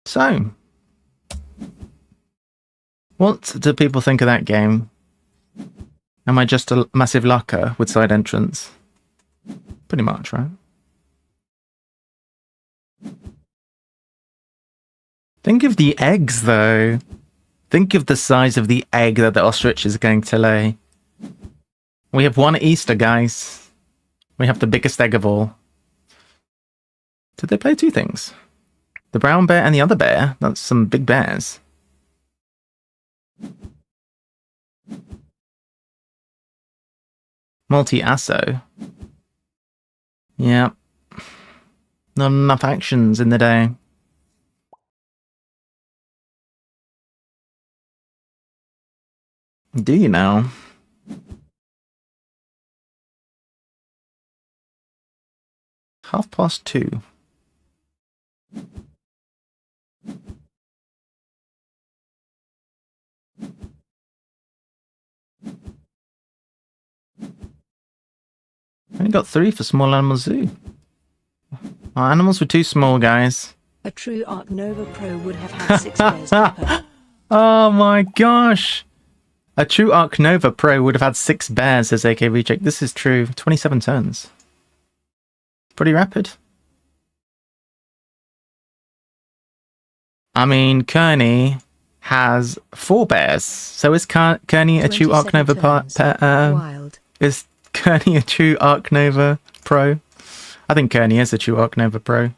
So, what do people think of that game? Am I just a massive lucker with side entrance? Pretty much, right? Think of the eggs, though. Think of the size of the egg that the ostrich is going to lay. We have one Easter, guys. We have the biggest egg of all. Did they play two things? The brown bear and the other bear? That's some big bears. Multi-asso. Yeah. Not enough actions in the day. Do you now? Half past 2. Only got 3 for Small Animal Zoo. Our animals were too small, guys. A true Arc Nova Pro would have had 6 bears per. Oh my gosh! A true Arc Nova Pro would have had 6 bears, says AK Reject. This is true. 27 turns. Pretty rapid. I mean, Kearney has 4 bears. So is Kearney a true Arc Nova Wild. Is Kearney a true Arc Nova Pro? I think Kearney is a true Arc Nova Pro.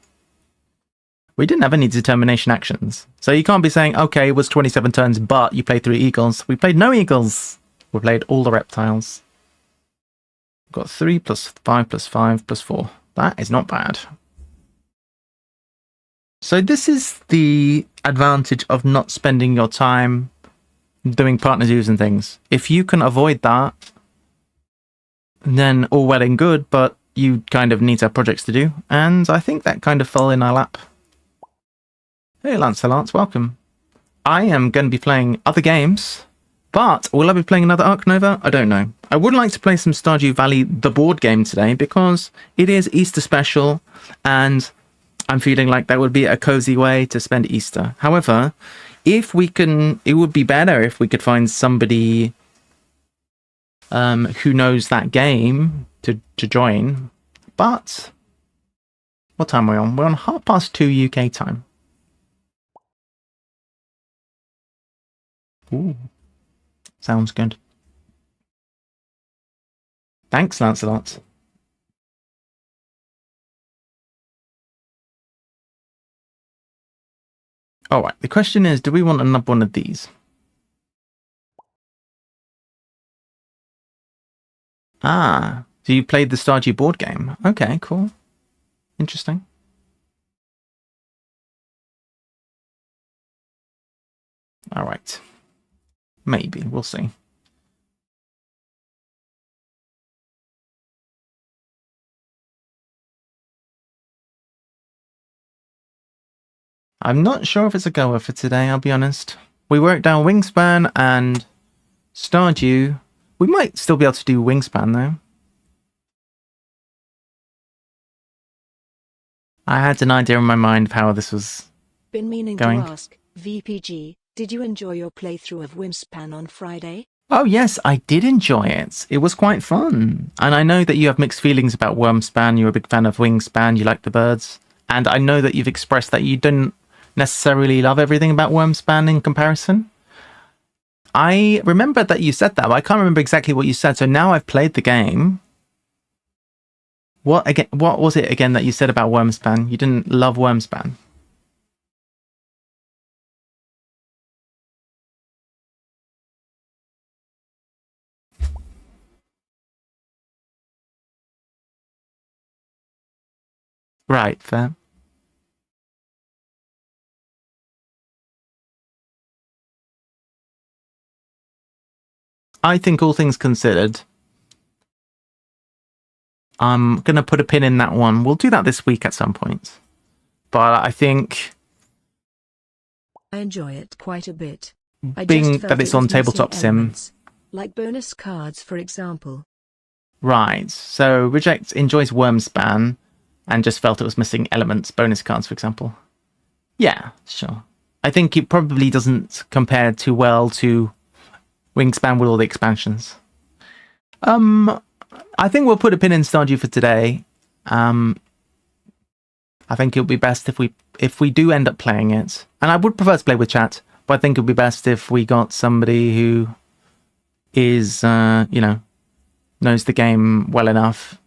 We didn't have any determination actions. So you can't be saying, okay, it was 27 turns, but you played 3 eagles. We played no eagles. We played all the reptiles. We've got 3 plus 5 plus 5 plus 4. That is not bad. So this is the advantage of not spending your time doing partner zoos and things. If you can avoid that, then all well and good, but you kind of need to have projects to do. And I think that kind of fell in our lap. Hey, Lance, welcome. I am going to be playing other games, but will I be playing another Arc Nova? I don't know. I would like to play some Stardew Valley, the board game today, because it is Easter special, and I'm feeling like that would be a cozy way to spend Easter. However, if we can, it would be better if we could find somebody who knows that game to join. But what time are we on? We're on 2:30 UK time. Ooh, sounds good. Thanks, Lancelot. All right, the question is, do we want another one of these? Ah, so you played the Stardew board game. Okay, cool. Interesting. All right. Maybe. We'll see. I'm not sure if it's a goer for today, I'll be honest. We worked down Wingspan and Stardew. We might still be able to do Wingspan, though. I had an idea in my mind of how this was Been meaning going. to ask, VPG, did you enjoy your playthrough of Wingspan on Friday? Oh yes, I did enjoy it. It was quite fun. And I know that you have mixed feelings about Wormspan. You're a big fan of Wingspan. You like the birds. And I know that you've expressed that you didn't necessarily love everything about Wormspan in comparison. I remember that you said that, but I can't remember exactly what you said. So now I've played the game. What was it again that you said about Wormspan? You didn't love Wormspan. Right, fair. I think all things considered, I'm going to put a pin in that one. We'll do that this week at some point. But I think I enjoy it quite a bit. being that it's on Tabletop Sim, like bonus cards, for example. Right. So Reject enjoys Wormspan and just felt it was missing elements, bonus cards, for example. Yeah, sure. I think it probably doesn't compare too well to Wingspan with all the expansions. I think we'll put a pin in Stardew for today. I think it would be best if we do end up playing it, and I would prefer to play with chat, but I think it would be best if we got somebody who is, knows the game well enough.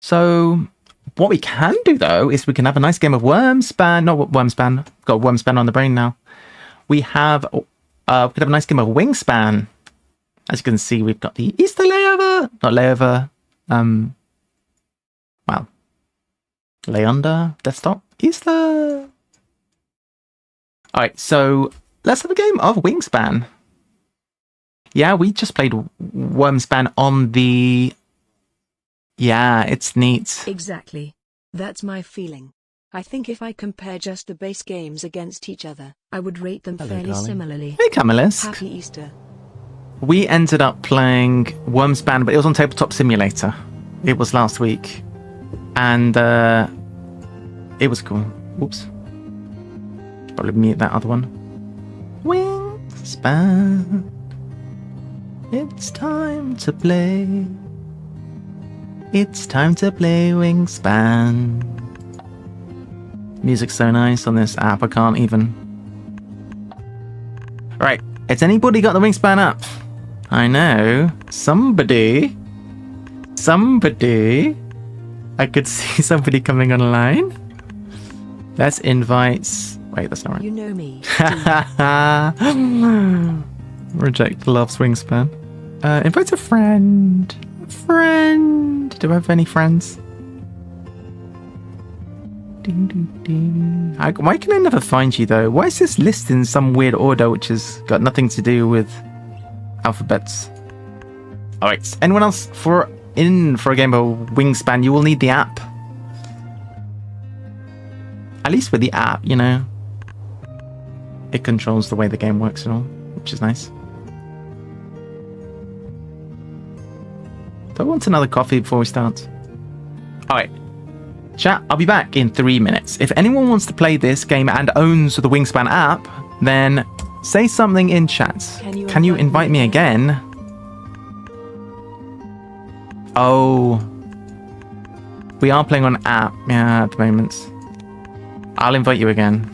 So what we can do, though, is we can have a nice game of Wormspan. Not Wormspan. Got Wormspan on the brain now. We could have a nice game of Wingspan. As you can see, we've got the Easter layover. Not layover. Lay under desktop. Easter. All right, so let's have a game of Wingspan. Yeah, we just played Wormspan on the... Yeah, it's neat. Exactly. That's my feeling. I think if I compare just the base games against each other, I would rate them fairly similarly. Hey, Camillus. Happy Easter. We ended up playing Wormspan, but it was on Tabletop Simulator. It was last week. And it was cool. Whoops. Probably mute that other one. Wingspan. It's time to play. It's time to play Wingspan. Music's so nice on this app, I can't even. Right, has anybody got the Wingspan app? I know. Somebody. I could see somebody coming online. Let's invite... Wait, that's not right. You know me. Reject loves Wingspan. Invite a friend. Do I have any friends? Ding, ding, ding. Why can I never find you, though? Why is this list in some weird order which has got nothing to do with alphabets? Alright, anyone else for a game of Wingspan? You will need the app. At least with the app, it controls the way the game works and all, which is nice. Do I want another coffee before we start? Alright. Chat, I'll be back in 3 minutes. If anyone wants to play this game and owns the Wingspan app, then say something in chat. Can you invite me again? Oh. We are playing on app, yeah, at the moment. I'll invite you again.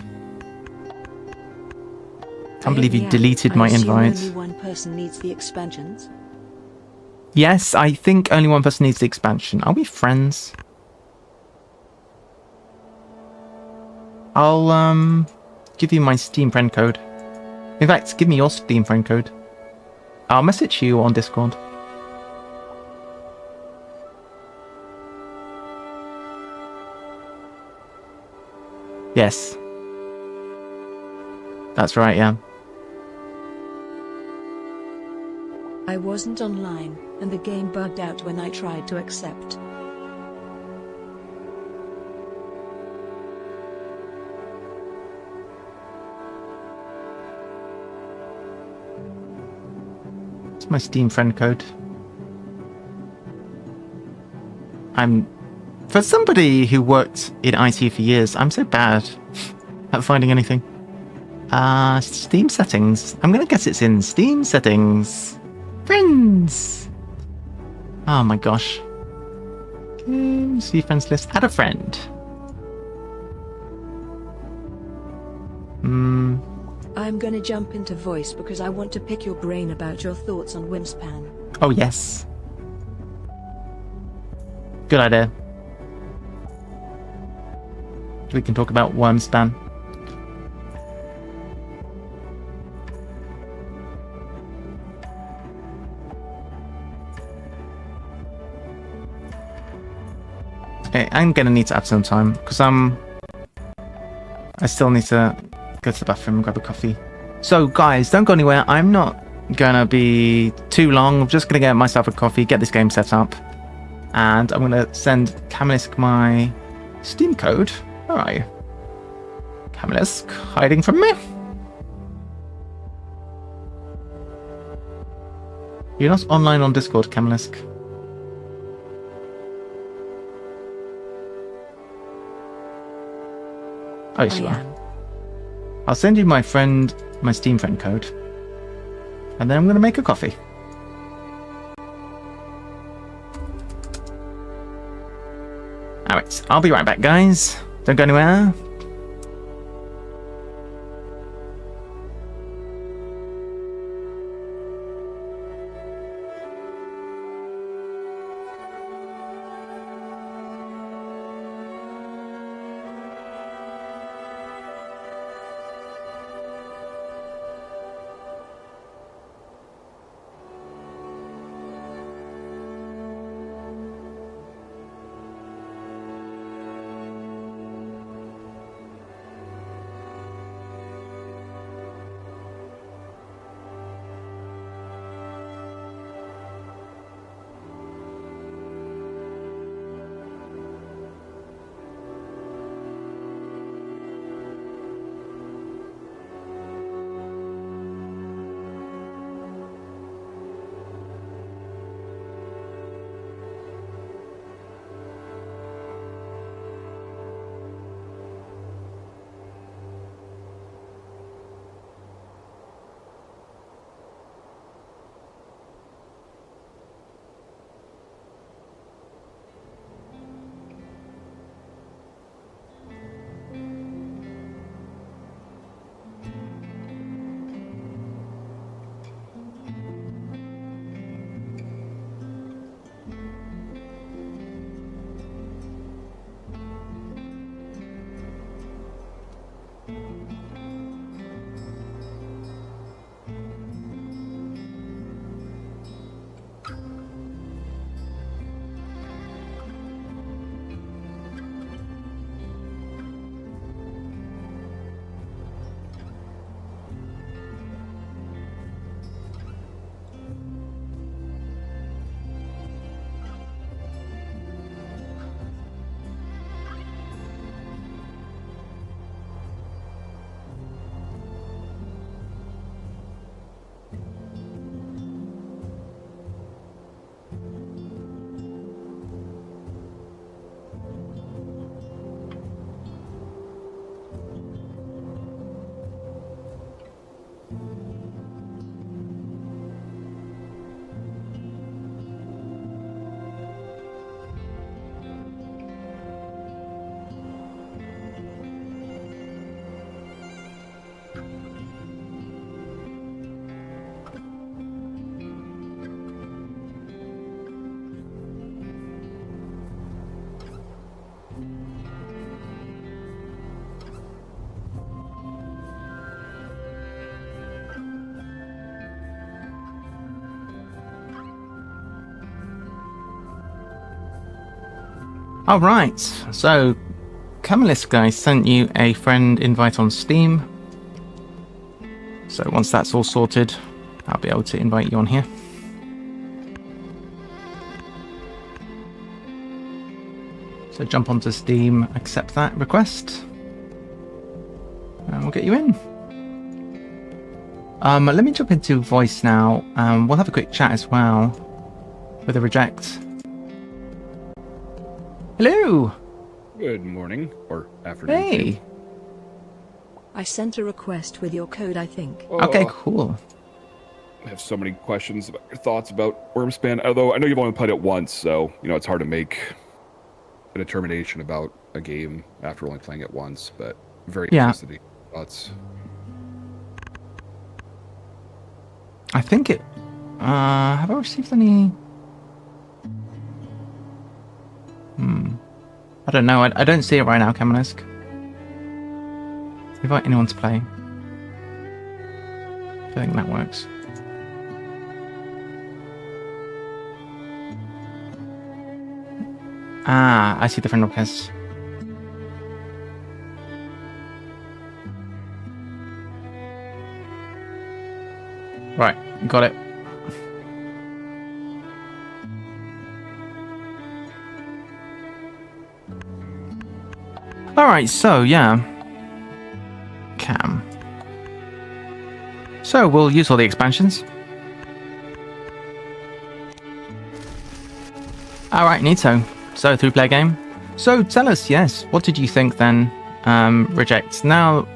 Can't believe you deleted my invite. Only one person needs the expansions. Yes, I think only one person needs the expansion. Are we friends? I'll give you my Steam friend code. In fact, give me your Steam friend code. I'll message you on Discord. Yes. That's right, yeah. I wasn't online, and the game bugged out when I tried to accept. It's my Steam friend code. For somebody who worked in IT for years, I'm so bad at finding anything. Steam settings. I'm gonna guess it's in Steam settings. Friends. Oh my gosh. See friends list. Add a friend. I'm gonna jump into voice because I want to pick your brain about your thoughts on Wingspan. Oh yes. Good idea. We can talk about Wormspan. I'm gonna need to add some time because I still need to go to the bathroom and grab a coffee. So guys, don't go anywhere. I'm not gonna be too long. I'm just gonna get myself a coffee, get this game set up, and I'm gonna send Camilisk my Steam code. Where are you? Camilisk, hiding from me? You're not online on Discord, Camilisk. Oh, yes, I you are. am. I'll send you my Steam friend code. And then I'm going to make a coffee. Alright, I'll be right back, guys. Don't go anywhere. Alright, so Camelist guy sent you a friend invite on Steam. So once that's all sorted, I'll be able to invite you on here. So jump onto Steam, accept that request, and we'll get you in. Let me jump into voice now. We'll have a quick chat as well with a reject. Hello! Good morning, or afternoon. Hey! I sent a request with your code, I think. Oh, Okay, cool. I have so many questions about your thoughts about Wormspan, although I know you've only played it once, so, it's hard to make a determination about a game after only playing it once, but very interested in your thoughts. I think it... have I received any... I don't know. I don't see it right now, Kamenesk. Invite anyone to play. I think that works. Ah, I see the friend request. Right, got it. Alright, so yeah. Cam. So we'll use all the expansions. Alright, neato. So, 3-player game. So tell us, yes, what did you think then Reject. Now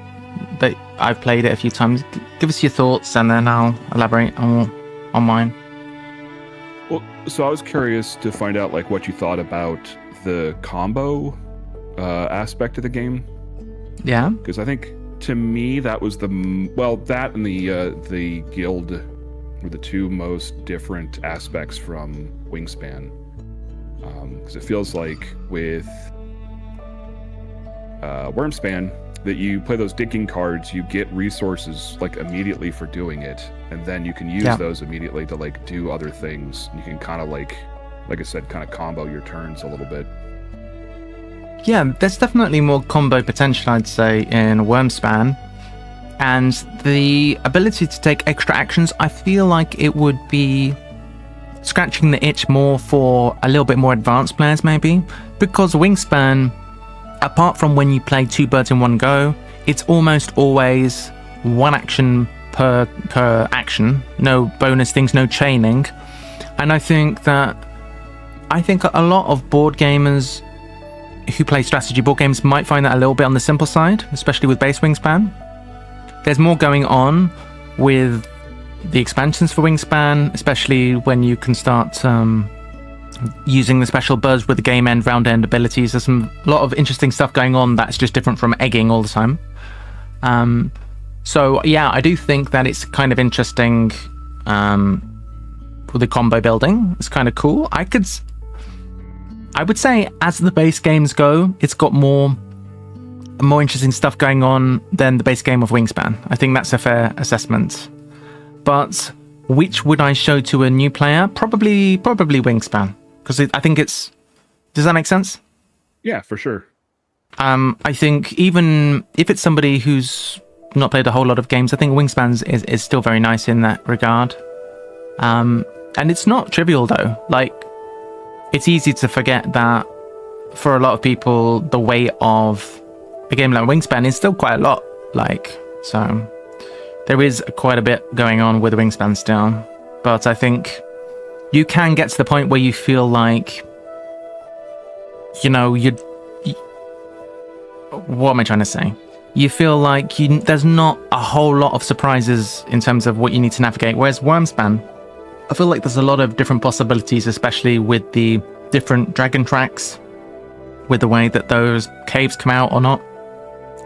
that I've played it a few times, give us your thoughts, and then I'll elaborate on mine. Well, so I was curious to find out like what you thought about the combo aspect of the game. Yeah. Because I think to me that was that and the guild were the two most different aspects from Wingspan. Because it feels like with Wormspan that you play those digging cards, you get resources like immediately for doing it, and then you can use those immediately to like do other things. You can kind of like I said, kind of combo your turns a little bit. Yeah, there's definitely more combo potential, I'd say, in Wormspan. And the ability to take extra actions, I feel like it would be scratching the itch more for a little bit more advanced players, maybe. Because Wingspan, apart from when you play two birds in one go, it's almost always one action per action. No bonus things, no chaining. And I think a lot of board gamers who play strategy board games might find that a little bit on the simple side, especially with base Wingspan. There's more going on with the expansions for Wingspan, especially when you can start using the special birds with the game end, round end abilities. There's a lot of interesting stuff going on that's just different from egging all the time. So yeah, I do think that it's kind of interesting for the combo building. It's kind of cool. I would say as the base games go, it's got more interesting stuff going on than the base game of Wingspan. I think that's a fair assessment. But which would I show to a new player? Probably Wingspan, because I think it's. Does that make sense? Yeah, for sure. I think even if it's somebody who's not played a whole lot of games, I think Wingspan is still very nice in that regard. And it's not trivial though. Like, it's easy to forget that for a lot of people, the weight of a game like Wingspan is still quite a lot. Like, so there is quite a bit going on with Wingspan still. But I think you can get to the point where you feel like, you know, what am I trying to say? You feel like there's not a whole lot of surprises in terms of what you need to navigate. Whereas Wormspan, I feel like there's a lot of different possibilities, especially with the different dragon tracks, with the way that those caves come out or not.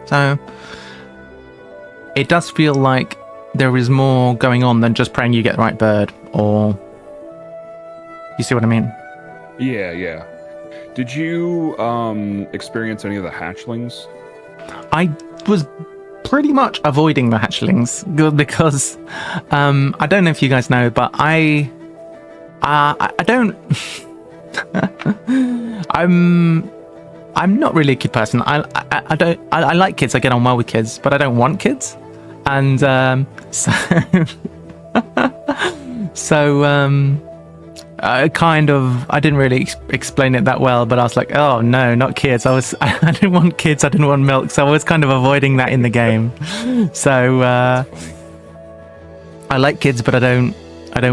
So it does feel like there is more going on than just praying you get the right bird, or you see what I mean? Yeah. Did you experience any of the hatchlings? I was pretty much avoiding the hatchlings because I don't know if you guys know, but I don't. I'm not really a kid person. I like kids. I get on well with kids, but I don't want kids, and I didn't really explain it that well, but I was like, oh no, not kids. I didn't want kids. I didn't want milk, so I was kind of avoiding that in the game. So I like kids, but I don't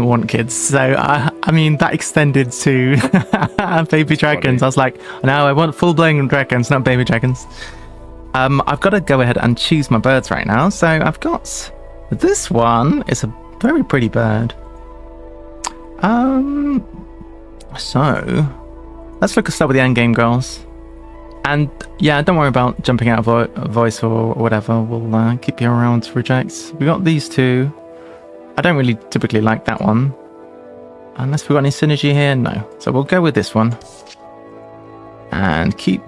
want kids. So I mean that extended to baby dragons. I was like, no, I want full-blown dragons, not baby dragons. I've got to go ahead and choose my birds right now. So I've got this one. It's a very pretty bird. So let's start with the end game goals. And yeah, don't worry about jumping out of voice or whatever. We'll keep you around to reject. We got these two. I don't really typically like that one. Unless we've got any synergy here, no. So we'll go with this one. And keep...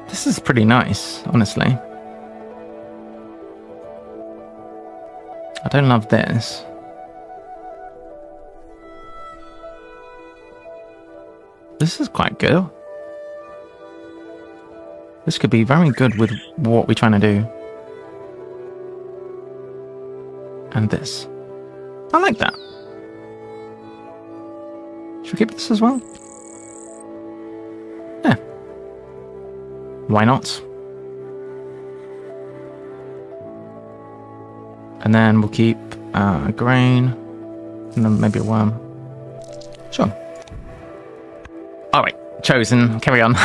This is pretty nice, honestly. I don't love this. This is quite good. This could be very good with what we're trying to do. And this. I like that. Should we keep this as well? Yeah. Why not? And then we'll keep a grain. And then maybe a worm. Sure. Alright, chosen. Carry on.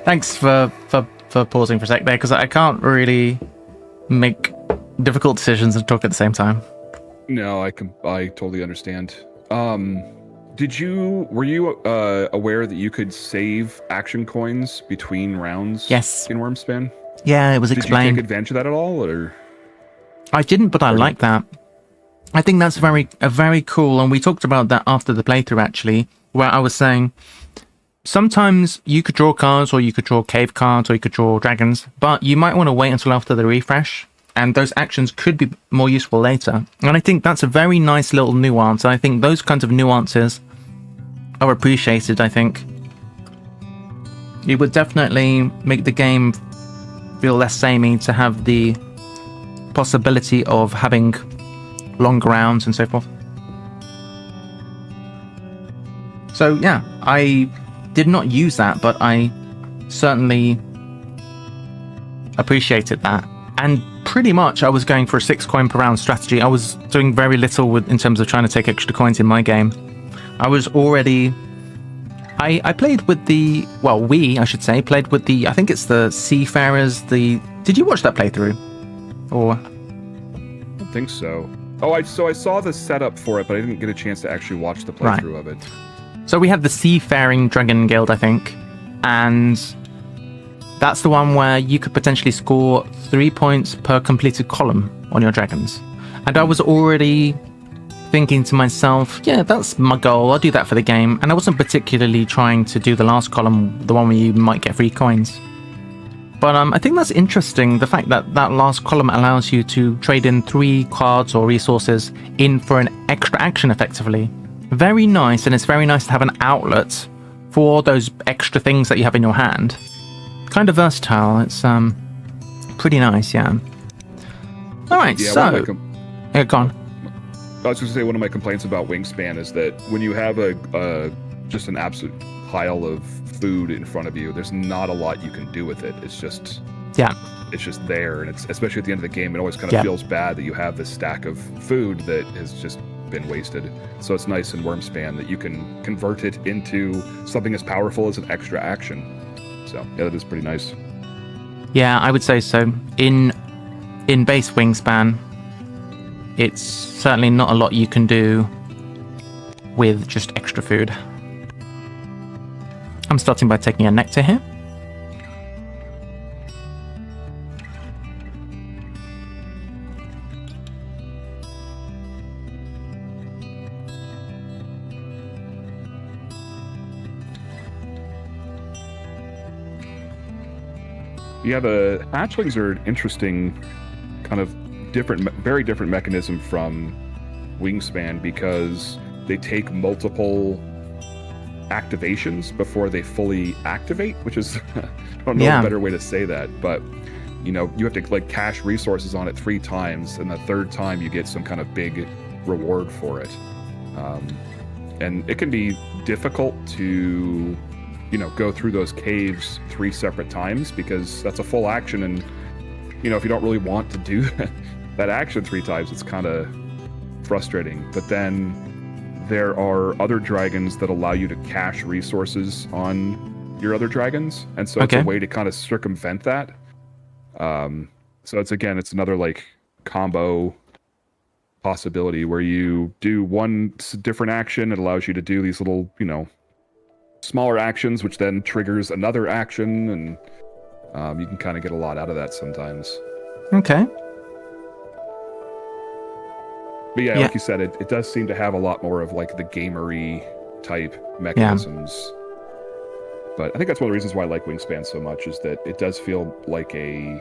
Thanks for pausing for a sec there, because I can't really make difficult decisions and talk at the same time. No, I totally understand. Were you aware that you could save action coins between rounds? Yes. In Wormspan? Yeah, it was explained. Did you take advantage of that at all, or? I didn't, but I like that. I think that's very cool, and we talked about that after the playthrough, actually, where I was saying sometimes you could draw cards, or you could draw cave cards, or you could draw dragons, but you might want to wait until after the refresh, and those actions could be more useful later. And I think that's a very nice little nuance, and I think those kinds of nuances are appreciated, I think. It would definitely make the game feel less samey to have the possibility of having longer rounds and so forth. So yeah, I did not use that, but I certainly appreciated that. And pretty much I was going for a 6 coin per round strategy. I was doing very little in terms of trying to take extra coins in my game. I was already... I played with the... Well, I should say, played with the... I think it's the Seafarers, the... Did you watch that playthrough? Or... I don't think so. Oh, so I saw the setup for it, but I didn't get a chance to actually watch the playthrough of it. So we had the Seafaring Dragon Guild, I think, and that's the one where you could potentially score 3 points per completed column on your dragons. And I was already thinking to myself, yeah, that's my goal, I'll do that for the game. And I wasn't particularly trying to do the last column, the one where you might get free coins. But I think that's interesting, the fact that that last column allows you to trade in 3 cards or resources in for an extra action, effectively. Very nice, and it's very nice to have an outlet for those extra things that you have in your hand. Kind of versatile. It's pretty nice, yeah. All right, yeah, so yeah, go on. I was going to say one of my complaints about Wingspan is that when you have just an absolute pile of food in front of you, there's not a lot you can do with it. It's just there, and it's especially at the end of the game, it always kind of feels bad that you have this stack of food that has just been wasted. So it's nice in Wormspan that you can convert it into something as powerful as an extra action. So yeah, that is pretty nice. Yeah, I would say so. In base Wingspan, it's certainly not a lot you can do with just extra food. I'm starting by taking a nectar here. Yeah, the hatchlings are an interesting kind of very different mechanism from Wingspan, because they take multiple activations before they fully activate, which is I don't know a better way to say that, but you have to like cash resources on it 3 times, and the 3rd time you get some kind of big reward for it. And it can be difficult to go through those caves 3 separate times, because that's a full action, and if you don't really want to do that action 3 times, it's kind of frustrating. But then there are other dragons that allow you to cache resources on your other dragons, and so it's a way to kind of circumvent that. So it's another like combo possibility where you do one different action, it allows you to do these little smaller actions, which then triggers another action, and you can kind of get a lot out of that sometimes. Okay. But yeah, like you said, it does seem to have a lot more of like the gamery type mechanisms. But I think that's one of the reasons why I like Wingspan so much, is that it does feel like a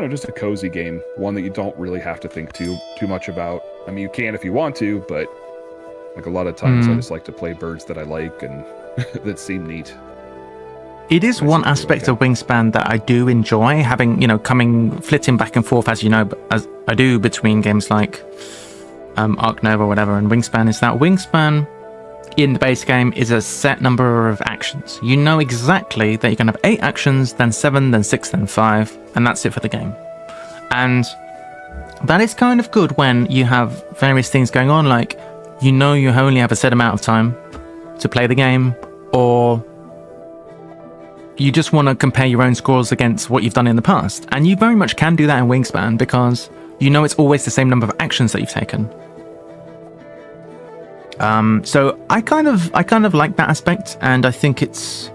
just a cozy game, one that you don't really have to think too much about. I mean, you can if you want to, but like a lot of times I just like to play birds that I like and that seem neat. It is one aspect of Wingspan that I do enjoy, having, flitting back and forth, as I do between games like Ark Nova or whatever, and Wingspan, is that Wingspan in the base game is a set number of actions. You know exactly that you can have 8 actions, then 7, then 6, then 5, and that's it for the game. And that is kind of good when you have various things going on, like, you only have a set amount of time to play the game, or you just want to compare your own scores against what you've done in the past. And you very much can do that in Wingspan because you know it's always the same number of actions that you've taken. So I kind of like that aspect, and I think it's...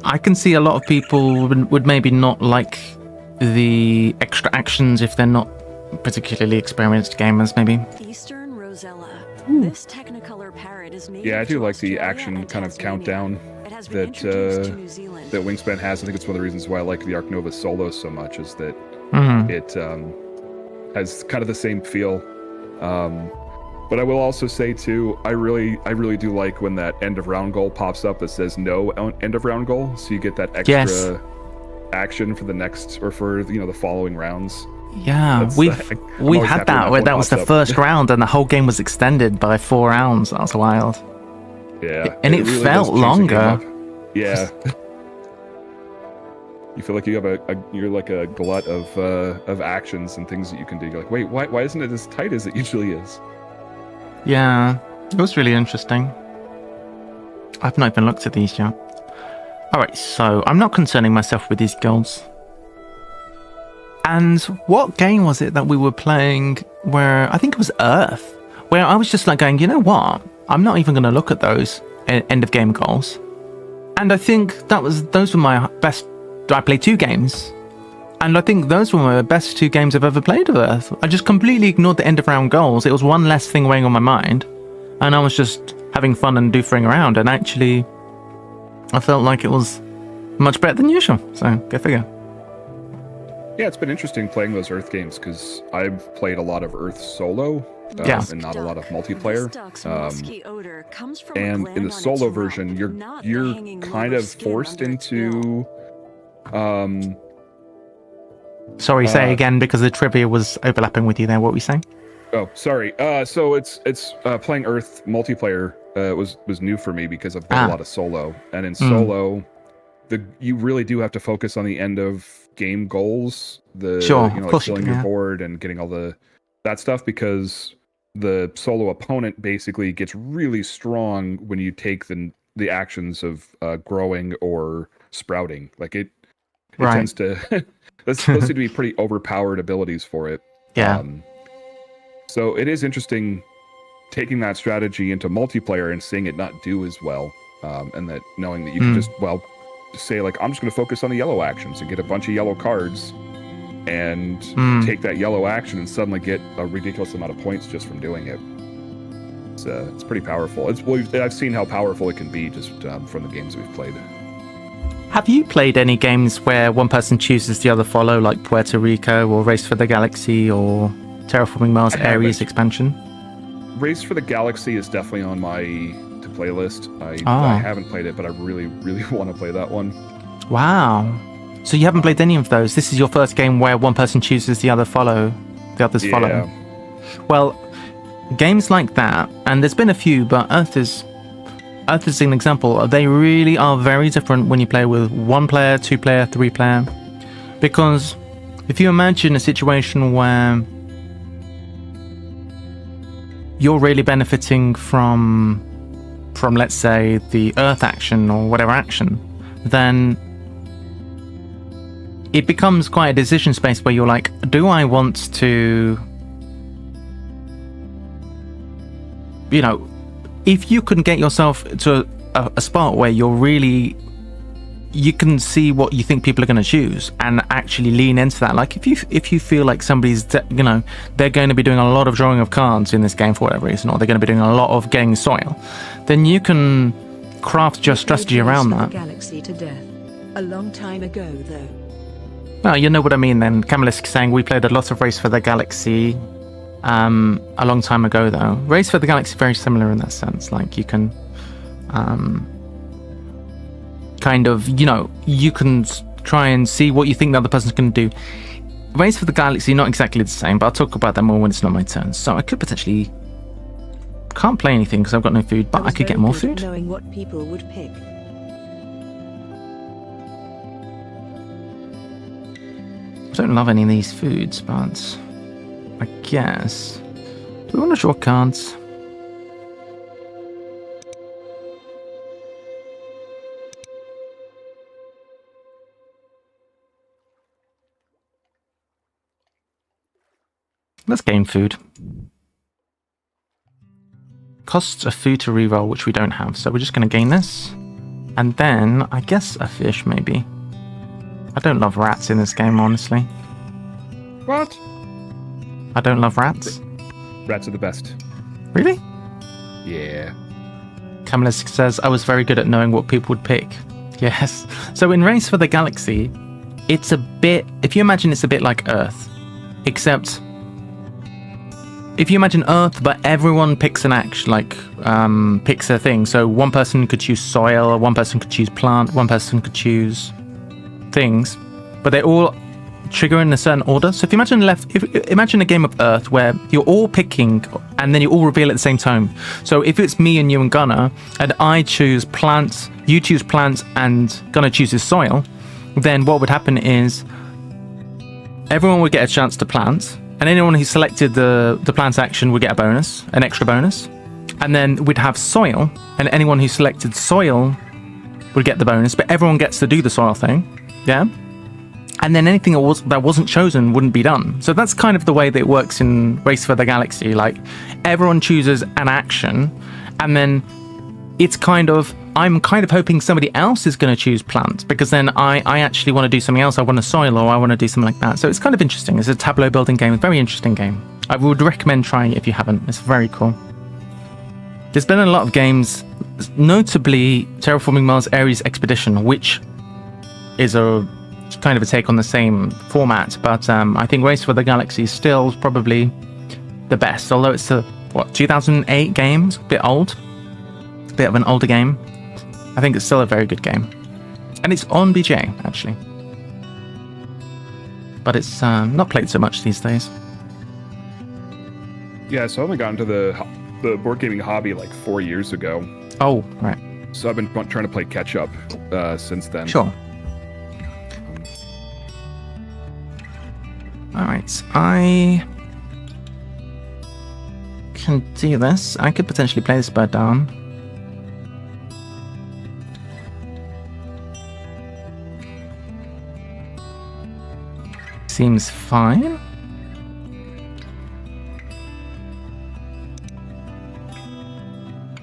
I can see a lot of people would maybe not like the extra actions if they're not particularly experienced gamers, maybe. Eastern Rosella. This Technicolor parrot is native Yeah, I do to like the Australia action and kind of Tasmania. countdown It has been that introduced to New Zealand. that Wingspan has. I think it's one of the reasons why I like the Arc Nova Solo so much, is that it has kind of the same feel. But I will also say too, I really do like when that end of round goal pops up that says no end of round goal, so you get that extra action for the next, or for the following rounds. Yeah, we've had that where that was the first round and the whole game was extended by 4 rounds. That was wild. Yeah, and it really felt does change the game longer. up. Yeah. You feel like you have you're like a glut of actions and things that you can do. You're like, wait, why isn't it as tight as it usually is? Yeah, it was really interesting. I've not even looked at these yet. Alright, so I'm not concerning myself with these goals. And what game was it that we were playing where, I think it was Earth, where I was just like going, you know what? I'm not even going to look at those end of game goals. And I think those were my best. I played 2 games. And I think those were my best 2 games I've ever played of Earth. I just completely ignored the end of round goals. It was one less thing weighing on my mind. And I was just having fun and doofering around. And actually, I felt like it was much better than usual. So, go figure. Yeah, it's been interesting playing those Earth games because I've played a lot of Earth solo and not a lot of multiplayer. And in the solo version, you're kind of forced into... Sorry, say again, because the trivia was overlapping with you there. What were you saying? Oh, sorry. So it's playing Earth multiplayer was new for me because I've played a lot of solo, and in solo, you really do have to focus on the end of game goals. Like filling your board and getting all that stuff, because the solo opponent basically gets really strong when you take the actions of growing or sprouting. Like it tends to. That's supposed to be pretty overpowered abilities for it. Yeah. So it is interesting taking that strategy into multiplayer and seeing it not do as well, and that knowing that you can just say like, I'm just going to focus on the yellow actions and get a bunch of yellow cards and take that yellow action and suddenly get a ridiculous amount of points just from doing it. It's pretty powerful. I've seen how powerful it can be just from the games we've played. Have you played any games where one person chooses the other follow, like Puerto Rico or Race for the Galaxy or Terraforming Mars Ares expansion? Race for the Galaxy is definitely on my to-play list. I haven't played it, but I really, really want to play that one. Wow. So you haven't played any of those? This is your first game where one person chooses the other's follow. Well, games like that, and there's been a few, but Earth is an example. They really are very different when you play with 1 player, 2 player, 3 player. Because if you imagine a situation where you're really benefiting from let's say the Earth action or whatever action, then it becomes quite a decision space where you're like, do I want to, if you can get yourself to a spot where you can see what you think people are going to choose and actually lean into that. Like if you feel like somebody's, they're going to be doing a lot of drawing of cards in this game for whatever reason, or they're going to be doing a lot of getting soil, then you can craft your strategy around that. Galaxy to death. A long time ago, though. Well, you know what I mean then. Camelisk saying we played a lot of Race for the Galaxy a long time ago, though. Race for the Galaxy is very similar in that sense. Like you can you can try and see what you think the other person's going to do. Race for the Galaxy, not exactly the same, but I'll talk about that more when it's not my turn. So I could potentially... Can't play anything because I've got no food, but I could get more food. Knowing what people would pick. I don't love any of these foods, but I guess... Do we want to draw cards? Let's gain food. Costs a food to reroll, which we don't have. So we're just going to gain this. And then, I guess a fish, maybe. I don't love rats in this game, honestly. What? I don't love rats. Rats are the best. Really? Yeah. Kamalisk says, I was very good at knowing what people would pick. Yes. So in Race for the Galaxy, it's a bit... If you imagine it's a bit like Earth. Except... If you imagine Earth, but everyone picks an action, like, picks a thing. So one person could choose soil, one person could choose plant, one person could choose things. But they all trigger in a certain order. So if you imagine a game of Earth where you're all picking and then you all reveal at the same time. So if it's me and you and Gunnar, and I choose plants, you choose plants, and Gunnar chooses soil, then what would happen is everyone would get a chance to plant. And anyone who selected the plant action would get a bonus, an extra bonus. And then we'd have soil, and anyone who selected soil would get the bonus, but everyone gets to do the soil thing. Yeah? And then anything that wasn't chosen wouldn't be done. So that's kind of the way that it works in Race for the Galaxy. Like, everyone chooses an action, and then it's kind of... I'm kind of hoping somebody else is going to choose plant, because then I actually want to do something else. I want a soil, or I want to do something like that. So it's kind of interesting. It's a tableau building game. It's a very interesting game. I would recommend trying it if you haven't. It's very cool. There's been a lot of games, notably Terraforming Mars Ares Expedition, which is a kind of a take on the same format. But I think Race for the Galaxy is still probably the best. Although it's a, 2008 game? It's a bit old. It's a bit of an older game. I think it's still a very good game. And it's on BGA, actually. But it's not played so much these days. Yeah, so I only got into the board gaming hobby like 4 years ago. Oh, right. So I've been trying to play catch up since then. Sure. Alright, I can do this. I could potentially play this bird down. Seems fine.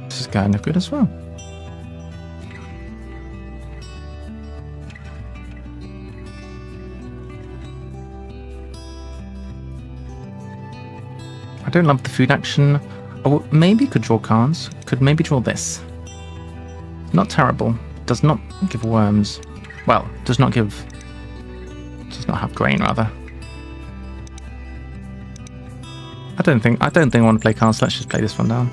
This is kind of good as well. I don't love the food action. Oh, maybe could draw cards. Could maybe draw this. Not terrible. Does not give worms. Well, does not have grain, rather. I don't think I want to play cards. Let's just play this one down.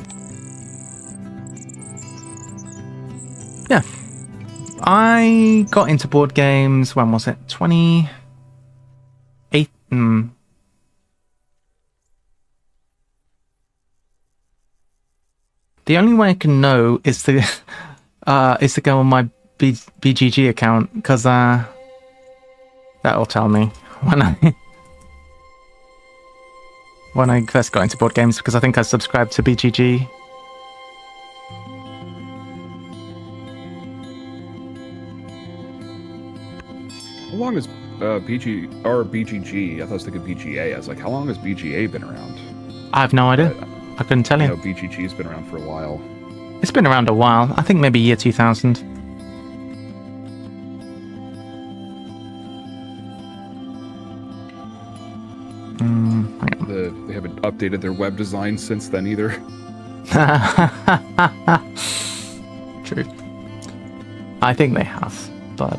Yeah. I got into board games, when was it? 28. The only way I can know is to go on my BGG account, because that'll tell me when I first got into board games, because I think I subscribed to BGG. How long has BGG? I thought I was thinking BGA. I was like, how long has BGA been around? I have no idea. I couldn't tell you. BGG's been around for a while. It's been around a while. I think maybe year 2000. They haven't updated their web design since then either. True. I think they have, but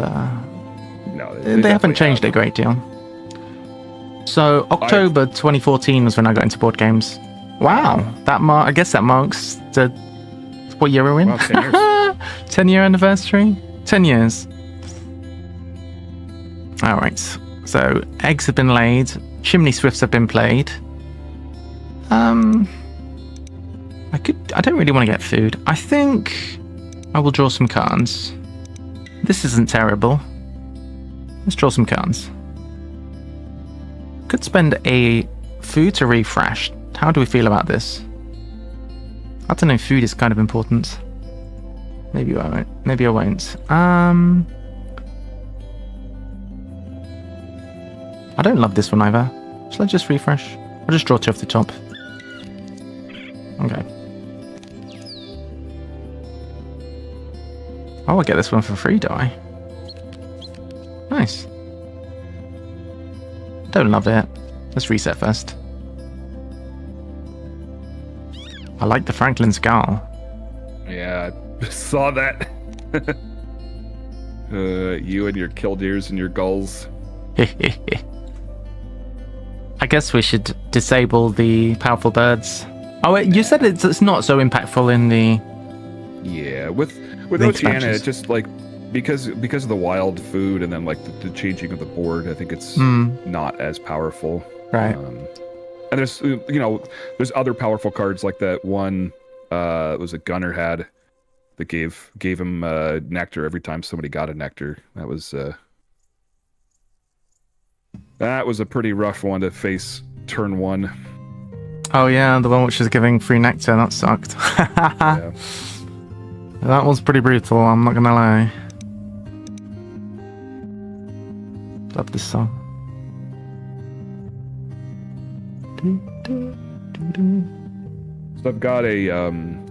no, they haven't changed a great deal. So October 2014 was when I got into board games. Wow, I guess that marks what year we're in? Wow, 10 years. 10-year anniversary? 10 years. Alright, so eggs have been laid, chimney swifts have been played. I don't really want to get food. I think I will draw some cards. This isn't terrible. Let's draw some cards. Could spend a food to refresh. How do we feel about this? I don't know, food is kind of important. Maybe I won't. Maybe I won't. I don't love this one either. Shall I just refresh? I'll just draw 2 off the top. Okay. Oh, I'll get this one for free, do I? Nice. Don't love it. Let's reset first. I like the Franklin skull. Yeah, I saw that. You and your killdeers and your gulls. I guess we should disable the powerful birds. Oh, wait, you said it's not so impactful in the... Yeah, with The Oceania, expansions. it's just like because of the wild food and then like the changing of the board, I think it's not as powerful. Right. And there's there's other powerful cards like that one it was a gunner had that gave him nectar every time somebody got a nectar. That was a pretty rough one to face turn 1. Oh yeah, the one which is giving free nectar, that sucked. Yeah. That was pretty brutal, I'm not gonna lie. Love this song. So I've got a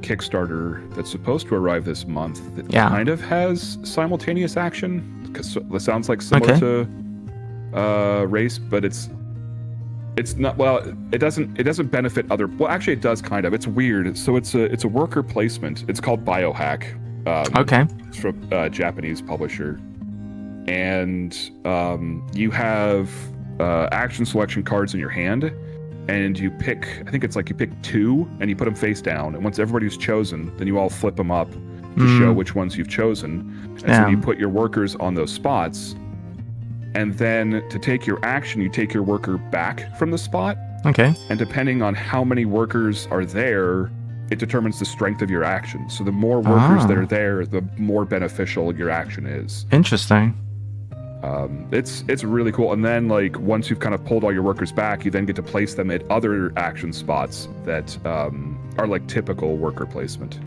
Kickstarter that's supposed to arrive this month that Yeah. kind of has simultaneous action. 'Cause it sounds like similar to Race, but it's not. Well, it doesn't benefit other. Well, actually, it does kind of. It's weird. So it's a worker placement. It's called Biohack. Okay. It's from a Japanese publisher, and you have action selection cards in your hand. And you pick, I think it's like you pick 2 and you put them face down. And once everybody's chosen, then you all flip them up to show which ones you've chosen. And so you put your workers on those spots. And then to take your action, you take your worker back from the spot. Okay. And depending on how many workers are there, it determines the strength of your action. So the more workers that are there, the more beneficial your action is. Interesting. It's really cool. And then like once you've kind of pulled all your workers back, you then get to place them at other action spots that are like typical worker placement.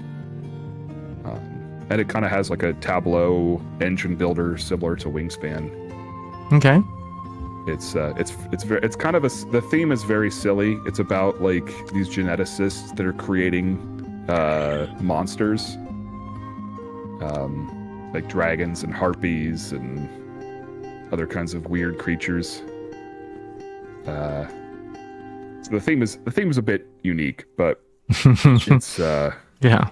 And it kind of has like a Tableau engine builder similar to Wingspan. Okay. It's kind of the theme is very silly. It's about like these geneticists that are creating monsters, like dragons and harpies and other kinds of weird creatures. So the theme is a bit unique, but it's Yeah.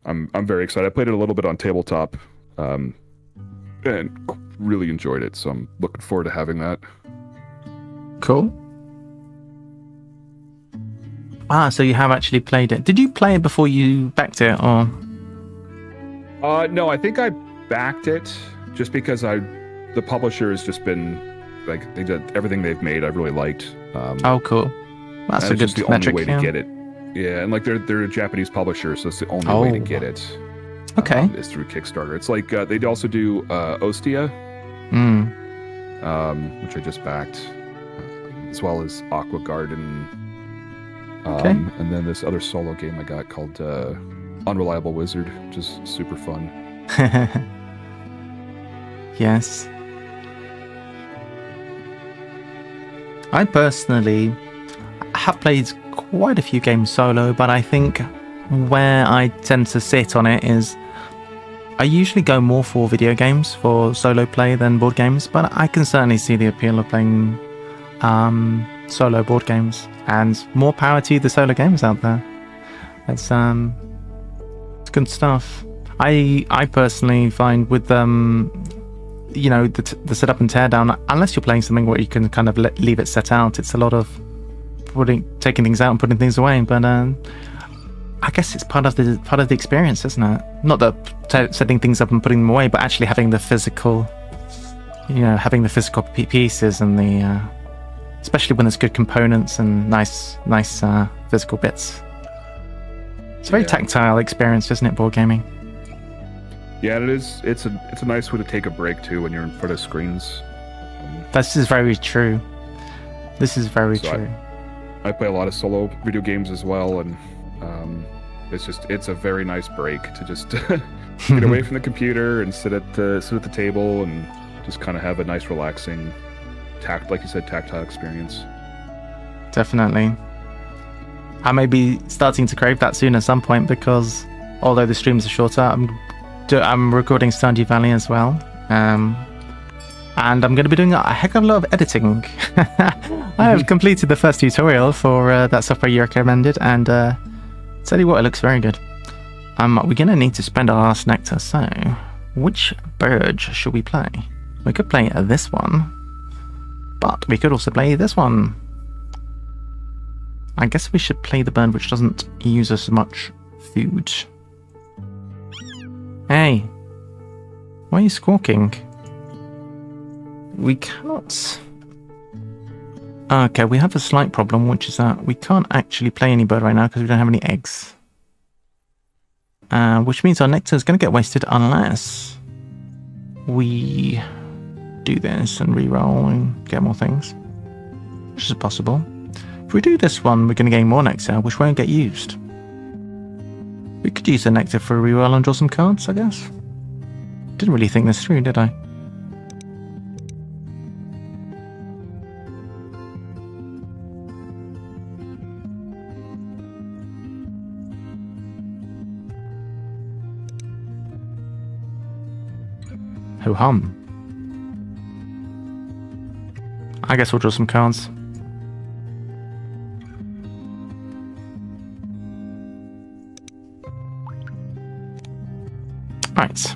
I'm very excited. I played it a little bit on tabletop, and really enjoyed it. So I'm looking forward to having that. Cool. So you have actually played it. Did you play it before you backed it, or? No, I think I backed it just because the publisher has just been like they did everything they've made. I really liked. Oh, cool. That's a and good it's just the metric. only way to get it. Yeah, and like they're a Japanese publisher, so it's the only way to get it. Okay. Is through Kickstarter. It's like they also do Ostia, which I just backed, as well as Aqua Garden. Okay. And then this other solo game I got called Unreliable Wizard, which is super fun. Yes. I personally have played quite a few games solo, but I think where I tend to sit on it is I usually go more for video games for solo play than board games, but I can certainly see the appeal of playing solo board games, and more power to the solo gamers out there. It's good stuff. I personally find with the setup and teardown, unless you're playing something where you can kind of leave it set out, it's a lot of taking things out and putting things away. But I guess it's part of the experience, isn't it? Not the setting things up and putting them away, but actually having the physical, pieces and the especially when there's good components and nice physical bits. It's a very tactile experience, isn't it, board gaming? Yeah, it is. It's a nice way to take a break too when you're in front of screens. This is very true. This is very true. I play a lot of solo video games as well, and it's a very nice break to just get away from the computer and sit at the table and just kind of have a nice relaxing tactile experience. definitely. I may be starting to crave that soon at some point because although the streams are shorter, I'm recording Stardew Valley as well. And I'm going to be doing a heck of a lot of editing. I have completed the first tutorial for that software you recommended, and tell you what, it looks very good. We're going to need to spend our last nectar, so which bird should we play? We could play this one, but we could also play this one. I guess we should play the bird which doesn't use as much food. Hey, why are you squawking? We cannot... Okay, we have a slight problem, which is that we can't actually play any bird right now because we don't have any eggs. Which means our nectar is going to get wasted unless we do this and reroll and get more things, which is possible. If we do this one, we're going to gain more nectar, which won't get used. We could use the nectar for a reroll and draw some cards, I guess. Didn't really think this through, did I? Ho-hum. I guess we'll draw some cards. Right.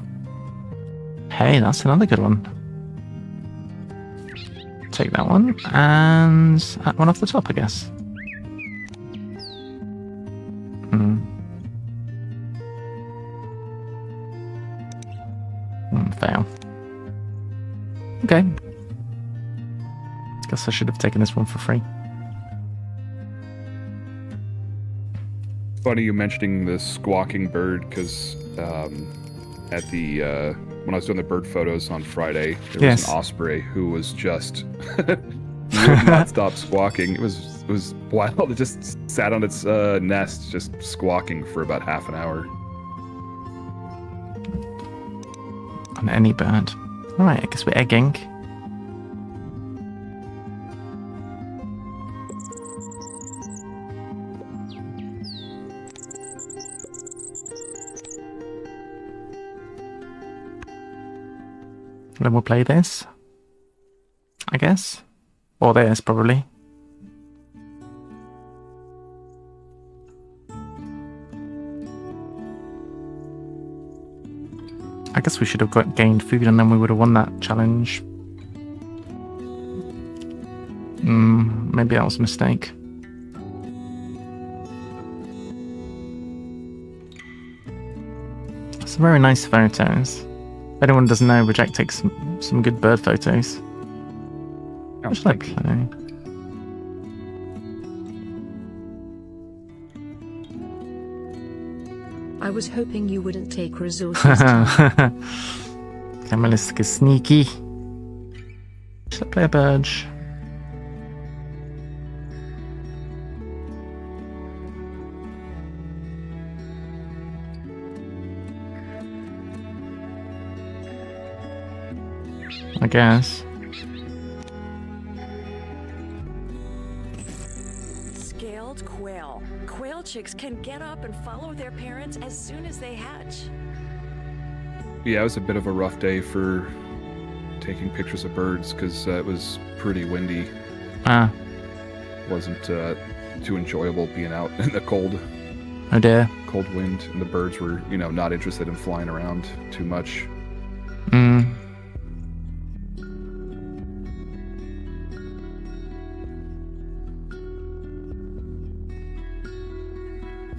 Hey, that's another good one. Take that one, and that one off the top, I guess. Fail. Okay. Guess I should have taken this one for free. Funny you mentioning the squawking bird, because at the when I was doing the bird photos on Friday, there was an osprey who was just would not stop squawking. It was wild. It just sat on its nest, just squawking for about half an hour. On any bird. Alright, I guess we're egging. Then we'll play this, I guess. Or this, probably. I guess we should have gained food and then we would have won that challenge. Maybe that was a mistake. Some very nice photos. If anyone doesn't know, Reject takes some good bird photos. Oh, Just like play. I was hoping you wouldn't take resources. Camillus is sneaky. Should I play a bird? I guess. Scaled quail. Quail chicks can get up and follow their parents as soon as they hatch. Yeah, it was a bit of a rough day for taking pictures of birds because it was pretty windy. Wasn't too enjoyable being out in the cold. Oh dear. Cold wind, and the birds were, not interested in flying around too much.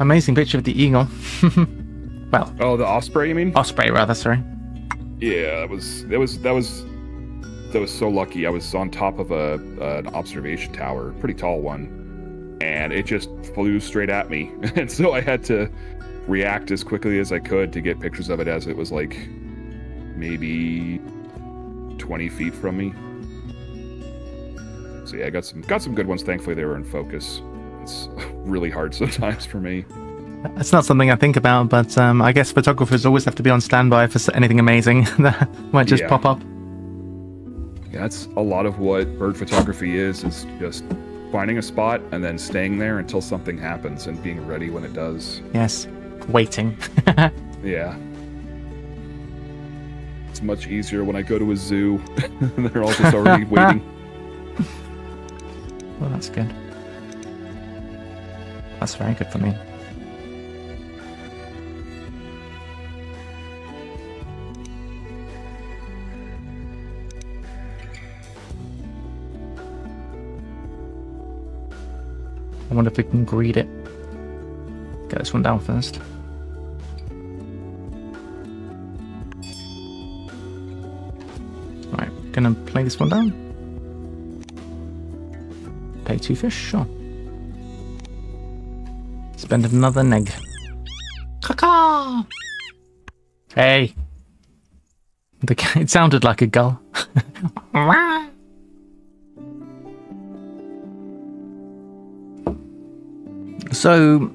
Amazing picture of the eagle. Well. Oh, the osprey, you mean? Osprey, rather. Sorry. Yeah, that was so lucky. I was on top of an observation tower, pretty tall one, and it just flew straight at me, and so I had to react as quickly as I could to get pictures of it as it was like maybe 20 feet from me. So yeah, I got some good ones. Thankfully, they were in focus. It's really hard sometimes for me. It's not something I think about, but I guess photographers always have to be on standby for anything amazing that might just pop up. Yeah, that's a lot of what bird photography is just finding a spot and then staying there until something happens and being ready when it does. Yes. Waiting. Yeah. It's much easier when I go to a zoo and they're all just already waiting. Well, that's good. That's very good for me. I wonder if we can greed it. Get this one down first. Right, gonna play this one down. Pay 2 fish, sure. Spend another neg. Caca! Hey! It sounded like a gull. So,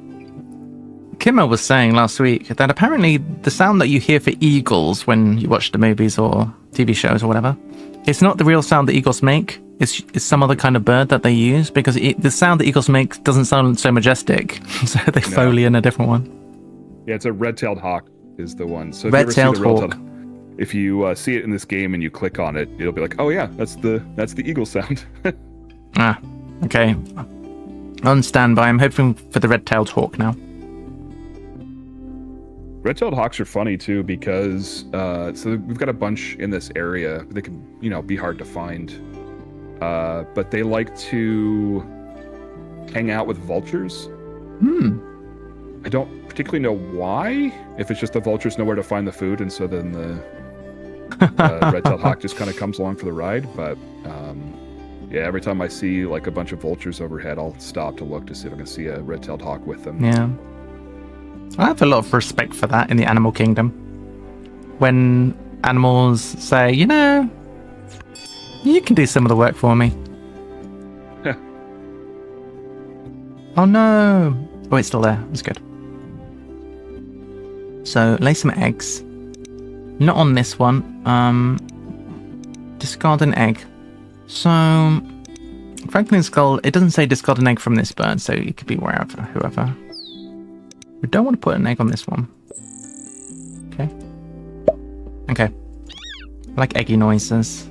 Kimmel was saying last week that apparently the sound that you hear for eagles when you watch the movies or TV shows or whatever, it's not the real sound that eagles make. It's some other kind of bird that they use, because the sound that eagles make doesn't sound so majestic, so they foley in a different one. Yeah, it's a red-tailed hawk is the one. So Red-tailed hawk. If you see it in this game and you click on it, it'll be like, oh yeah, that's the eagle sound. Ah, okay. On standby. I'm hoping for the red-tailed hawk now. Red-tailed hawks are funny too because so we've got a bunch in this area. They can be hard to find, but they like to hang out with vultures. I don't particularly know why. If it's just the vultures know where to find the food, and so then the red-tailed hawk just kind of comes along for the ride. But yeah, every time I see like a bunch of vultures overhead, I'll stop to look to see if I can see a red-tailed hawk with them. Yeah. I have a lot of respect for that in the animal kingdom. When animals say, you can do some of the work for me. Oh no! Oh, it's still there. That's good. So, lay some eggs. Not on this one. Discard an egg. So, Franklin's skull, it doesn't say discard an egg from this bird, so it could be wherever, whoever. We don't want to put an egg on this one. Okay. Okay. I like eggy noises.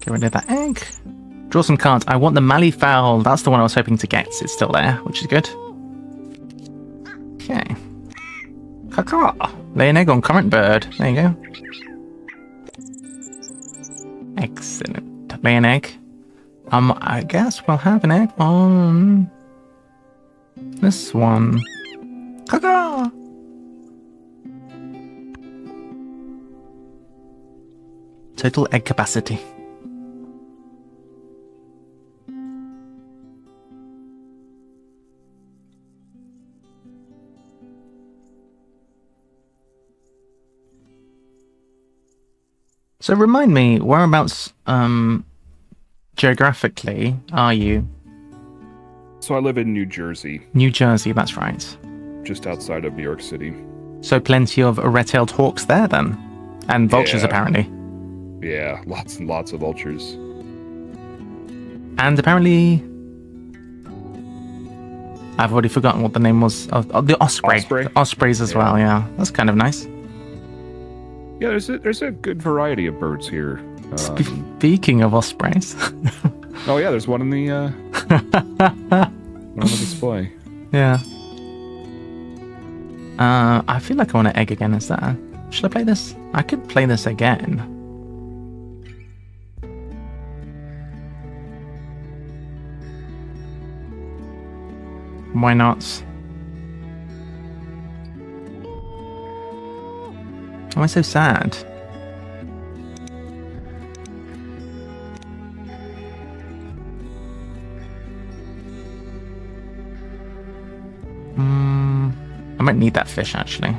Get rid of that egg. Draw some cards. I want the Malleefowl. That's the one I was hoping to get. It's still there, which is good. Okay. Caca. Lay an egg on current bird. There you go. Excellent. Lay an egg. I guess we'll have an egg on this one. Caca. Total egg capacity. So remind me, whereabouts geographically are you? So I live in New Jersey. New Jersey, that's right. Just outside of New York City. So plenty of red-tailed hawks there then? And vultures, Yeah. apparently. Yeah, lots and lots of vultures. And apparently... I've already forgotten what the name was of the osprey. Osprey? The ospreys as well, yeah. That's kind of nice. Yeah, there's a good variety of birds here. Speaking of ospreys... Oh yeah, there's one in the one on the display. Yeah. I feel like I want an egg again. Is that? Should I play this? I could play this again. Why not? Why so sad? I might need that fish, actually.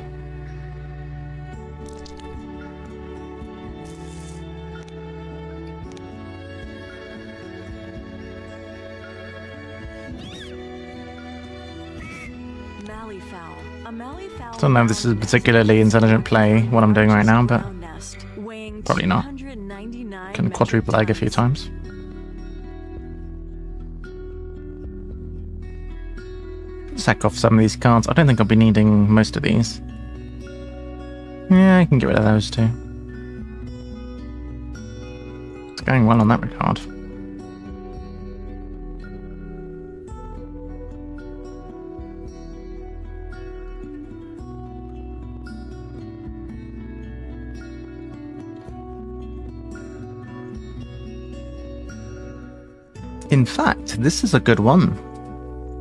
I don't know if this is a particularly intelligent play, what I'm doing right now, but probably not. Can quadruple egg a few times. sack off some of these cards. I don't think I'll be needing most of these. Yeah, I can get rid of those too. It's going well on that regard. In fact, this is a good one.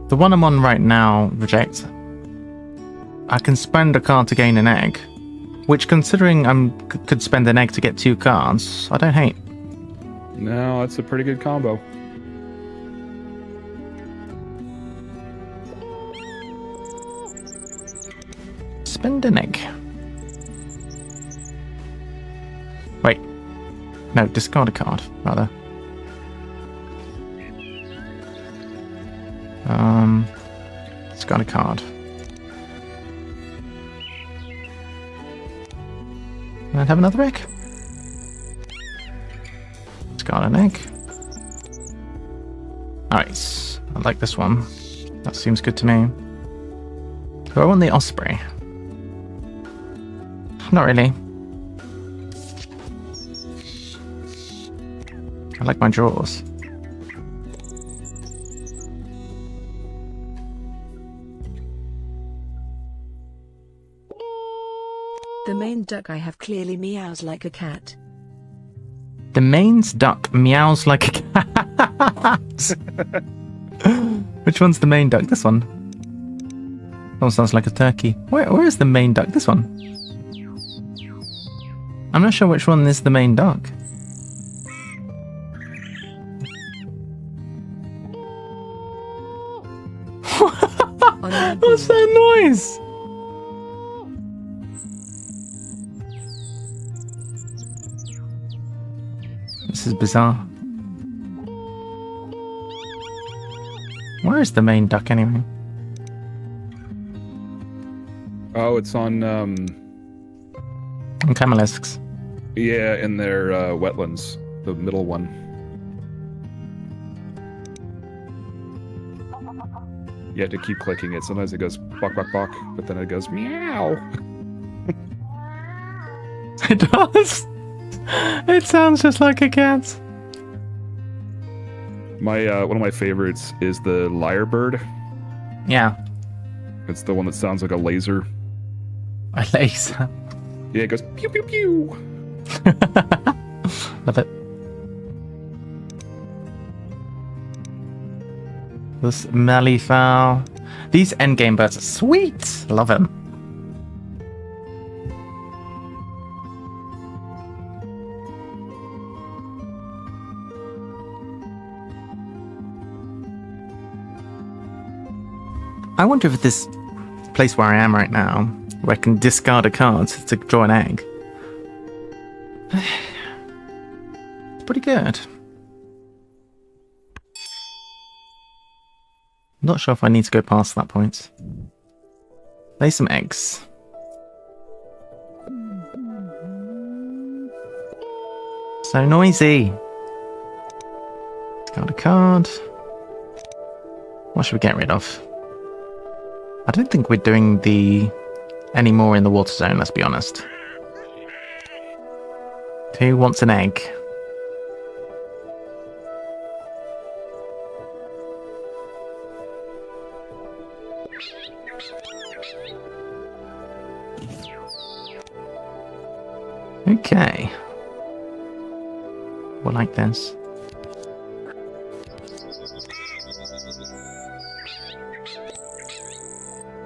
The one I'm on right now, Reject. I can spend a card to gain an egg, which, considering I could spend an egg to get 2 cards, I don't hate. No, that's a pretty good combo. Spend an egg. Wait. No, discard a card, rather. Discard a card. And have another egg. Discard an egg. Alright, I like this one. That seems good to me. Do I want the Osprey? Not really. I like my draws. The main duck I have clearly meows like a cat. The mains duck meows like a cat. Which one's the main duck? This one. That one sounds like a turkey. Where is the main duck? This one. I'm not sure which one is the main duck. What's that noise? This is bizarre. Where is the main duck anyway? Oh, it's on, Camalisks. yeah, in their wetlands, the middle one. You have to keep clicking it. Sometimes it goes bok bok bok, but then it goes meow. It does. It sounds just like a cat. My one of my favorites is the lyrebird. Yeah. It's the one that sounds like a laser. A laser. Yeah, it goes pew pew pew. Love it. This Malifowl. These endgame birds are sweet. Love them. I wonder if this place where I am right now, where I can discard a card to draw an egg, it's pretty good. Not sure if I need to go past that point. Lay some eggs. So noisy. Got a card. What should we get rid of? I don't think we're doing any more in the water zone, let's be honest. Who wants an egg? Okay. We'll like this.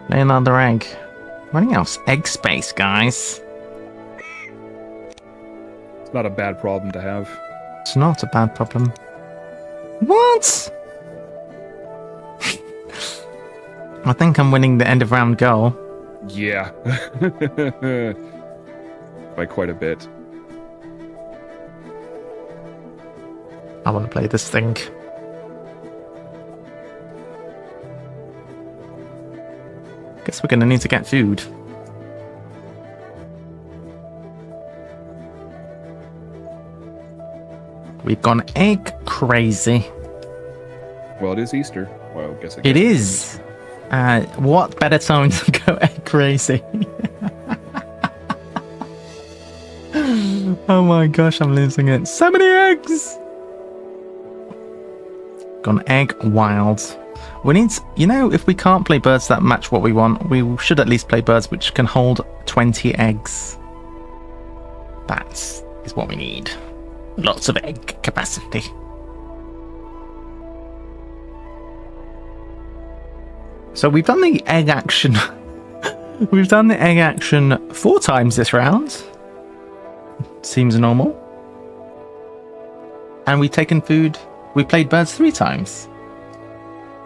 Lay another egg. Running out of egg space, guys. It's not a bad problem to have. It's not a bad problem. What? I think I'm winning the end of round goal. Yeah. By quite a bit. I want to play this thing. Guess we're going to need to get food. We've gone egg crazy. Well, it is Easter. Well, I guess It is. What better time to go egg crazy? Oh my gosh, I'm losing it. So many eggs! Gone egg wild. We need, if we can't play birds that match what we want, we should at least play birds which can hold 20 eggs. That is what we need. Lots of egg capacity. So we've done the egg action. We've done the egg action 4 times this round. Seems normal. And we've taken food. We played birds 3 times.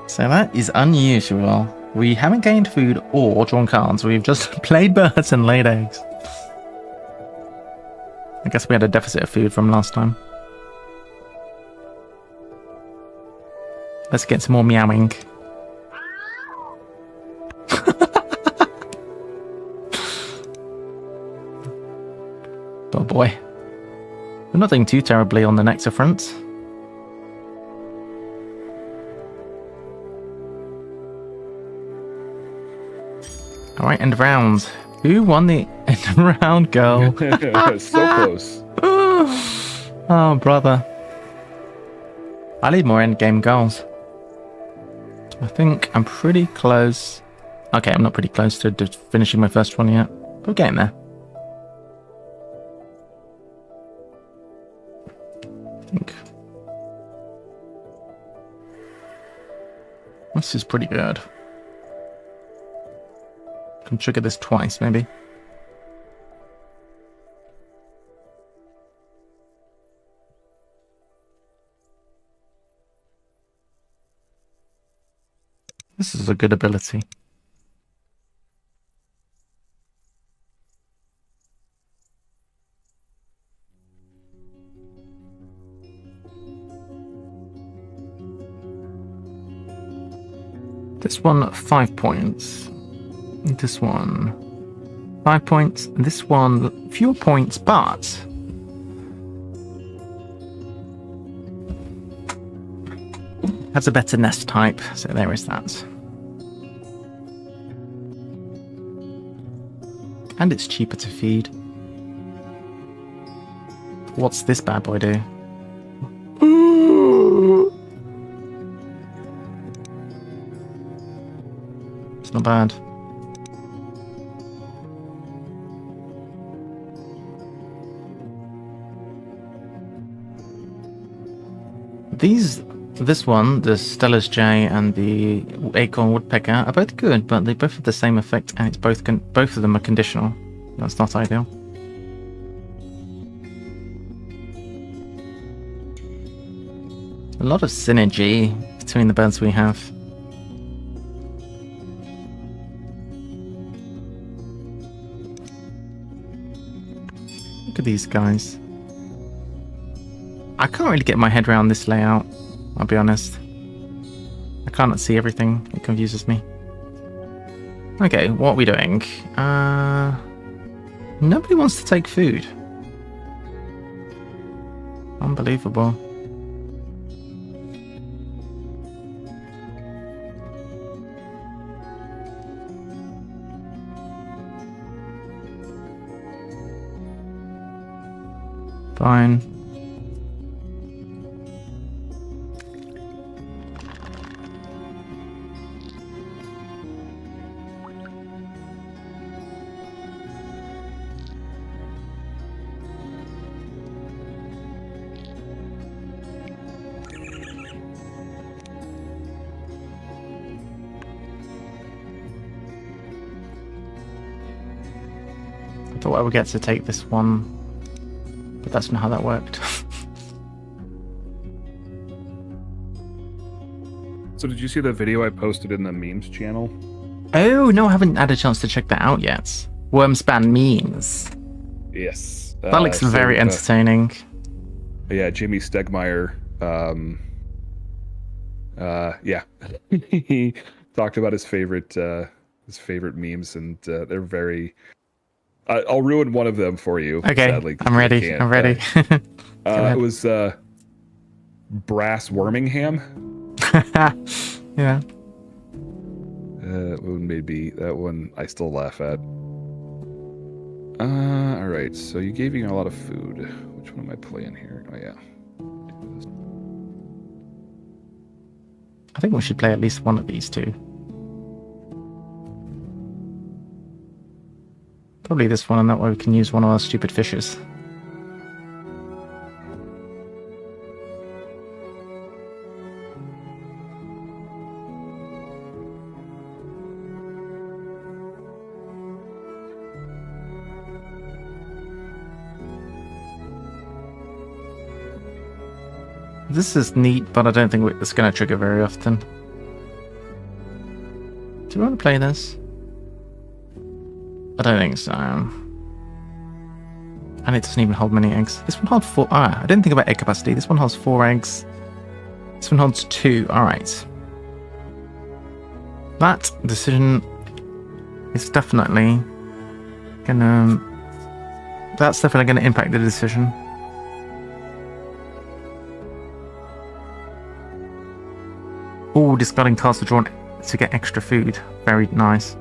So that is unusual. We haven't gained food or drawn cards. We've just played birds and laid eggs. I guess we had a deficit of food from last time. Let's get some more meowing. Oh boy. We're not doing too terribly on the nectar front. Alright, end of round. Who won the end of round, girl? So close. Oh, brother. I need more end game goals. I think I'm pretty close. Okay, I'm not pretty close to finishing my first one yet. But we're getting there. I think. This is pretty good. Can trigger this twice, maybe. This is a good ability. This one, 5 points. This one, 5 points. This one, fewer points, but has a better nest type. So there is that. And it's cheaper to feed. What's this bad boy do? It's not bad. This one, the Stella's Jay and the Acorn Woodpecker, are both good, but they both have the same effect, and it's both of them are conditional. That's not ideal. A lot of synergy between the birds we have. Look at these guys. I can't really get my head around this layout, I'll be honest. I can't see everything, it confuses me. Okay, what are we doing? Nobody wants to take food. Unbelievable. Fine. I thought I would get to take this one, but that's not how that worked. So did you see the video I posted in the memes channel? Oh, no, I haven't had a chance to check that out yet. Wormspan memes. Yes. That looks very entertaining. Yeah, Jimmy Stegmeyer. Yeah. He talked about his favorite memes, and they're very... I'll ruin one of them for you. Okay, sadly, I'm ready. I'm ready. It was Brass Wormingham. Yeah. Maybe that one I still laugh at. All right. So you gave me a lot of food. Which one am I playing here? Oh yeah. I think we should play at least one of these two. Probably this one, and that way we can use one of our stupid fishes. This is neat, but I don't think it's going to trigger very often. Do you want to play this? I don't think so. And it doesn't even hold many eggs. This one holds 4. I didn't think about egg capacity. This one holds 4 eggs. This one holds 2. Alright. That decision is definitely gonna... That's definitely going to impact the decision. Oh, discarding cards are drawn to get extra food. Very nice.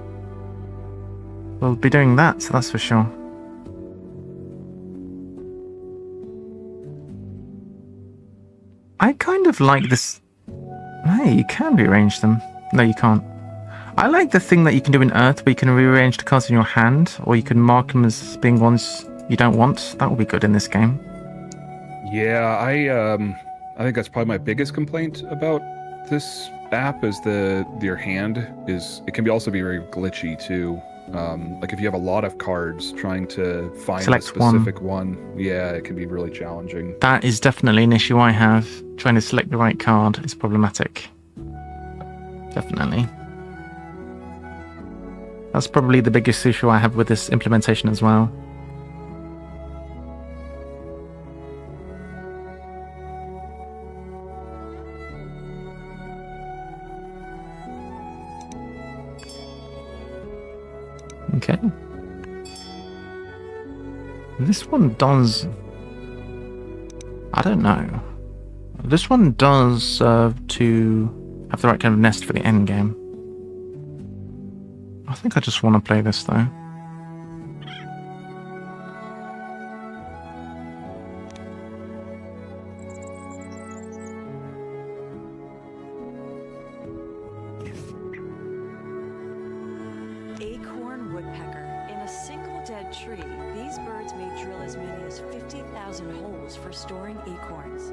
We'll be doing that, so that's for sure. I kind of like this... Hey, you can rearrange them. No, you can't. I like the thing that you can do in Earth, where you can rearrange the cards in your hand, or you can mark them as being ones you don't want. That will be good in this game. Yeah, I think that's probably my biggest complaint about this app is your hand is it can also be very glitchy too. Like if you have a lot of cards trying to find a specific one, yeah, it can be really challenging. That is definitely an issue I have. Trying to select the right card is problematic. Definitely. That's probably the biggest issue I have with this implementation as well. Okay. This one does... I don't know. This one does serve to have the right kind of nest for the end game. I think I just want to play this though. Acorn woodpecker. In a single dead tree, these birds may drill as many as 50,000 holes for storing acorns.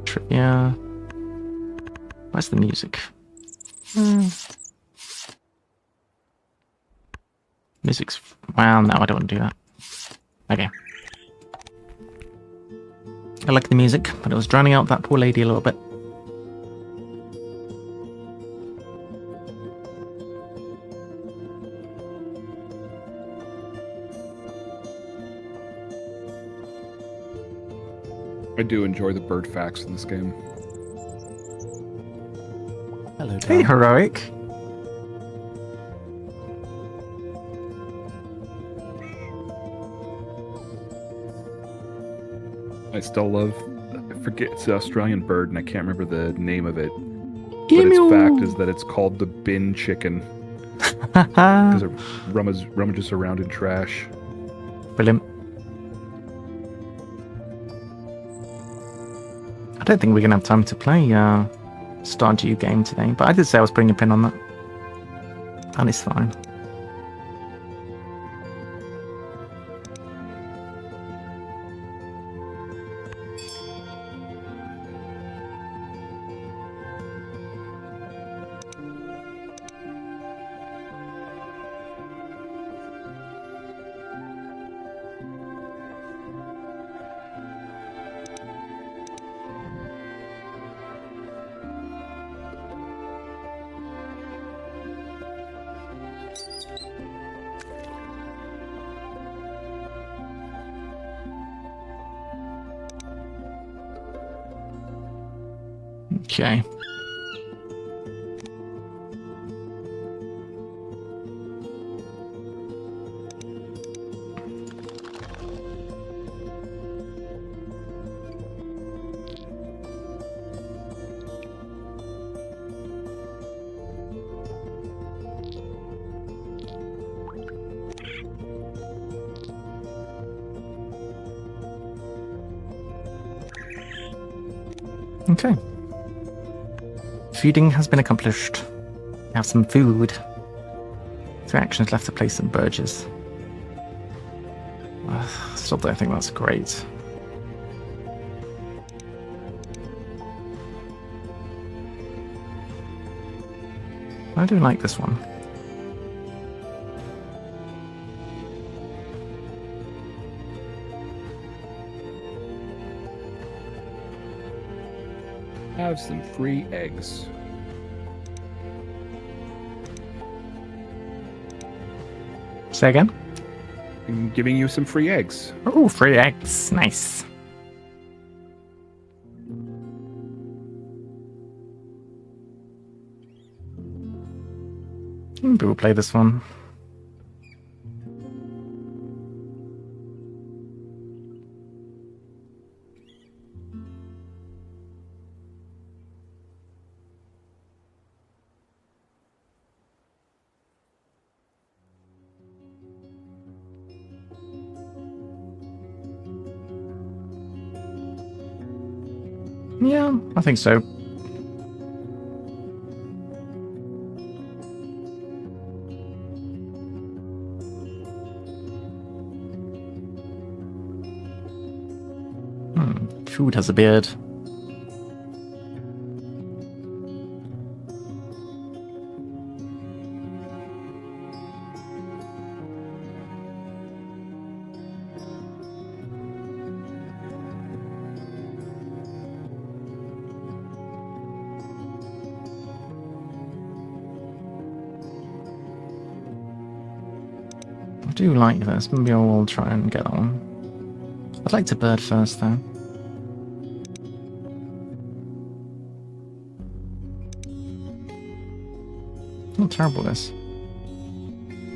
Trivia. Where's the music? Music's... Well, no, I don't want to do that. Okay. I like the music, but it was drowning out that poor lady a little bit. I do enjoy the bird facts in this game. Hello, Tom. Hey, Heroic. I still love... I forget, it's an Australian bird, and I can't remember the name of it. Emu. But its fact is that it's called the bin chicken. Because it rummages around in trash. Brilliant. I don't think we're going to have time to play Stardew game today, but I did say I was putting a pin on that. And it's fine. Okay. Okay. Feeding has been accomplished. We have some food. 3 actions left to place some burgess. Still don't think that's great. I do like this one. Have some free eggs. Say again? I'm giving you some free eggs. Oh, free eggs. Nice. Maybe we'll play this one. Yeah, I think so. Food has a beard. I do like this. Maybe I will try and get on. I'd like to bird first, though. Not terrible, this.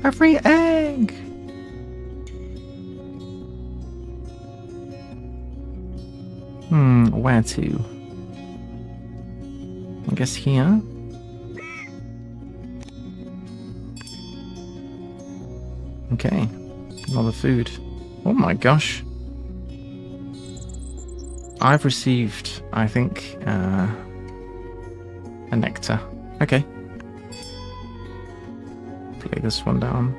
A free egg! Where to? I guess here? Okay. Another food. Oh my gosh. I've received, I think, a nectar. Okay. Play this one down.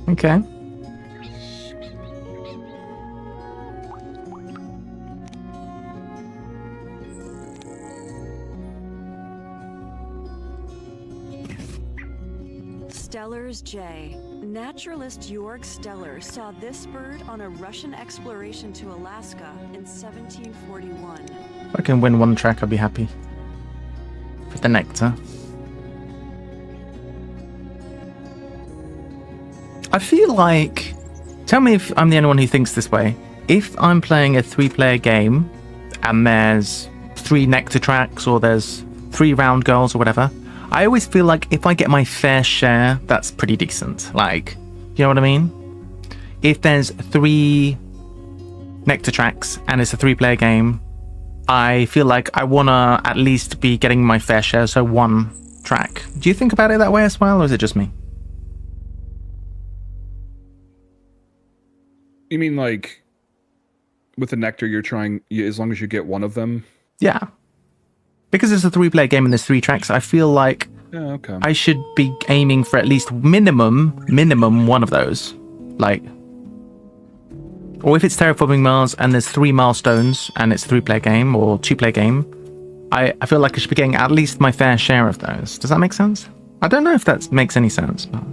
Okay. Steller's J. Naturalist Georg Steller saw this bird on a Russian exploration to Alaska in 1741. If I can win one track, I'll be happy. For the nectar. I feel like... Tell me if I'm the only one who thinks this way. If I'm playing a 3-player game, and there's 3 nectar tracks, or there's 3 round goals, or whatever, I always feel like if I get my fair share, that's pretty decent. Like, you know what I mean? If there's 3 nectar tracks, and it's a 3-player game, I feel like I want to at least be getting my fair share, so 1 track. Do you think about it that way as well, or is it just me? You mean like with the nectar, you're trying, as long as you get one of them? Yeah. Because it's a 3-player game and there's 3 tracks, I feel like okay. I should be aiming for at least minimum 1 of those. Like, or if it's Terraforming Mars and there's 3 milestones and it's a 3-player game or 2-player game, I feel like I should be getting at least my fair share of those. Does that make sense? I don't know if that makes any sense. But...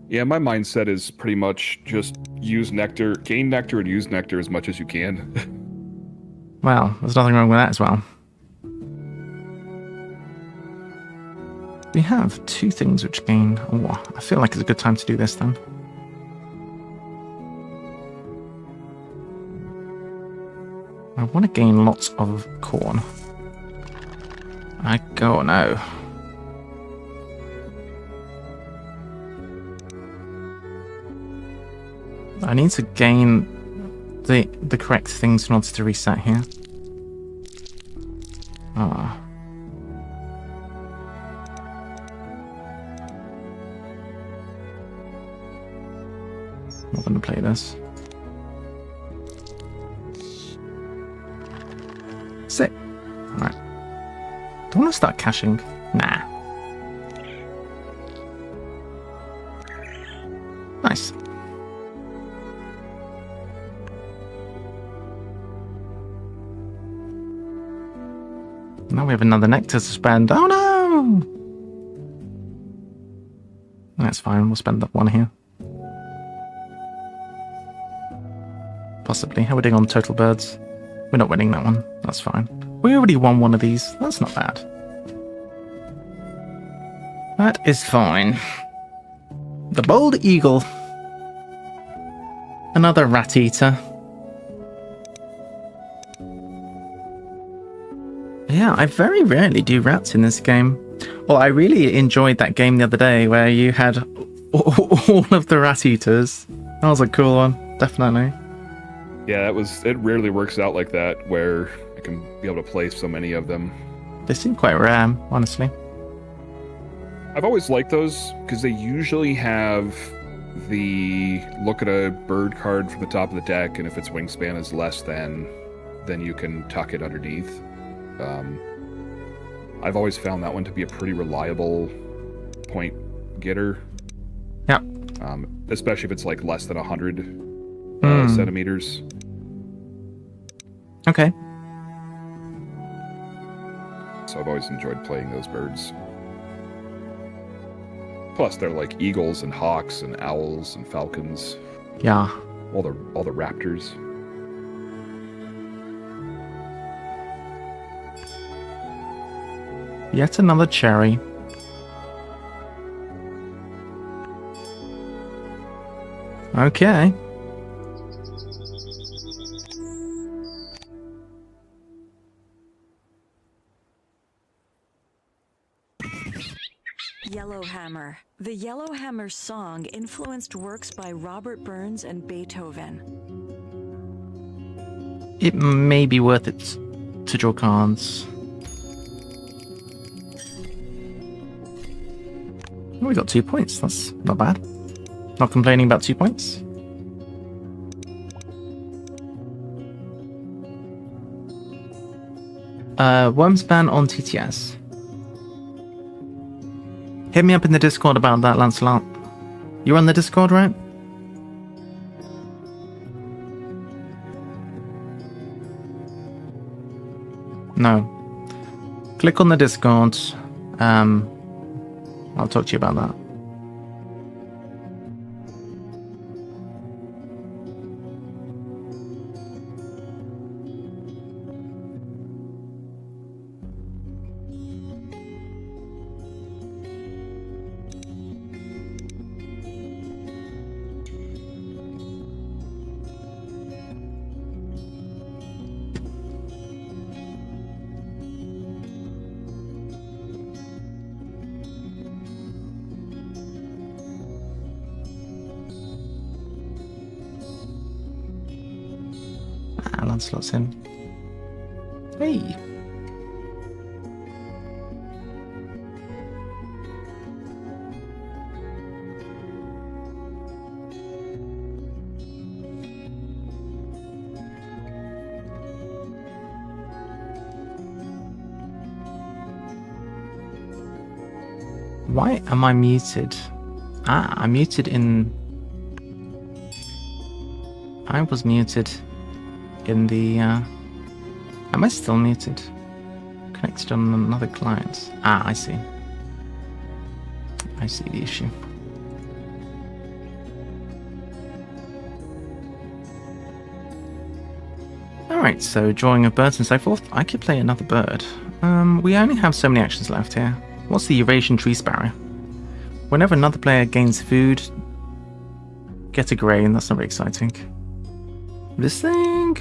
Yeah, my mindset is pretty much just use nectar, gain nectar and use nectar as much as you can. Well, there's nothing wrong with that as well. We have 2 things which gain... Oh, I feel like it's a good time to do this then. I want to gain lots of corn. Oh no. I need to gain the correct things in order to reset here. Ah. I'm not going to play this. Do I want to start caching? Nah. Nice. Now we have another nectar to spend. Oh no! That's fine, we'll spend that one here. Possibly. How are we doing on total birds? We're not winning that one. That's fine. We already won one of these. That's not bad. That is fine. The Bold Eagle. Another rat eater. Yeah, I very rarely do rats in this game. Well, I really enjoyed that game the other day where you had all of the rat eaters. That was a cool one, definitely. Yeah, it rarely works out like that where I can be able to play so many of them. They seem quite rare, honestly. I've always liked those because they usually have the look at a bird card from the top of the deck, and if its wingspan is less than, then you can tuck it underneath. I've always found that one to be a pretty reliable point getter. Yeah. Especially if it's like less than 100 centimeters. Okay. So I've always enjoyed playing those birds. Plus, they're like eagles and hawks and owls and falcons. Yeah. All the raptors. Yet another cherry. Okay. Yellowhammer. The Yellowhammer song influenced works by Robert Burns and Beethoven. It may be worth it to draw cards. Oh, we got 2 points. That's not bad. Not complaining about 2 points. Wingspan on TTS. Hit me up in the Discord about that, Lancelot. You're on the Discord, right? No. Click on the Discord. I'll talk to you about that. Lancelot's in. Hey! Why am I muted? I'm muted in... I was muted in the... Am I still muted? Connected on another client. I see. I see the issue. Alright, so drawing of birds and so forth. I could play another bird. We only have so many actions left here. What's the Eurasian tree sparrow? Whenever another player gains food, get a grain. That's not very exciting. This thing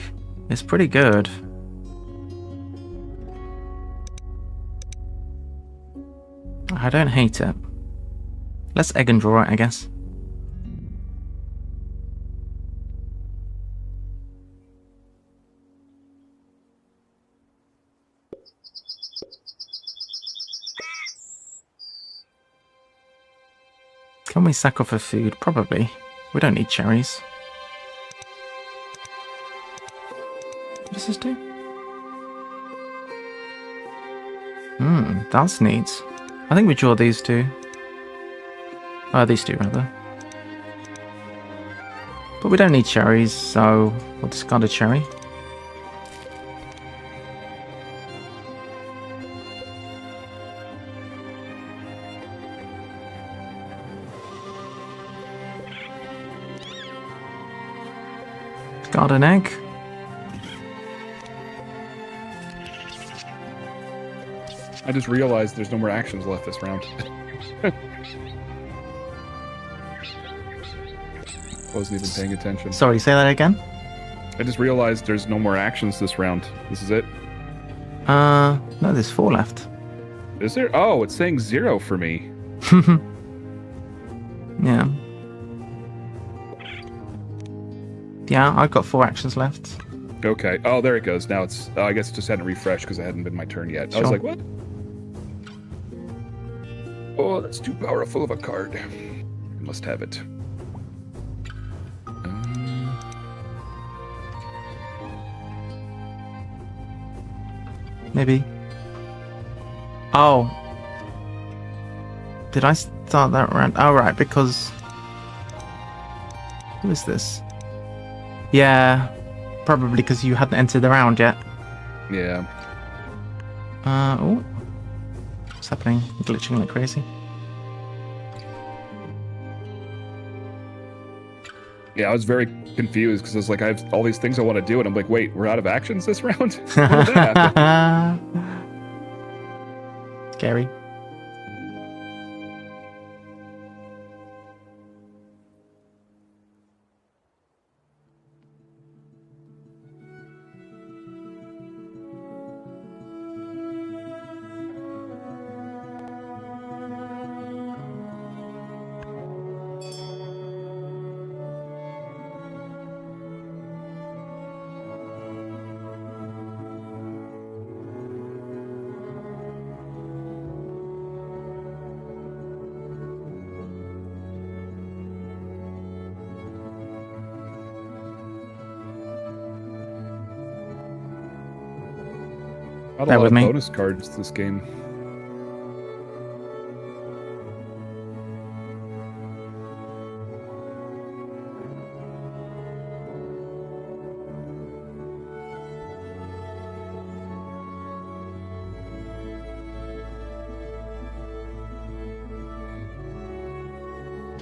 is pretty good. I don't hate it. Let's egg and draw it, I guess. Can we sack off for food? Probably. We don't need cherries. What does this do? That's neat. I think we draw these two. These two, rather. But we don't need cherries, so we'll discard a cherry. Discard an egg. I just realized there's no more actions left this round. Wasn't even paying attention. Sorry, say that again? I just realized there's no more actions this round. This is it. No, there's 4 left. Is there? Oh, it's saying 0 for me. Yeah. Yeah, I've got 4 actions left. Okay. Oh, there it goes. Now it's... I guess it just hadn't refreshed because it hadn't been my turn yet. I was Sure. like, what? Oh, that's too powerful of a card. I must have it. Maybe. Oh. Did I start that round? Oh, right, because... Who is this? Yeah, probably because you hadn't entered the round yet. Yeah. Oh. What's happening? Glitching like crazy. Yeah, I was very confused because I was like, I have all these things I want to do, and I'm like, wait, we're out of actions this round? When did that happen? Scary. Not a Bear lot with of me. bonus cards this game.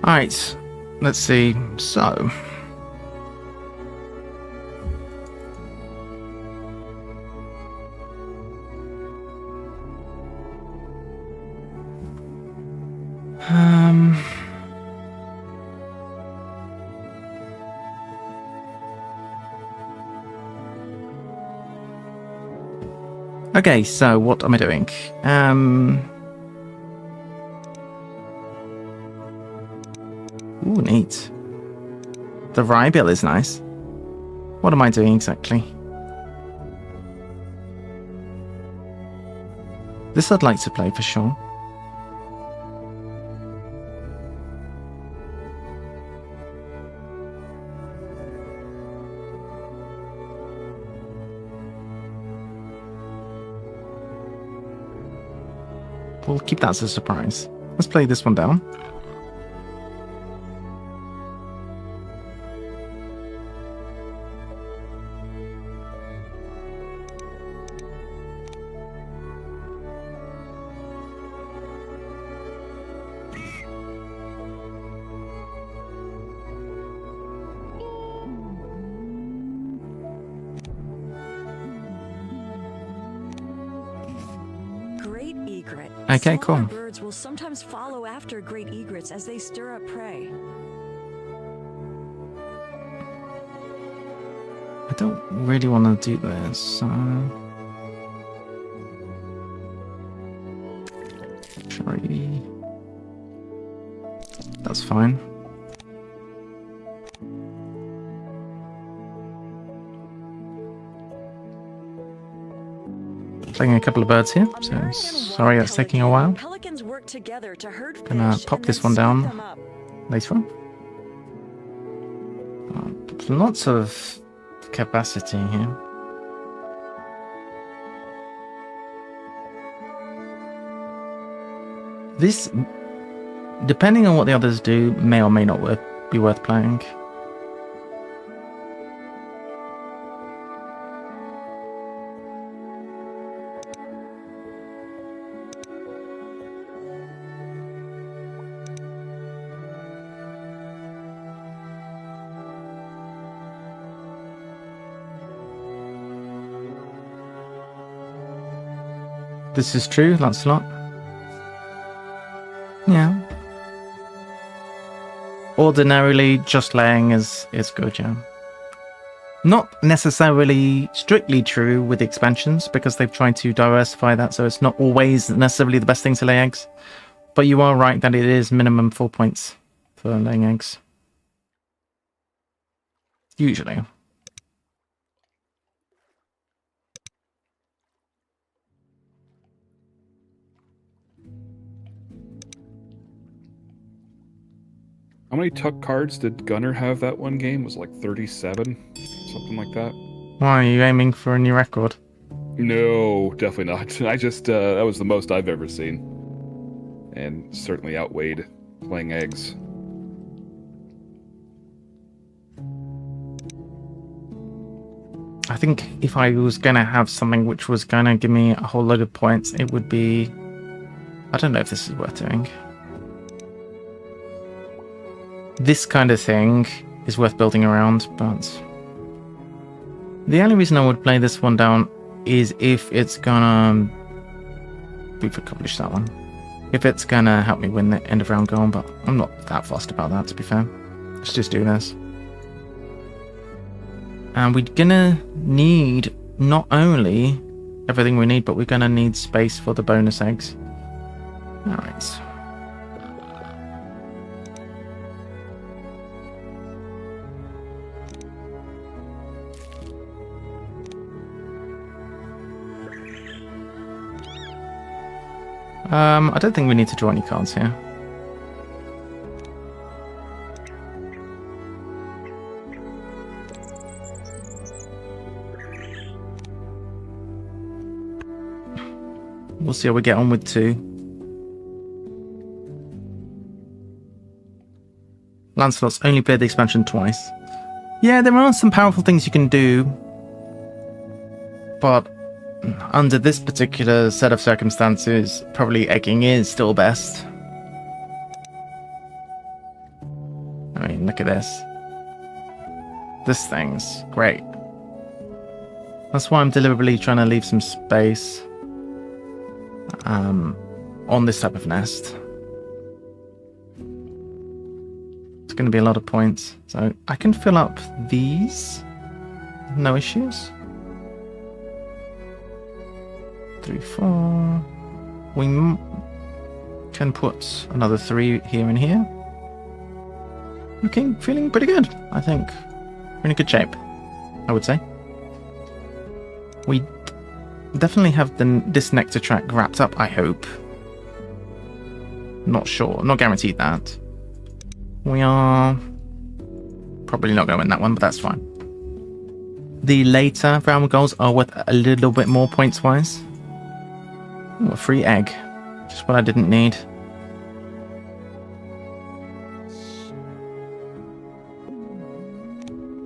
Alright, let's see. So... Okay, so what am I doing? Ooh, neat. The rye bill is nice. What am I doing exactly? This I'd like to play for sure. We'll keep that as a surprise. Let's play this one down. Great egret. Okay, Smaller cool. Birds will sometimes follow after great egrets as they stir up prey. I don't really want to do this, so... Sorry. That's fine. Playing a couple of birds here, so sorry it's taking a while. Pelicans work together to herd Gonna fish pop and this then one split down. them up. Later on. Lots of capacity here. This, depending on what the others do, may or may not be worth playing. This is true, Lancelot. Yeah. Ordinarily, just laying is good, yeah. Not necessarily strictly true with the expansions, because they've tried to diversify that, so it's not always necessarily the best thing to lay eggs. But you are right that it is minimum 4 points for laying eggs. Usually. How many tuck cards did Gunner have that one game? Was it like 37? Something like that? Why, are you aiming for a new record? No, definitely not. I just, that was the most I've ever seen. And certainly outweighed playing eggs. I think if I was going to have something which was going to give me a whole load of points, it would be... I don't know if this is worth doing. This kind of thing is worth building around, but... the only reason I would play this one down is if it's gonna... we've accomplished that one. If it's gonna help me win the end of round goal, but I'm not that fussed about that, to be fair. Let's just do this. And we're gonna need not only everything we need, but we're gonna need space for the bonus eggs. Alright. I don't think we need to draw any cards here. We'll see how we get on with 2. Lancelot's only played the expansion twice. Yeah, there are some powerful things you can do, but under this particular set of circumstances, probably egging is still best. I mean, look at this. This thing's great. That's why I'm deliberately trying to leave some space on this type of nest. It's going to be a lot of points, so I can fill up these. No issues. 3, 4. We can put another 3 here and here. Okay, feeling pretty good, I think. We're in a good shape, I would say. We definitely have this nectar track wrapped up, I hope. Not sure, not guaranteed that. We are probably not going to win that one, but that's fine. The later round goals are worth a little bit more points-wise. Ooh, a free egg. Just what I didn't need.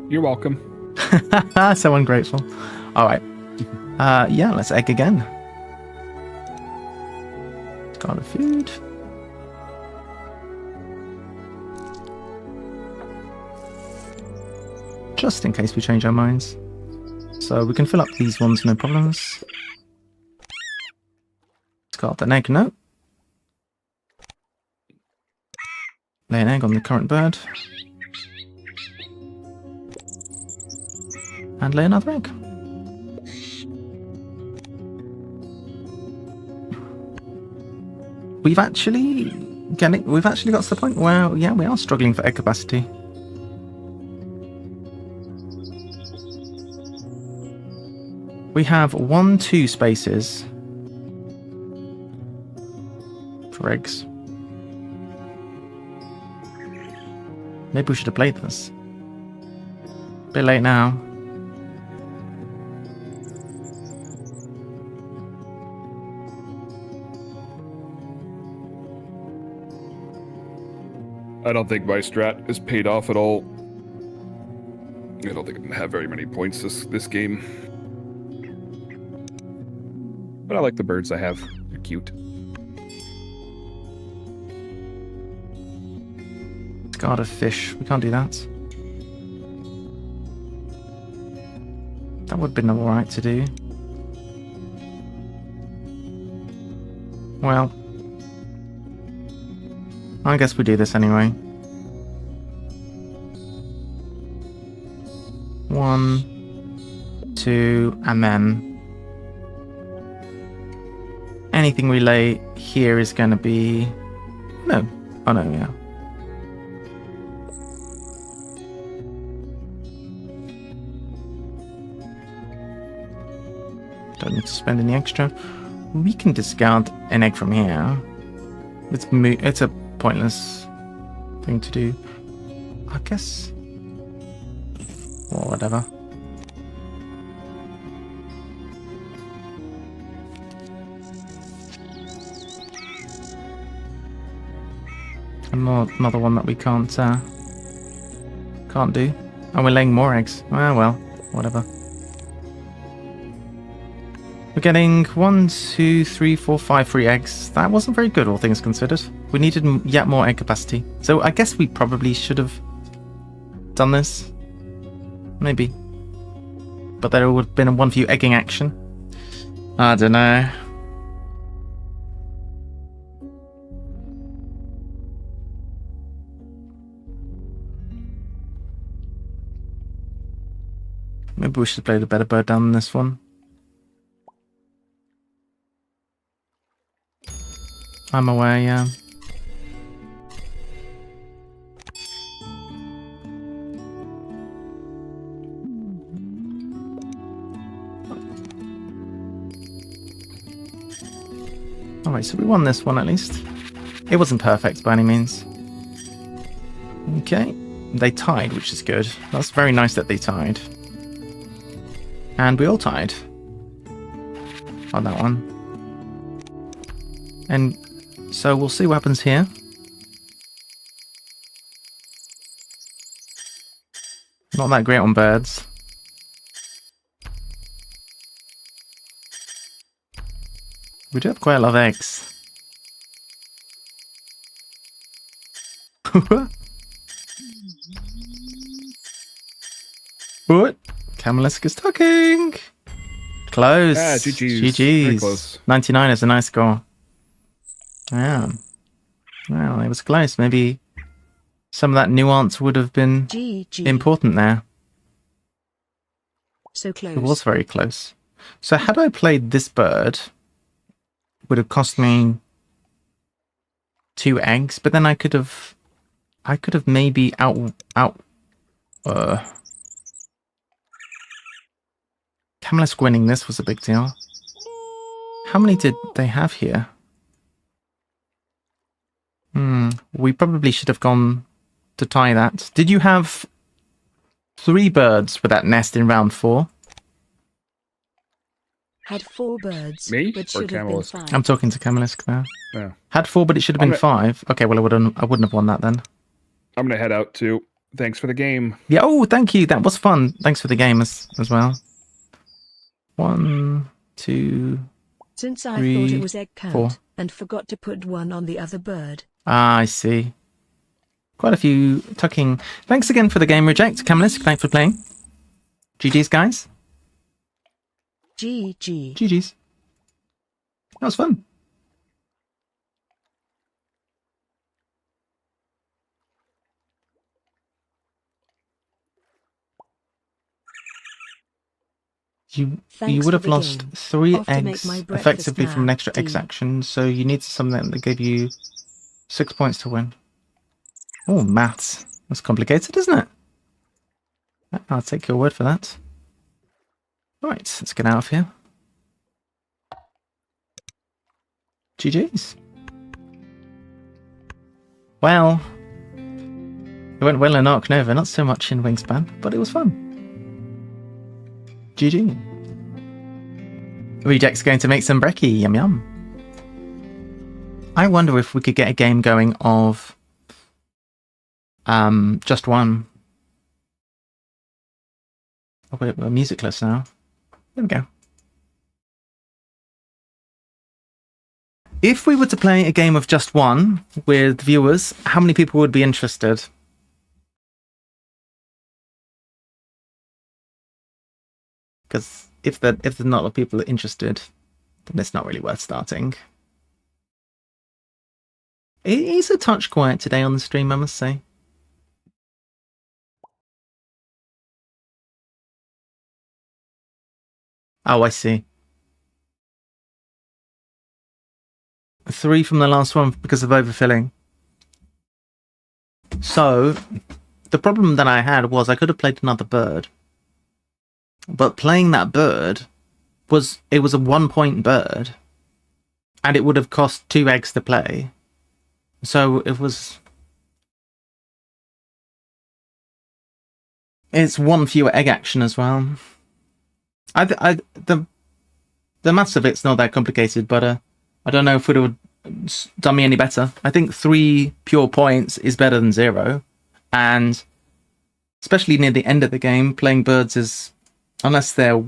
You're welcome. So ungrateful. Alright. Yeah, let's egg again. Got a food. Just in case we change our minds. So we can fill up these ones, no problems. Discard an egg, no. Lay an egg on the current bird. And lay another egg. We've actually got to the point where, yeah, we are struggling for egg capacity. We have 1, 2 spaces for eggs. Maybe we should have played this. Bit late now. I don't think my strat is paid off at all. I don't think I'm gonna have very many points this game. But I like the birds I have. They're cute. Discard a fish. We can't do that. That would have been alright to do. Well, I guess we do this anyway. 1, 2, and then anything we lay here is going to be... No. Oh no, yeah. Don't need to spend any extra. We can discard an egg from here. It's a pointless thing to do. I guess... Or whatever. Another one that we can't do. And we're laying more eggs. Well, whatever. We're getting 1, 2, 3, 4, 5 free eggs. That wasn't very good, all things considered. We needed yet more egg capacity. So I guess we probably should have done this. Maybe. But there would have been a 1 view egging action. I don't know. Maybe we should have played a better bird down than this one. I'm aware, yeah. Alright, so we won this one at least. It wasn't perfect by any means. Okay. They tied, which is good. That's very nice that they tied. And we all tied on that one. And so we'll see what happens here. Not that great on birds. We do have quite a lot of eggs. What? Camelisk is talking. Close. Ah, GG's. GG's. Very close. 99 is a nice score. Yeah. Well, it was close. Maybe some of that nuance would have been important there. So close. It was very close. So had I played this bird, it would have cost me 2 eggs, but then I could have maybe Camelisk winning this was a big deal. How many did they have here? We probably should have gone to tie that. Did you have 3 birds with that nest in round 4? Had 4 birds. Me but or should have been Camelisk? 5. I'm talking to Camelisk there. Yeah. Had 4, but it should have been 5. Okay, well I wouldn't have won that then. I'm gonna head out too. Thanks for the game. Yeah. Oh, thank you. That was fun. Thanks for the game as well. 1, 2. Since I 3, thought it was egg count 4. and forgot to put 1 on the other bird. Ah, I see. Quite a few tucking. Thanks again for the game, Reject. Camelisk, thanks for playing. GG's, guys. GG. GG's. That was fun. You Thanks would for have the lost game. 3 Off to make eggs my breakfast effectively from an now, extra X Dean. action, so you need something that gave you 6 points to win. Oh, maths. That's complicated, isn't it? I'll take your word for that. Right, let's get out of here. GG's. Well, it went well in Ark Nova, not so much in Wingspan, but it was fun. GG. Reject's going to make some brekkie, yum yum. I wonder if we could get a game going of Just one. Oh, we're musicless now. There we go. If we were to play a game of just one with viewers, how many people would be interested? Because if there's not a lot of people interested, then it's not really worth starting. It is a touch quiet today on the stream, I must say. Oh, I see. 3 from the last one because of overfilling. So, the problem that I had was I could have played another bird. But playing that bird was a 1-point bird. And it would have cost 2 eggs to play. So it was... It's 1 fewer egg action as well. The maths of it's not that complicated, but I don't know if it would have done me any better. I think 3 pure points is better than 0. And especially near the end of the game, playing birds is, unless they're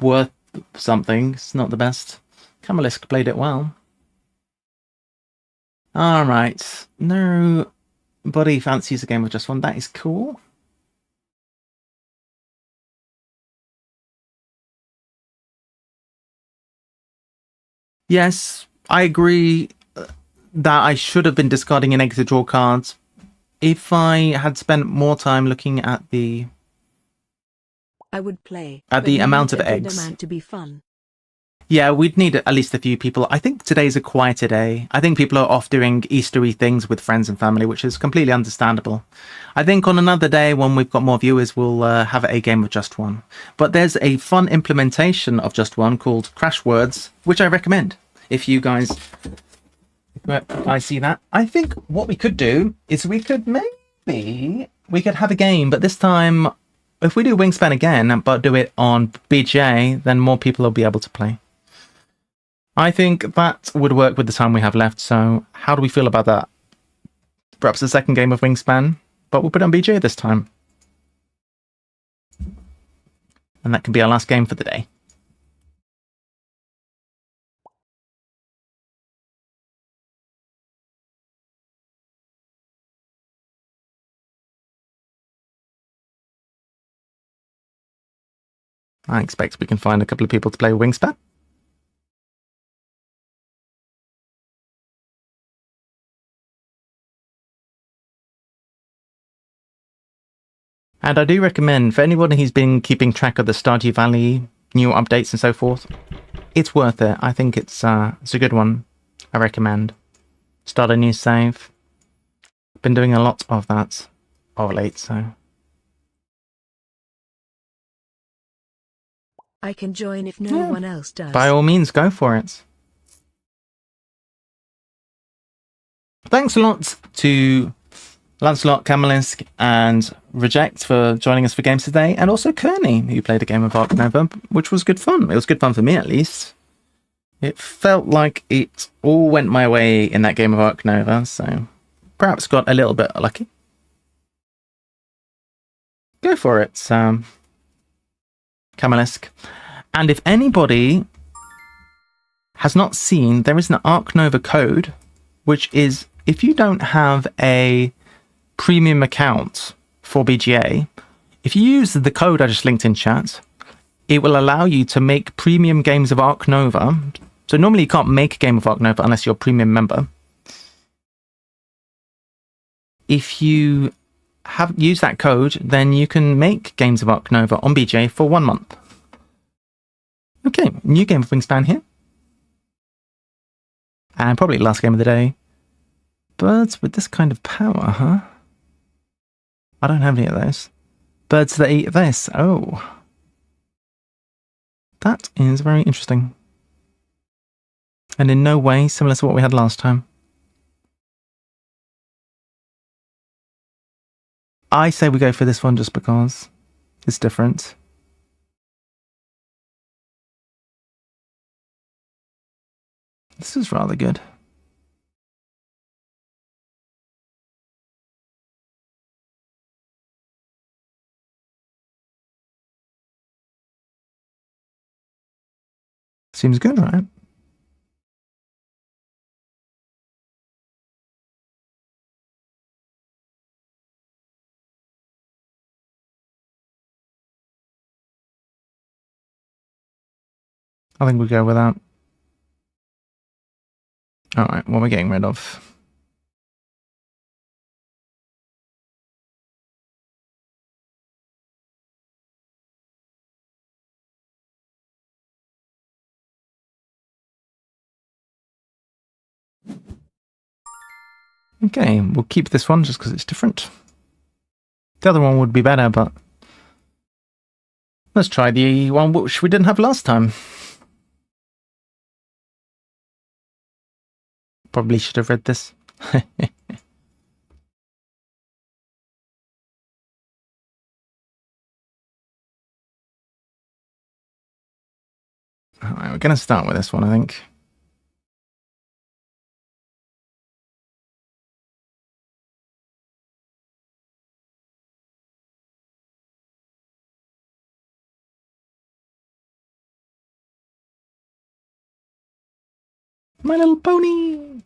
worth something, it's not the best. Camelisk played it well. Alright, nobody fancies a game of just one. That is cool. Yes, I agree that I should have been discarding an egg to draw cards. If I had spent more time looking at the... I would play. At the amount of eggs. Amount to be fun. Yeah, we'd need at least a few people. I think today's a quieter day. I think people are off doing Eastery things with friends and family, which is completely understandable. I think on another day when we've got more viewers, we'll have a game of Just One. But there's a fun implementation of Just One called Crash Words, which I recommend. If you guys see that. I think what we could do is we could have a game, but this time, if we do Wingspan again, but do it on BJ, then more people will be able to play. I think that would work with the time we have left, so how do we feel about that? Perhaps a second game of Wingspan, but we'll put it on BJ this time. And that can be our last game for the day. I expect we can find a couple of people to play Wingspan. And I do recommend, for anyone who's been keeping track of the Stardew Valley new updates and so forth, it's worth it. I think it's a good one. I recommend. Start a new save. Been doing a lot of that of late, so... I can join if no one else does. By all means, go for it. Thanks a lot to Lancelot, Camelisk, and Reject for joining us for games today, and also Kearney, who played a game of Ark Nova, which was good fun. It was good fun for me, at least. It felt like it all went my way in that game of Ark Nova, so perhaps got a little bit lucky. Go for it, Camelisk. And if anybody has not seen, there is an Ark Nova code, which is if you don't have a premium account for BGA, if you use the code I just linked in chat, it will allow you to make premium games of Ark Nova. So normally you can't make a game of Ark Nova unless you're a premium member. If you have used that code, then you can make games of Ark Nova on BGA for 1 month. Okay, new game of Wingspan here. And probably last game of the day. Birds with this kind of power, huh? I don't have any of those. Birds that eat this. Oh. That is very interesting. And in no way similar to what we had last time. I say we go for this one just because it's different. This is rather good. Seems good, right? I think we'll go with that. Alright, what are we getting rid of? Okay, we'll keep this one just because it's different. The other one would be better, but let's try the one which we didn't have last time. Probably should have read this. Alright, we're going to start with this one, I think. My Little Pony!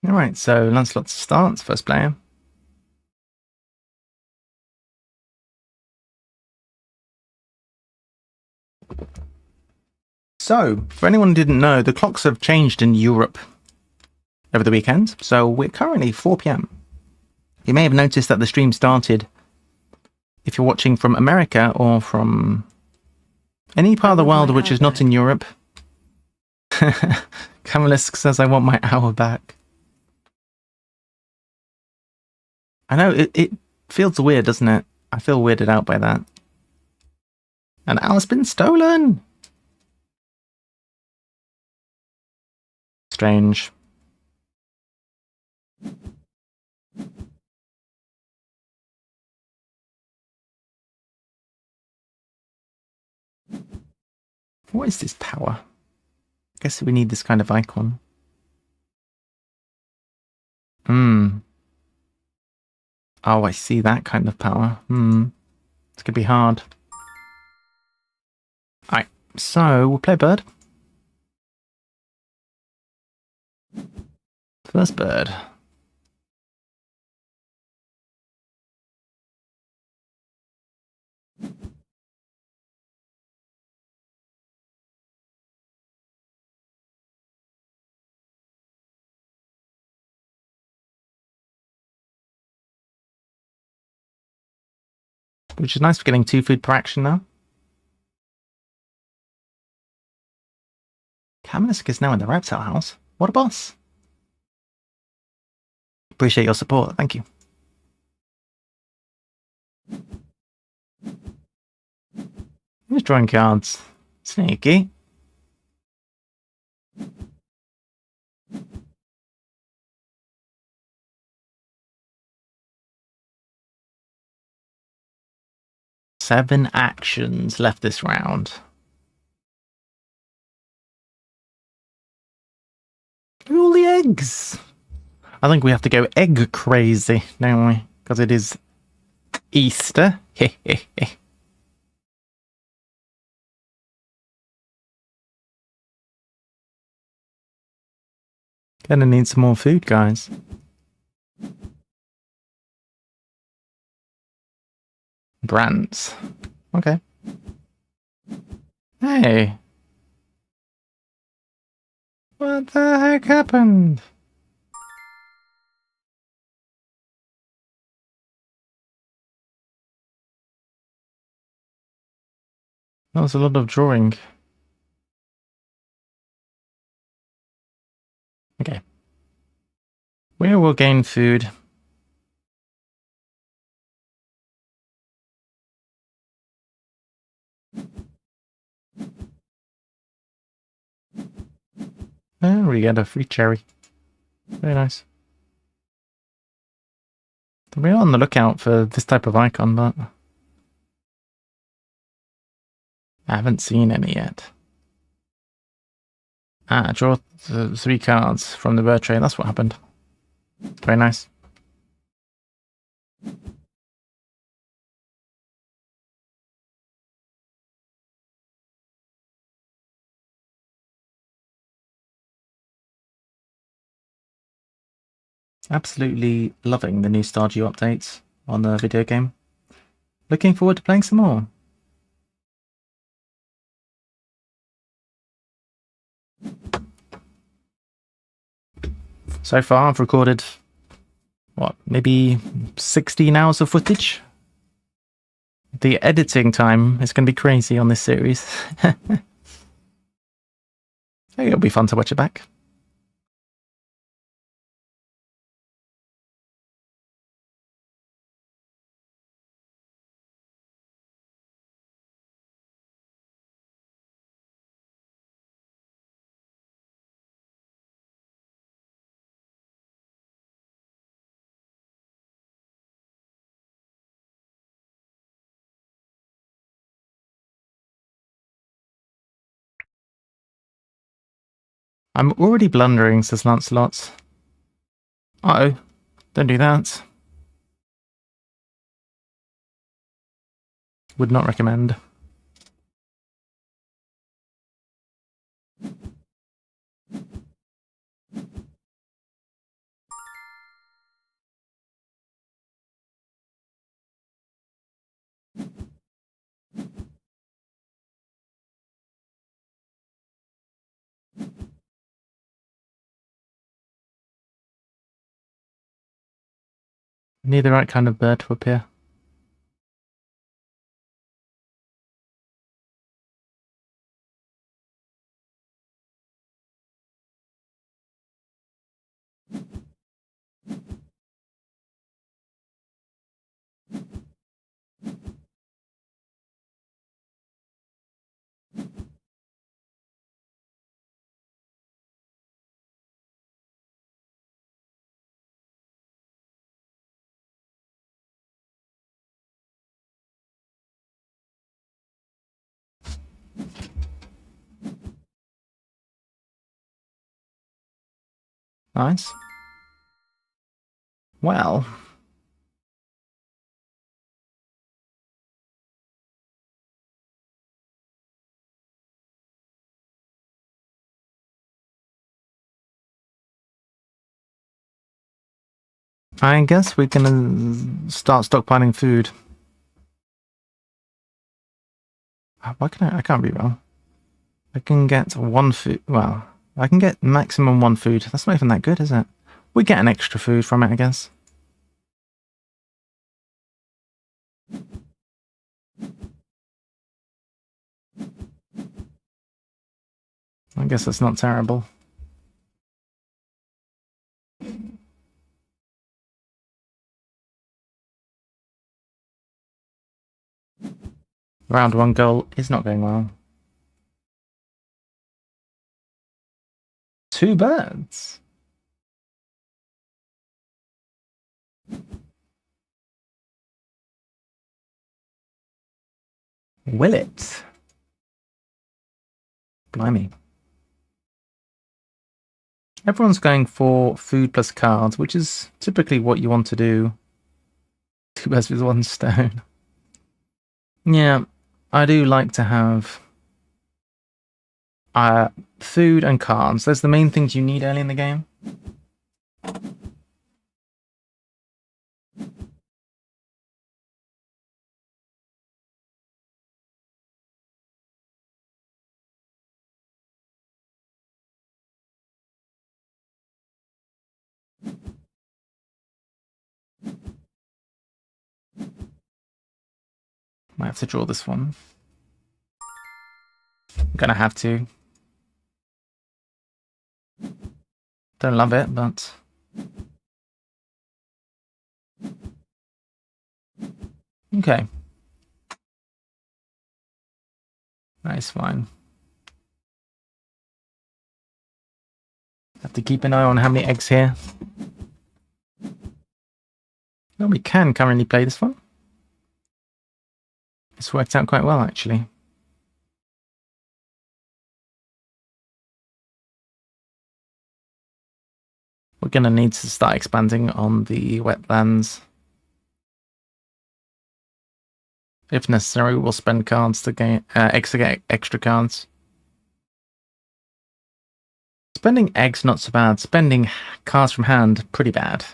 Alright, so Lancelot starts, first player. So, for anyone who didn't know, the clocks have changed in Europe over the weekend, so we're currently 4 PM. You may have noticed that the stream started, if you're watching from America or from any part of the world which is not in Europe. Kamalisk says, I want my hour back. I know, it feels weird, doesn't it? I feel weirded out by that. An hour's been stolen! Strange. What is this power? I guess we need this kind of icon. Oh, I see that kind of power. It's gonna be hard. Alright, so we'll play bird. First bird. Which is nice for getting 2 food per action now. Kamalisk is now in the reptile house. What a boss. Appreciate your support, thank you. Who's drawing cards? Sneaky. Seven actions left this round. Look at all the eggs. I think we have to go egg crazy, don't we? Because it is Easter. Gonna need some more food, guys. Brands. Okay. Hey. What the heck happened? That was a lot of drawing. Okay. We will gain food. There we get a free cherry. Very nice. We're on the lookout for this type of icon, but I haven't seen any yet. Ah, draw 3 cards from the bird tray. That's what happened. Very nice. Absolutely loving the new Stardew updates on the video game. Looking forward to playing some more. So far I've recorded, what, maybe 16 hours of footage? The editing time is going to be crazy on this series. It'll be fun to watch it back. I'm already blundering, says Lancelot. Uh-oh. Don't do that. Would not recommend. Need the right kind of bird to appear. Nice. Well. I guess we're gonna start stockpiling food. Why can I can't be wrong. I can get 1 food. Well, I can get maximum 1 food. That's not even that good, is it? We get an extra food from it, I guess. I guess that's not terrible. Round 1 goal is not going well. 2 birds. Will it? Blimey. Everyone's going for food plus cards, which is typically what you want to do. 2 birds with 1 stone. Yeah, I do like to have food and cards. Those are the main things you need early in the game. Might have to draw this one. I'm gonna have to. Don't love it, but... Okay. That is fine. Have to keep an eye on how many eggs here. Well, we can currently play this one. It's worked out quite well, actually. We're going to need to start expanding on the wetlands. If necessary, we'll spend cards to gain eggs to get extra cards. Spending eggs, not so bad. Spending cards from hand, pretty bad.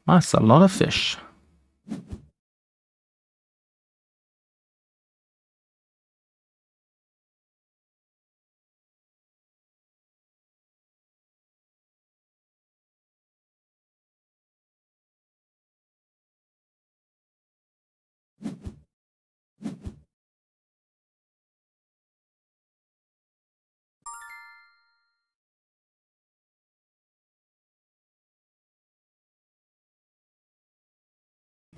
That's a lot of fish.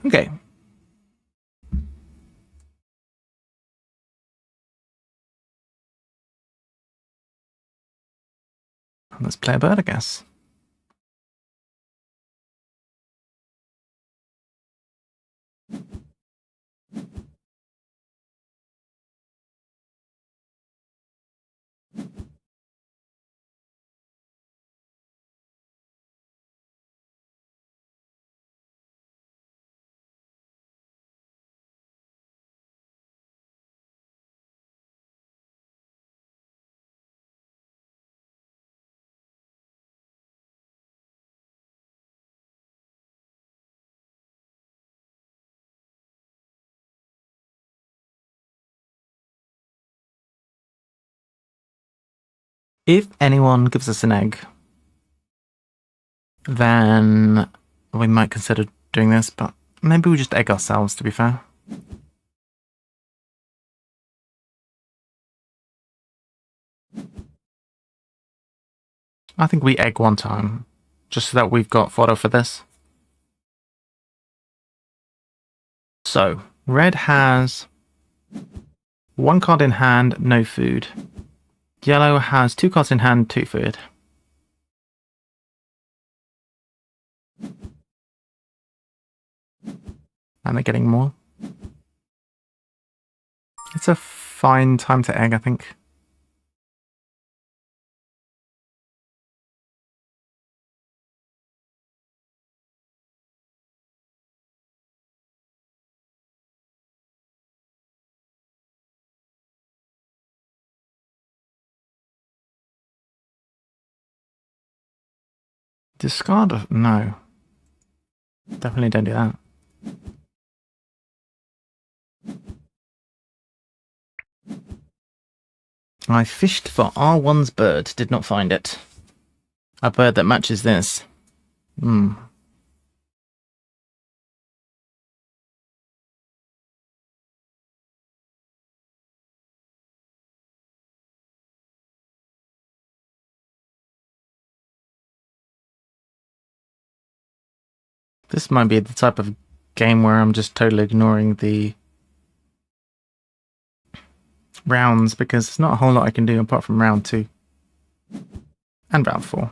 Okay. Let's play a bird, I guess. If anyone gives us an egg, then we might consider doing this, but maybe we just egg ourselves, to be fair. I think we egg one time, just so that we've got fodder for this. So, red has one card in hand, no food. Yellow has 2 cards in hand, 2 food. And they're getting more. It's a fine time to egg, I think. Discard? No. Definitely don't do that. I fished for R1's bird, did not find it. A bird that matches this. This might be the type of game where I'm just totally ignoring the rounds, because there's not a whole lot I can do apart from round 2 and round 4.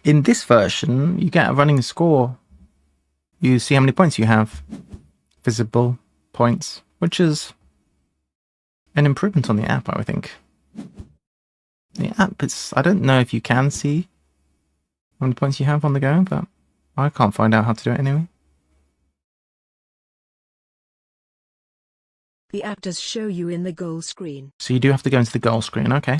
In this version, you get a running score. You see how many points you have. Visible points, which is an improvement on the app, I would think. The app, I don't know if you can see how many points you have on the go, but I can't find out how to do it anyway. The app does show you in the goal screen. So you do have to go into the goal screen, okay.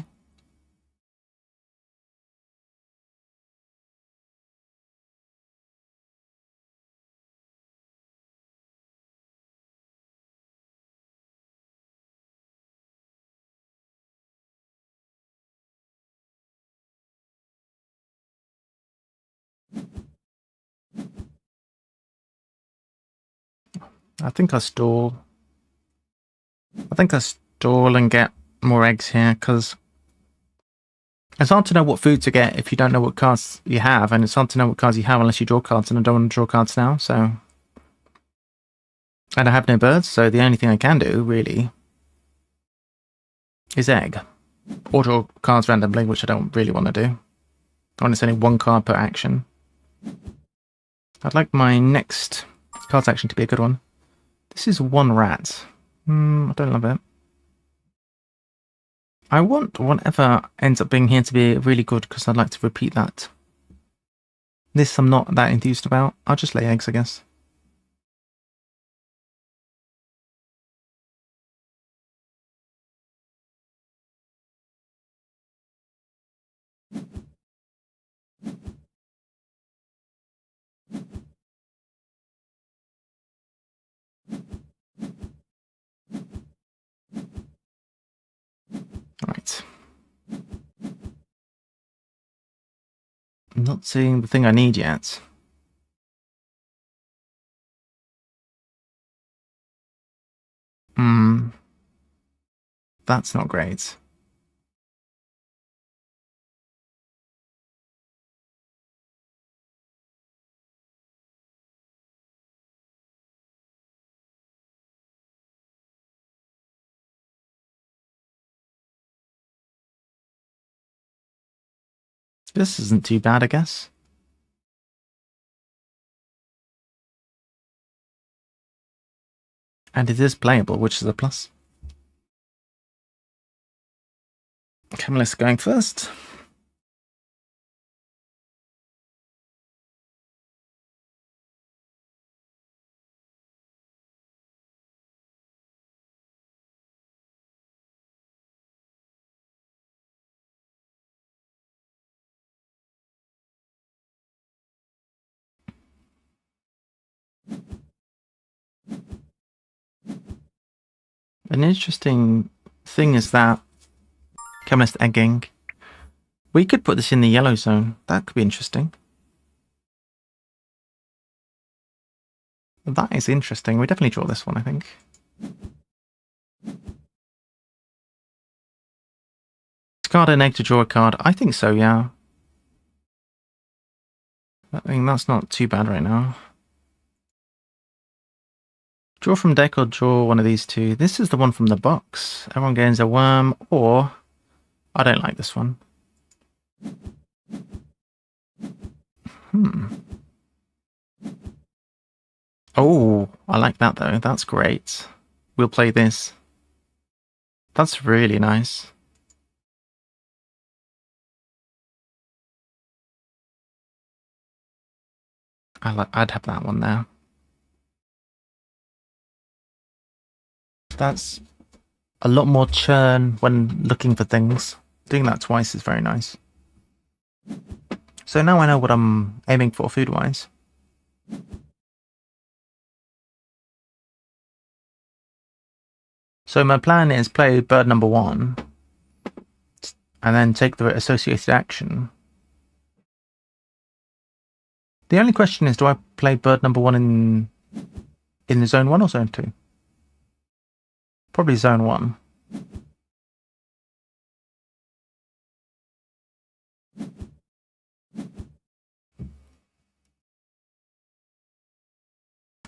I think I stall and get more eggs here, because it's hard to know what food to get if you don't know what cards you have, and it's hard to know what cards you have unless you draw cards, and I don't want to draw cards now, so... And I have no birds, so the only thing I can do, really, is egg. Or draw cards randomly, which I don't really want to do. When it's only one card per action. I'd like my next cards action to be a good one. This is one rat. I don't love it. I want whatever ends up being here to be really good, because I'd like to repeat that. This I'm not that enthused about. I'll just lay eggs, I guess. Right. I'm not seeing the thing I need yet. That's not great. This isn't too bad, I guess. And it is playable, which is a plus. Camelist going first. An interesting thing is that Camelist egging. We could put this in the yellow zone. That could be interesting. That is interesting. We definitely draw this one, I think. Discard an egg to draw a card. I think so, yeah. I mean, that's not too bad right now. Draw from deck or draw one of these two. This is the one from the box. Everyone gains a worm, or... I don't like this one. Oh, I like that though. That's great. We'll play this. That's really nice. I'd have that one there. That's a lot more churn when looking for things. Doing that twice is very nice. So now I know what I'm aiming for food-wise. So my plan is play bird number 1 and then take the associated action. The only question is, do I play bird number 1 in the zone 1 or zone 2? Probably zone 1.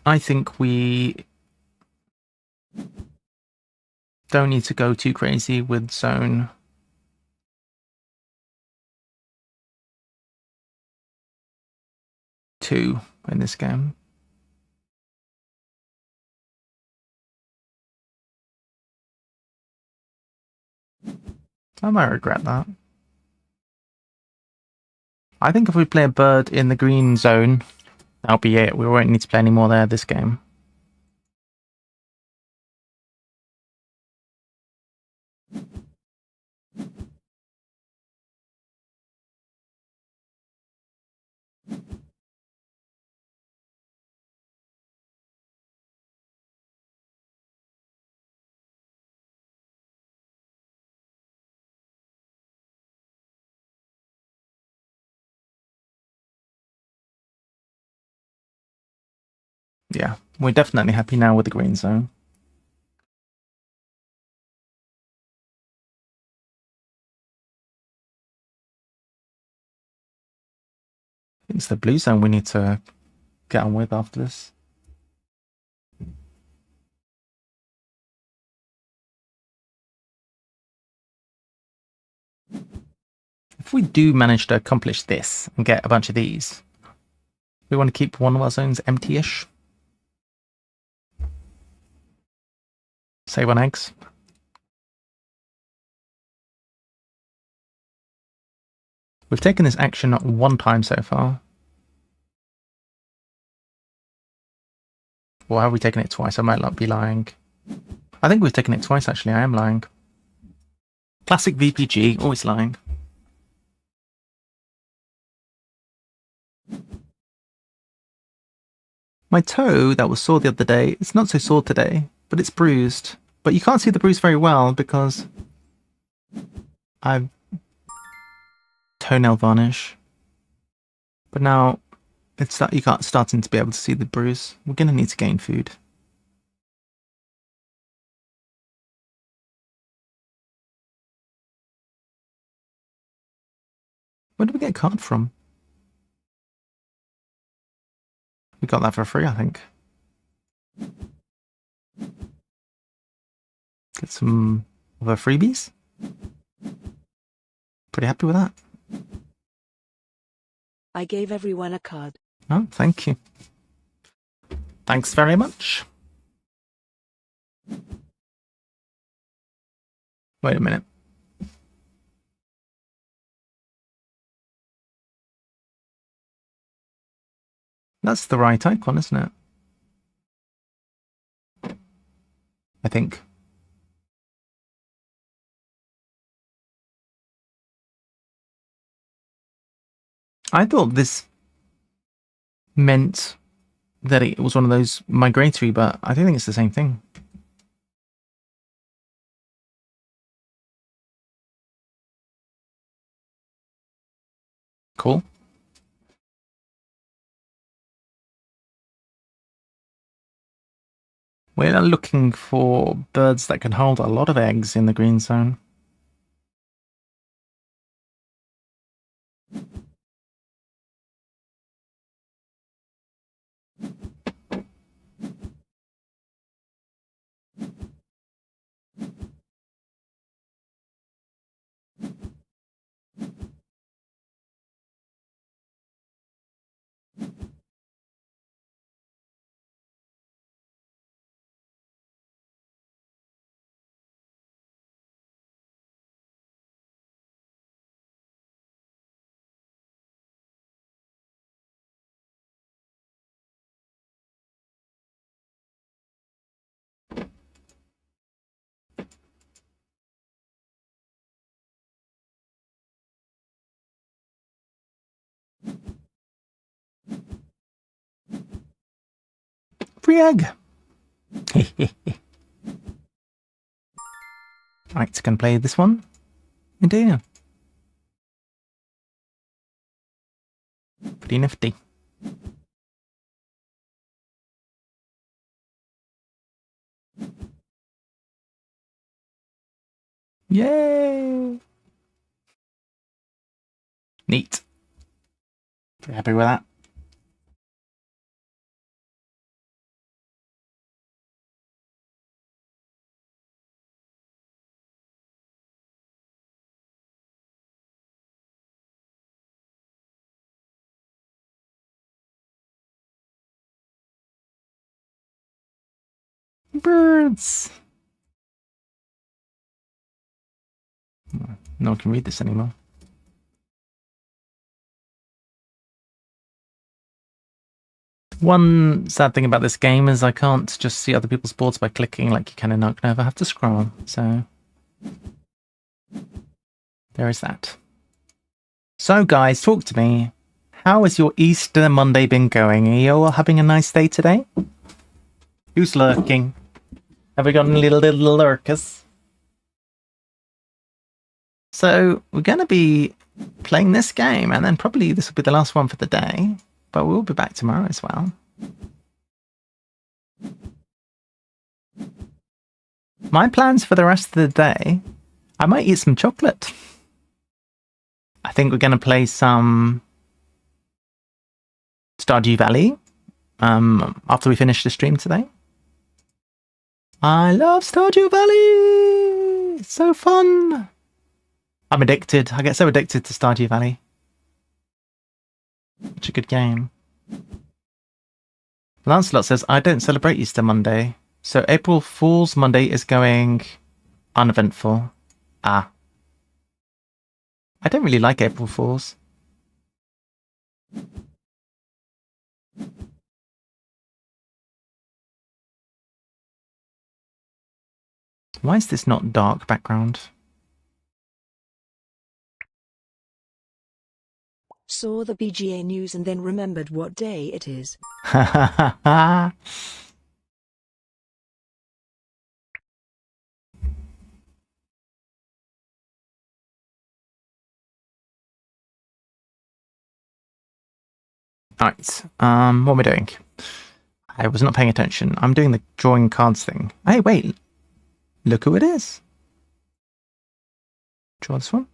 I think we don't need to go too crazy with zone 2 in this game. I might regret that. I think if we play a bird in the green zone, that'll be it. We won't need to play any more there this game. Yeah, we're definitely happy now with the green zone. It's the blue zone we need to get on with after this. If we do manage to accomplish this and get a bunch of these, we want to keep one of our zones empty-ish. Save on eggs. We've taken this action one time so far. Or have we taken it twice? I might not be lying. I think we've taken it twice, actually. I am lying. Classic VPG, always lying. My toe that was sore the other day, it's not so sore today, but it's bruised. But you can't see the bruise very well because I've toenail varnish. But now it's that you can't starting to be able to see the bruise. We're gonna need to gain food. Where did we get a card from? We got that for free, I think. Get some other freebies. Pretty happy with that. I gave everyone a card. Oh, thank you. Thanks very much. Wait a minute. That's the right icon, isn't it? I think. I thought this meant that it was one of those migratory, but I don't think it's the same thing. Cool. We're looking for birds that can hold a lot of eggs in the green zone. Free egg! Right, can play this one. Indeed. Pretty nifty. Yay! Neat. Pretty happy with that. Birds! No one can read this anymore. One sad thing about this game is I can't just see other people's boards by clicking like you can in Knock Nova. I have to scroll, so there is that. So guys, talk to me. How has your Easter Monday been going? Are you all having a nice day today? Who's lurking? Have we got any little lurkers? So we're going to be playing this game, and then probably this will be the last one for the day. But we'll be back tomorrow as well. My plans for the rest of the day, I might eat some chocolate. I think we're going to play some Stardew Valley after we finish the stream today. I love Stardew Valley! It's so fun! I'm addicted. I get so addicted to Stardew Valley. Such a good game. Lancelot says, I don't celebrate Easter Monday. So April Fool's Monday is going uneventful. Ah. I don't really like April Fools. Why is this not dark background? Saw the PGA news and then remembered what day it is. Ha ha ha ha. Alright, what am I doing? I was not paying attention. I'm doing the drawing cards thing. Hey, wait. Look who it is. Draw this one.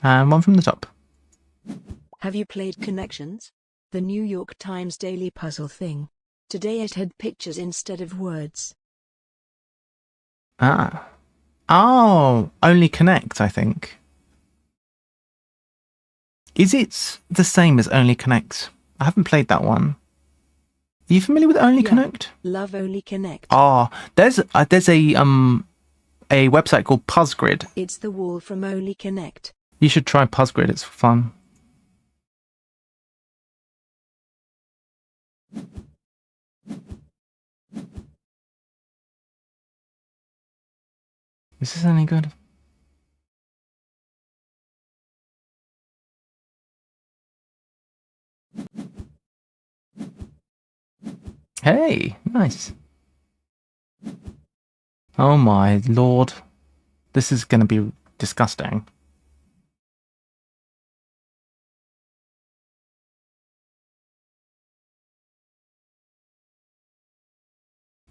And one from the top. Have you played Connections? The New York Times daily puzzle thing. Today it had pictures instead of words. Ah. Oh, only Connect, I think. Is it the same as Only Connect? I haven't played that one. Are you familiar with Only Connect? Love Only Connect. Oh, there's a website called Puzzgrid. It's the wall from Only Connect. You should try Puzzgrid. It's fun. Is this any good? Hey, nice. Oh my lord. This is going to be disgusting.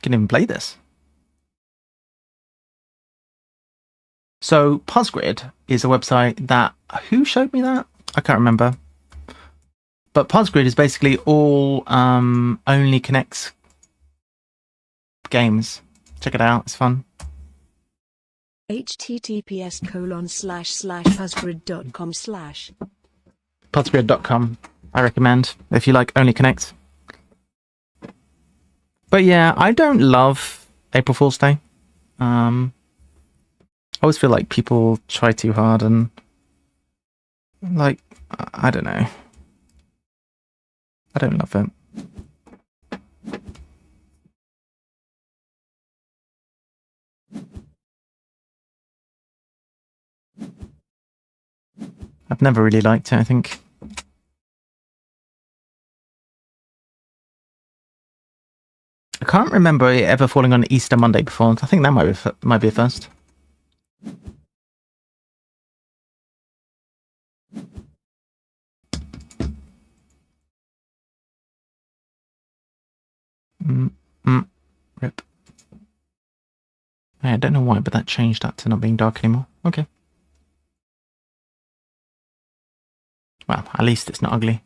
Can even play this. So Puzzgrid is a website that, who showed me that? I can't remember. But Puzzgrid is basically all Only Connects games. Check it out, it's fun. https://puzzgrid.com/ Puzzgrid.com, I recommend, if you like Only Connect. But yeah, I don't love April Fool's Day. I always feel like people try too hard and, like, I don't know. I don't love it. I've never really liked it, I think. I can't remember it ever falling on Easter Monday before. I think that might be a first. Rip. I don't know why, but that changed that to not being dark anymore. Okay. Well, at least it's not ugly.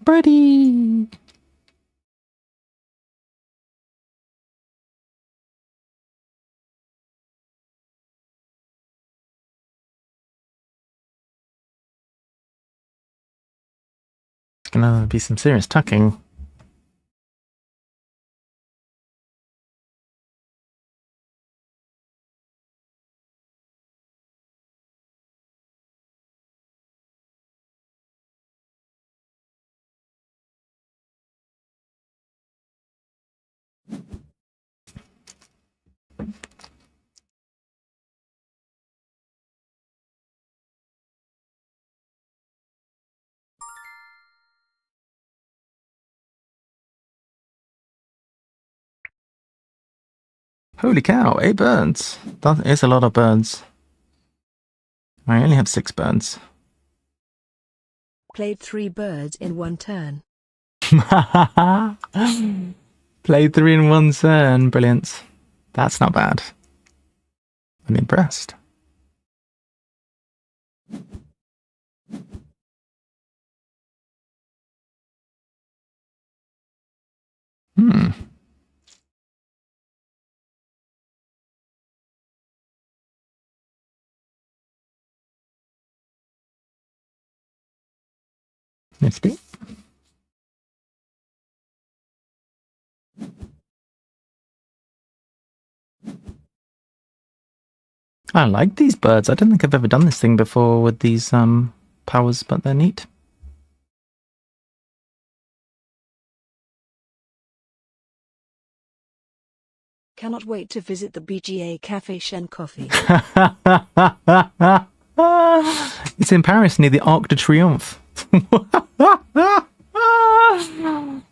Birdie! gonna be some serious tucking. Holy cow, 8 birds. That is a lot of birds. I only have 6 birds. Played 3 birds in 1 turn. Played 3 in 1 turn. Brilliant. That's not bad. I'm impressed. Hmm. Let's be. I like these birds. I don't think I've ever done this thing before with these powers, but they're neat. Cannot wait to visit the BGA Cafe Shen Coffee. It's in Paris near the Arc de Triomphe.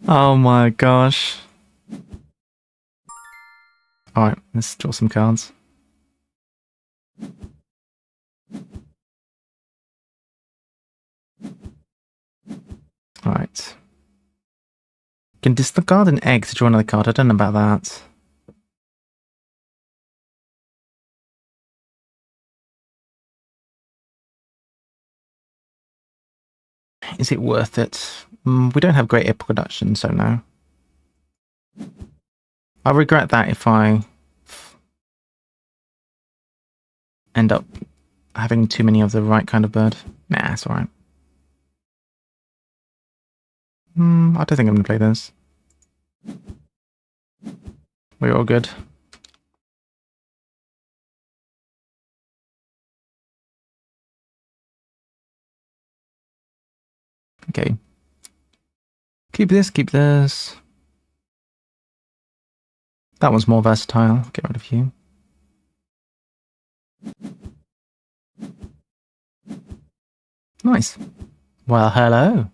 Oh my gosh. Alright, let's draw some cards. Alright. Can discard an egg to draw another card. I don't know about that. Is it worth it? We don't have great egg production, so no. I'll regret that if I end up having too many of the right kind of bird. Nah, it's alright. I don't think I'm going to play this. We're all good. Okay. Keep this, keep this. That one's more versatile. Get rid of you. Nice. Well, hello.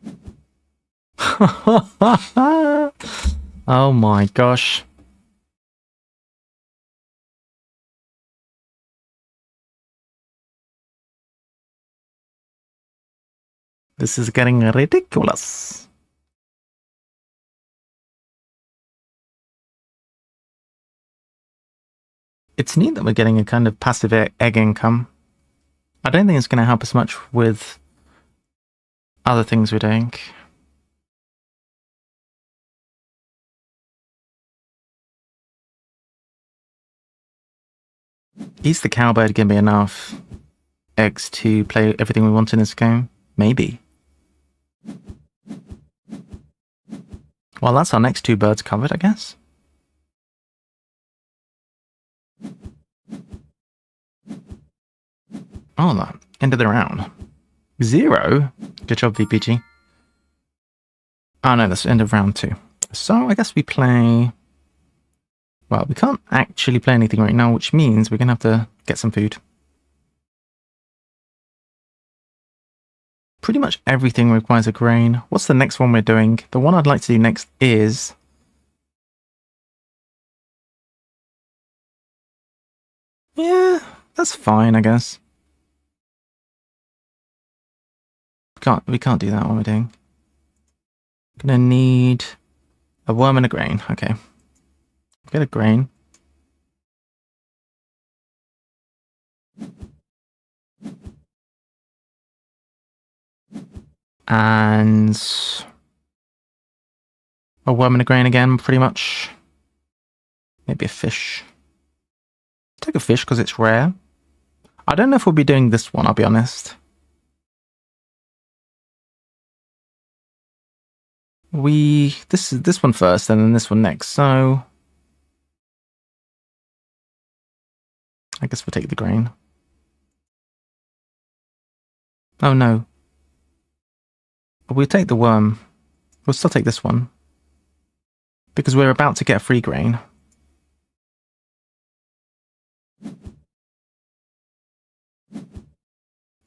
Oh my gosh. This is getting ridiculous. It's neat that we're getting a kind of passive egg income. I don't think it's going to help us much with other things we're doing. Is the cowbird going to be enough eggs to play everything we want in this game? Maybe. Well, that's our next 2 birds covered, I guess. Oh, the end of the round. 0? Good job, VPG. Oh no, that's end of round 2. So I guess we play... Well, we can't actually play anything right now, which means we're going to have to get some food. Pretty much everything requires a grain. What's the next one we're doing? The one I'd like to do next is... Yeah, that's fine, I guess. We can't do that one we're doing. Gonna need a worm and a grain. Okay. Get a grain. And a worm and a grain again, pretty much. Maybe a fish. Take a fish because it's rare. I don't know if we'll be doing this one, I'll be honest. this one first and then this one next. So I guess we'll take the grain. Oh no. We'll take the worm. We'll still take this one. Because we're about to get free grain.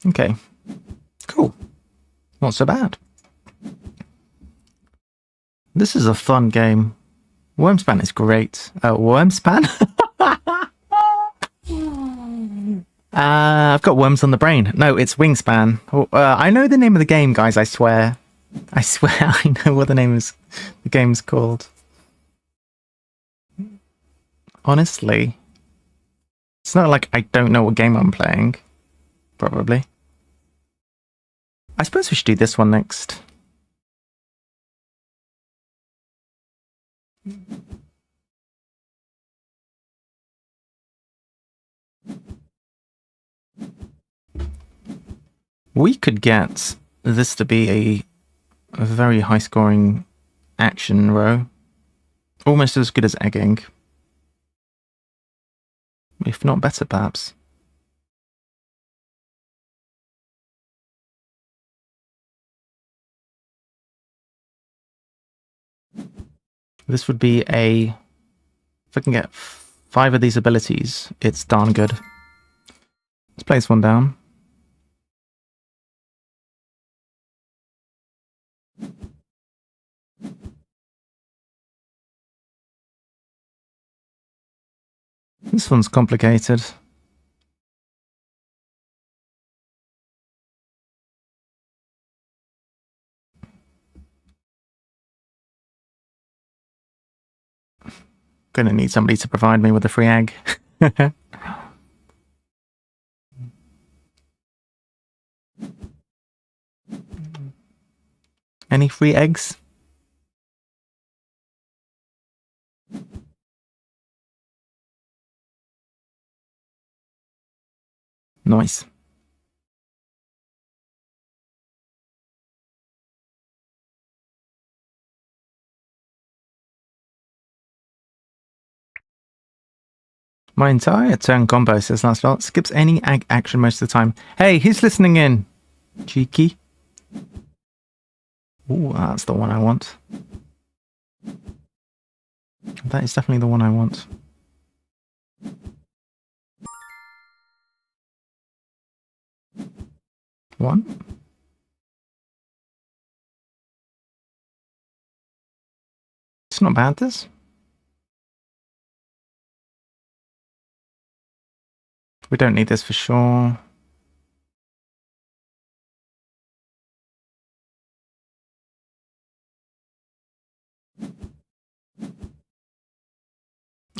Okay. Cool. Not so bad. This is a fun game. Wormspan is great. Wormspan? I've got worms on the brain. No, it's Wingspan. I know the name of the game, guys, I swear. I swear I know what the game's called. Honestly. It's not like I don't know what game I'm playing. Probably. I suppose we should do this one next. We could get this to be a very high-scoring action row. Almost as good as egging. If not better, perhaps. This would be if I can get 5 of these abilities, it's darn good. Let's place one down. This one's complicated. Gonna need somebody to provide me with a free egg. Any free eggs? Nice. My entire turn combo, says last spell, skips any action most of the time. Hey, who's listening in? Cheeky. Ooh, that's the one I want. That is definitely the one I want. One. It's not bad, this. We don't need this for sure.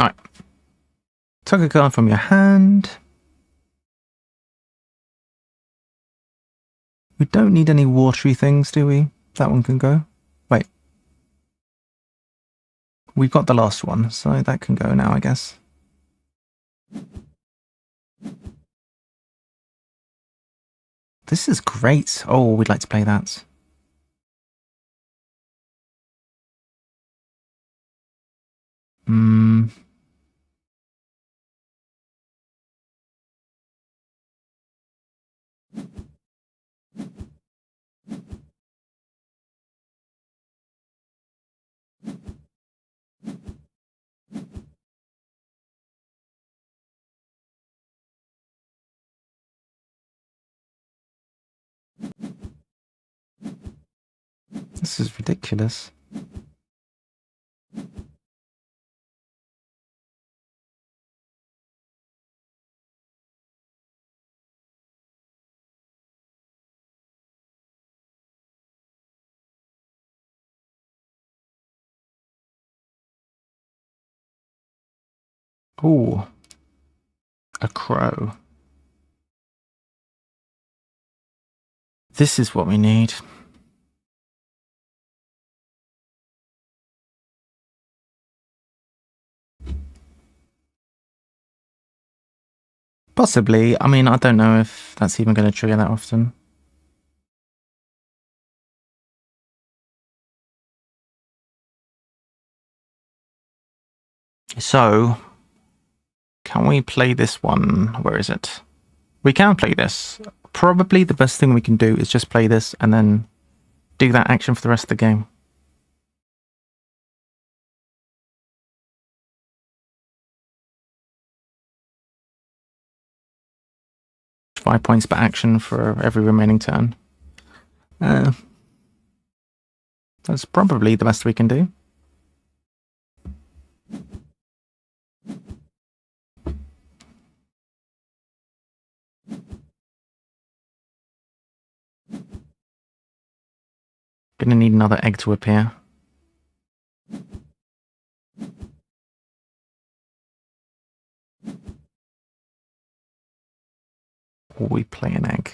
Alright. Tuck a card from your hand. We don't need any watery things, do we? That one can go. Wait. We've got the last one, so that can go now, I guess. This is great. Oh, we'd like to play that. This is ridiculous. Ooh. A crow. This is what we need. Possibly. I mean, I don't know if that's even going to trigger that often. So, can we play this one? Where is it? We can play this. Probably the best thing we can do is just play this and then do that action for the rest of the game. Five points per action for every remaining turn. That's probably the best we can do. Gonna need another egg to appear. Or we play an egg.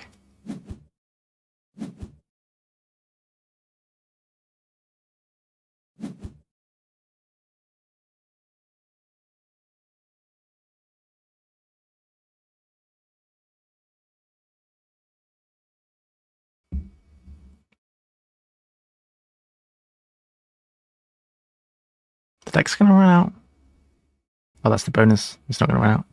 The deck's gonna run out. Oh, that's the bonus. It's not gonna run out.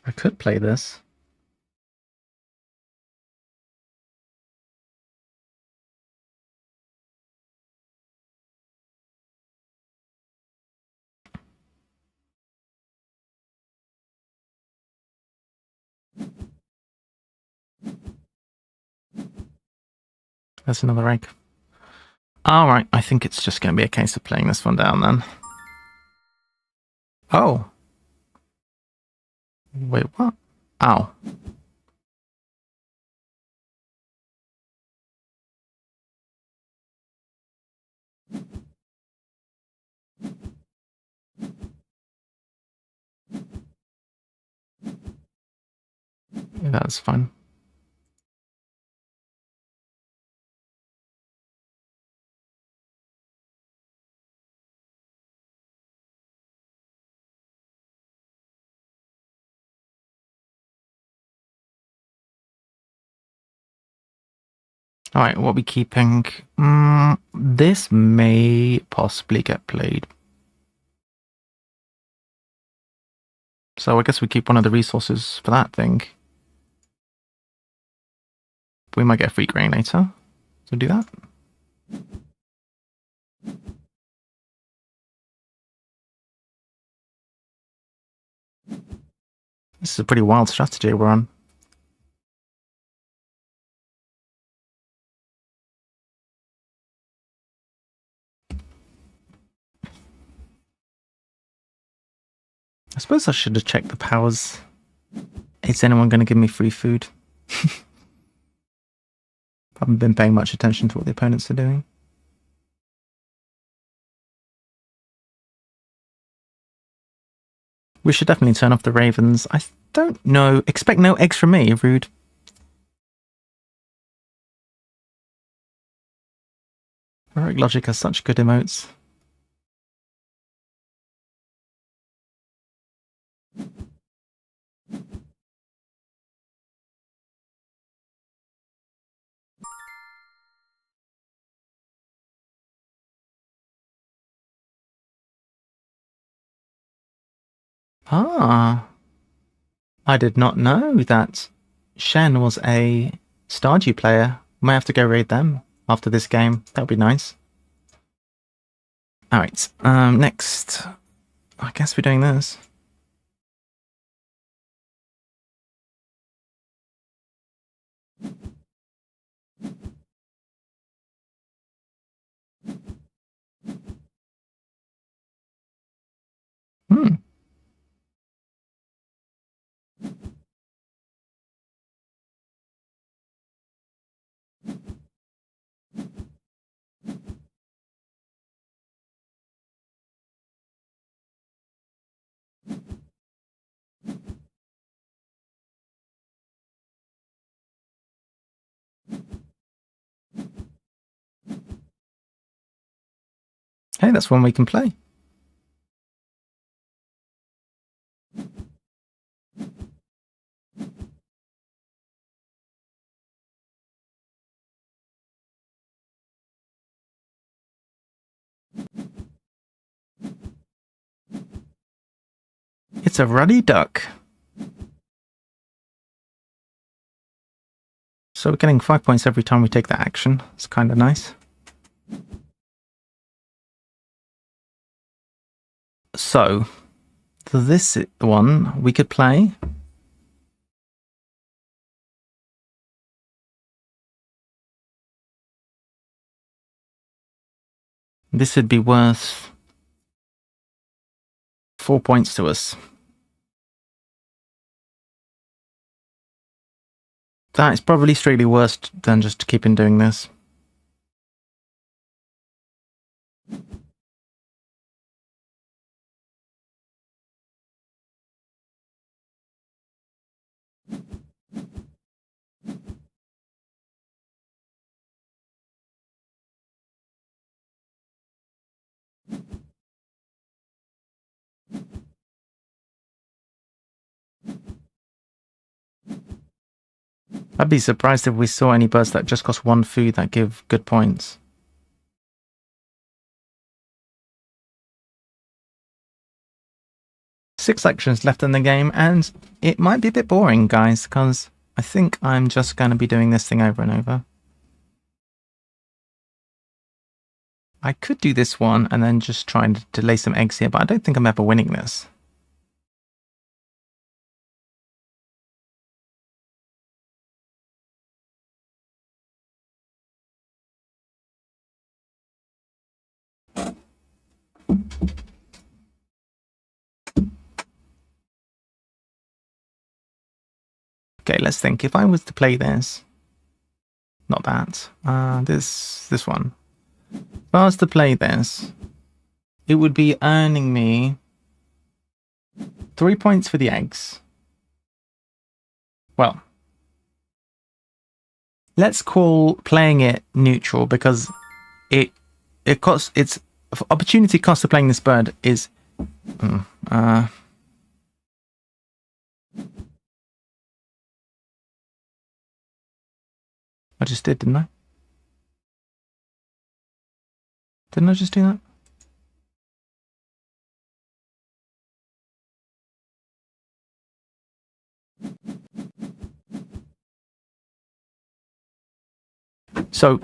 I could play this. That's another egg. Alright, I think it's just going to be a case of playing this one down then. Oh. Wait, what? Ow. Yeah, that's fine. Alright, what are we keeping? This may possibly get played. So I guess we keep one of the resources for that thing. We might get free grain later. So do that. This is a pretty wild strategy we're on. I suppose I should have checked the powers. Is anyone going to give me free food? Haven't been paying much attention to what the opponents are doing. We should definitely turn off the ravens. I don't know. Expect no eggs from me, rude. Heroic Logic has such good emotes. Ah. I did not know that Shen was a Stardew player. Might have to go raid them after this game. That would be nice. Alright, next. I guess we're doing this. Hmm. Hey, that's one we can play. It's a ruddy duck. So we're getting 5 points every time we take that action. It's kind of nice. So, this one we could play. This would be worth 4 points to us. That is probably strictly worse than just keeping doing this. I'd be surprised if we saw any birds that just cost 1 food that give good points. Six actions left in the game, and it might be a bit boring, guys, because I think I'm just going to be doing this thing over and over. I could do this one and then just try and lay some eggs here, but I don't think I'm ever winning this. Okay, let's think. If I was to play this, not that, this one. If I was to play this, it would be earning me 3 points for the eggs. Well, let's call playing it neutral because it costs, its opportunity cost of playing this bird is I just did, didn't I? Didn't I just do that? So,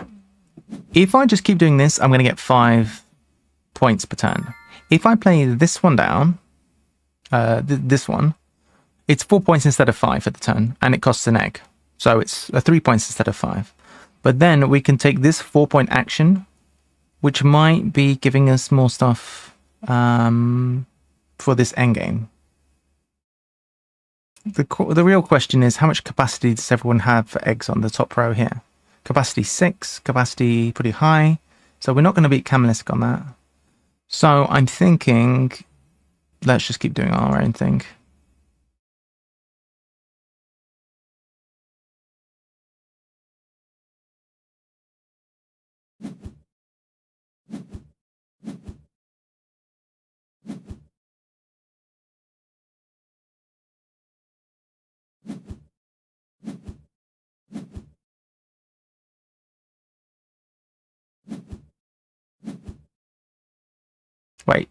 if I just keep doing this, I'm going to get 5 points per turn. If I play this one down, this one, it's 4 points instead of 5 for the turn, and it costs an egg. So it's 3 points instead of 5. But then we can take this 4-point action, which might be giving us more stuff for this endgame. The real question is, how much capacity does everyone have for eggs on the top row here? Capacity 6, capacity pretty high. So we're not going to beat Camelisk on that. So I'm thinking, let's just keep doing our own thing. Wait.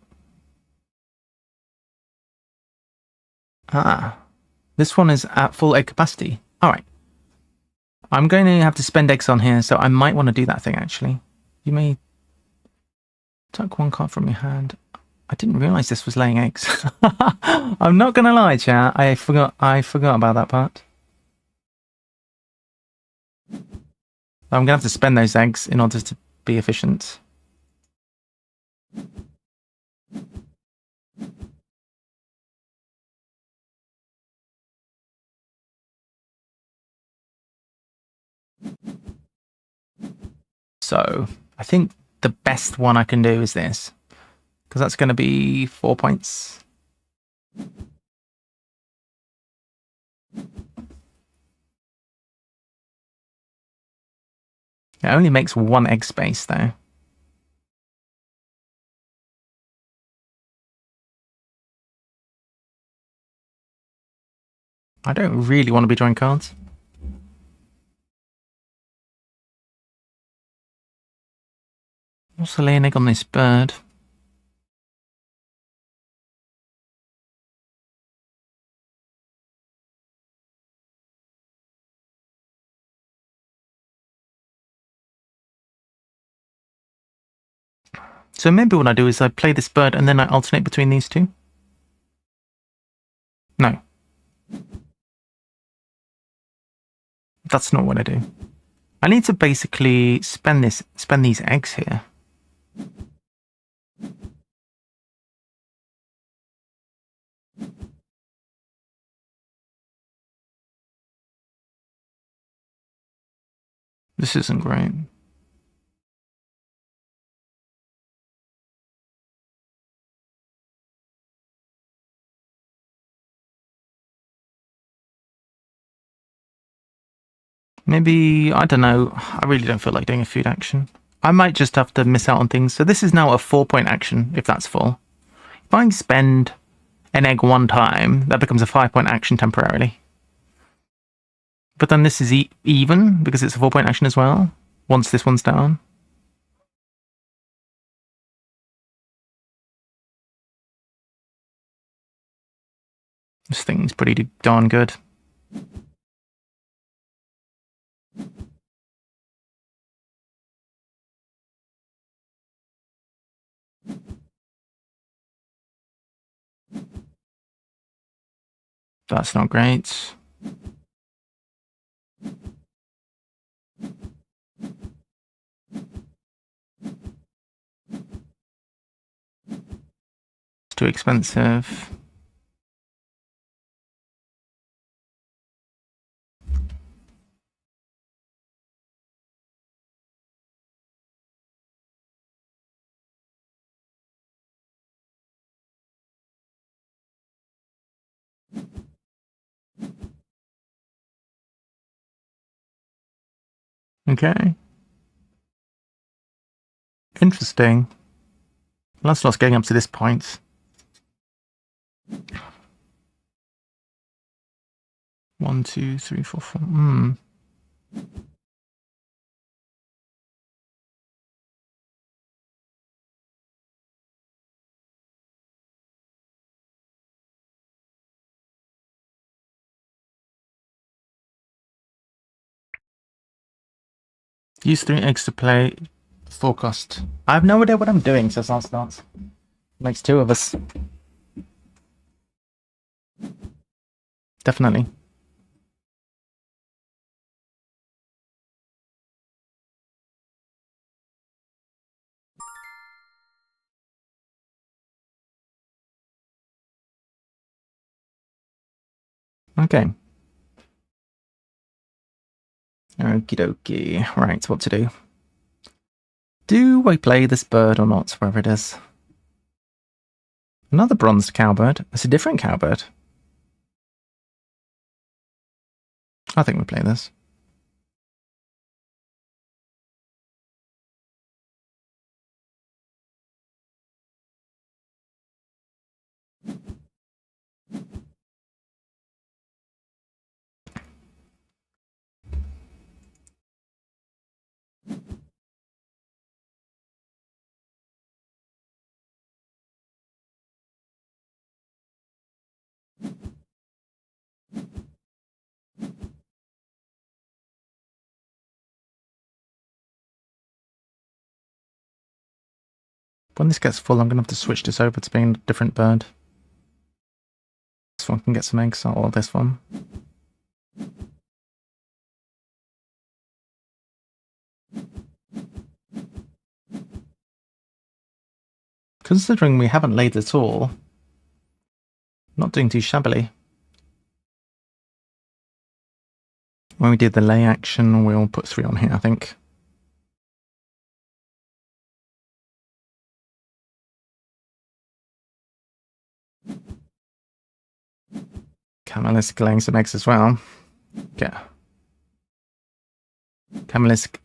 This one is at full egg capacity. All right. I'm going to have to spend eggs on here, so I might want to do that thing, actually. You may tuck 1 card from your hand. I didn't realize this was laying eggs. I'm not going to lie, chat. I forgot about that part. I'm going to have to spend those eggs in order to be efficient. So I think the best one I can do is this, because that's going to be 4 points. It only makes 1 egg space, though. I don't really want to be drawing cards. Also lay an egg on this bird. So maybe what I do is I play this bird and then I alternate between these two. No. That's not what I do. I need to basically spend these eggs here. This isn't great. Maybe, I don't know, I really don't feel like doing a food action. I might just have to miss out on things. So this is now a 4-point action, if that's full. If I spend an egg 1 time, that becomes a 5-point action temporarily. But then this is even, because it's a 4-point action as well, once this one's down. This thing's pretty darn good. That's not great. It's too expensive. Okay. Interesting. Lancelot's getting up to this point. 1, 2, 3, 4, 4. Use 3 eggs to play forecast. I have no idea what I'm doing, says Lancelot. Makes 2 of us. Definitely. Okay. Okie dokie. Right, what to do? Do I play this bird or not, wherever it is? Another bronzed cowbird. It's a different cowbird. I think we play this. When this gets full, I'm going to have to switch this over to being a different bird. This one can get some eggs, or this one. Considering we haven't laid at all, not doing too shabbily. When we did the lay action, we'll put 3 on here, I think. Camelisk laying some eggs as well. Yeah. Camelisk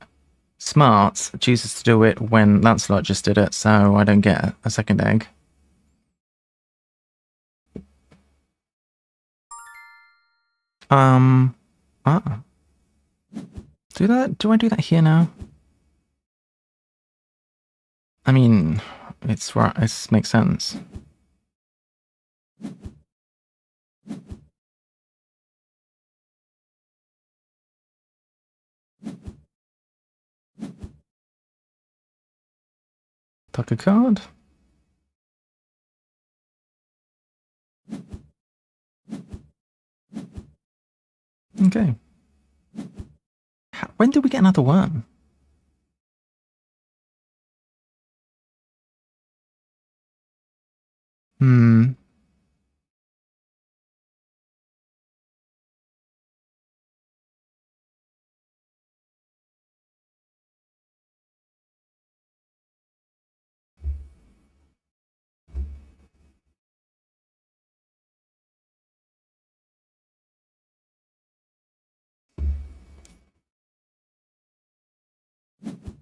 Smart chooses to do it when Lancelot just did it, so I don't get a second egg. Ah. Do I do that here now? I mean, it's right, it makes sense. Tuck a card. Okay. When did we get another worm? Hmm.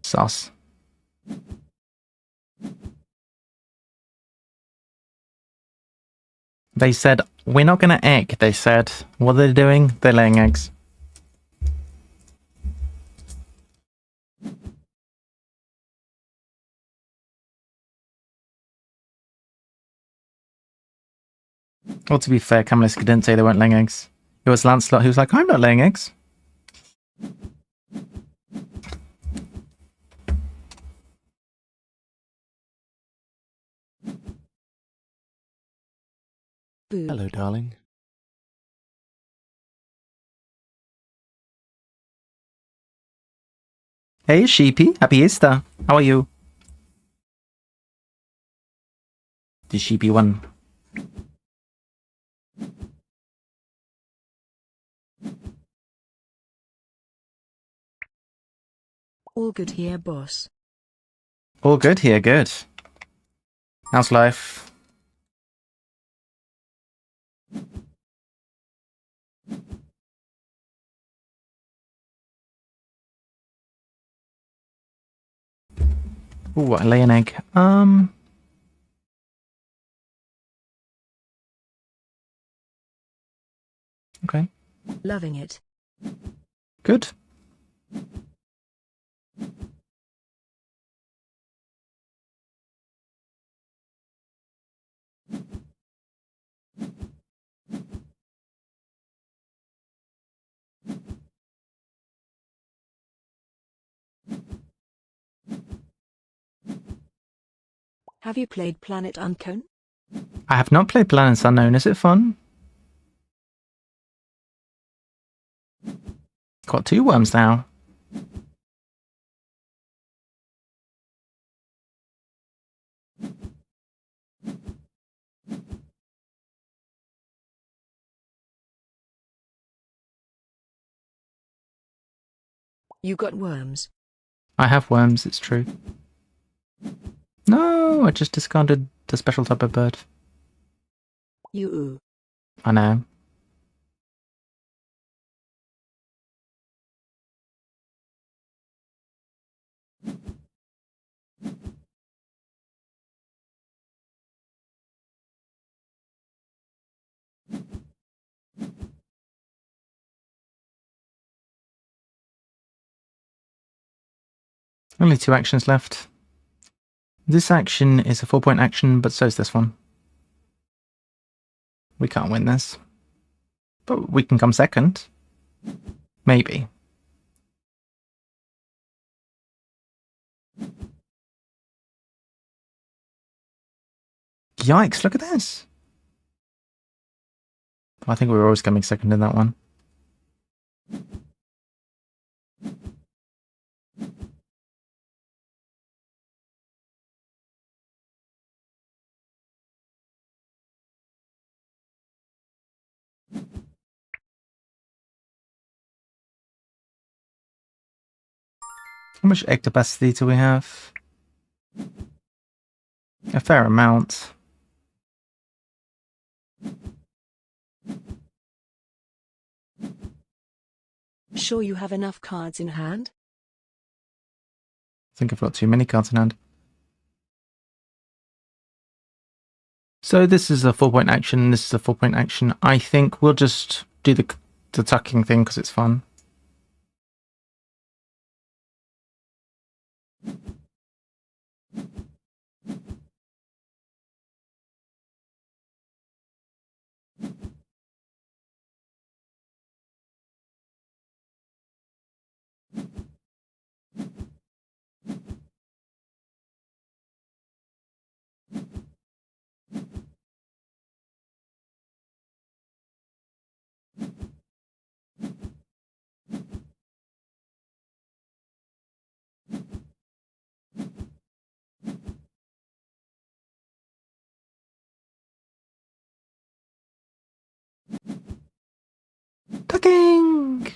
Sus. They said, we're not going to egg, they said. What are they doing? They're laying eggs. Well, to be fair, Kamaliska didn't say they weren't laying eggs. It was Lancelot who was like, I'm not laying eggs. Boo. Hello, darling. Hey, Sheepy. Happy Easter. How are you? The Sheepy one. All good here, boss. All good here, good. How's life? Ooh, I lay an egg. Okay. Loving it. Good. Have you played Planet Unknown? I have not played Planets Unknown. Is it fun? Got 2 worms now. You got worms. I have worms, it's true. No, I just discarded the special type of bird. You. I know. Only 2 actions left. This action is a 4-point action, but so is this one. We can't win this. But we can come second. Maybe. Yikes, look at this. I think we were always coming second in that one. How much egg capacity do we have? A fair amount. Sure you have enough cards in hand? think I've got too many cards in hand. So this is a 4-point action. This is a 4-point action. I think we'll just do the tucking thing because it's fun. Tucking!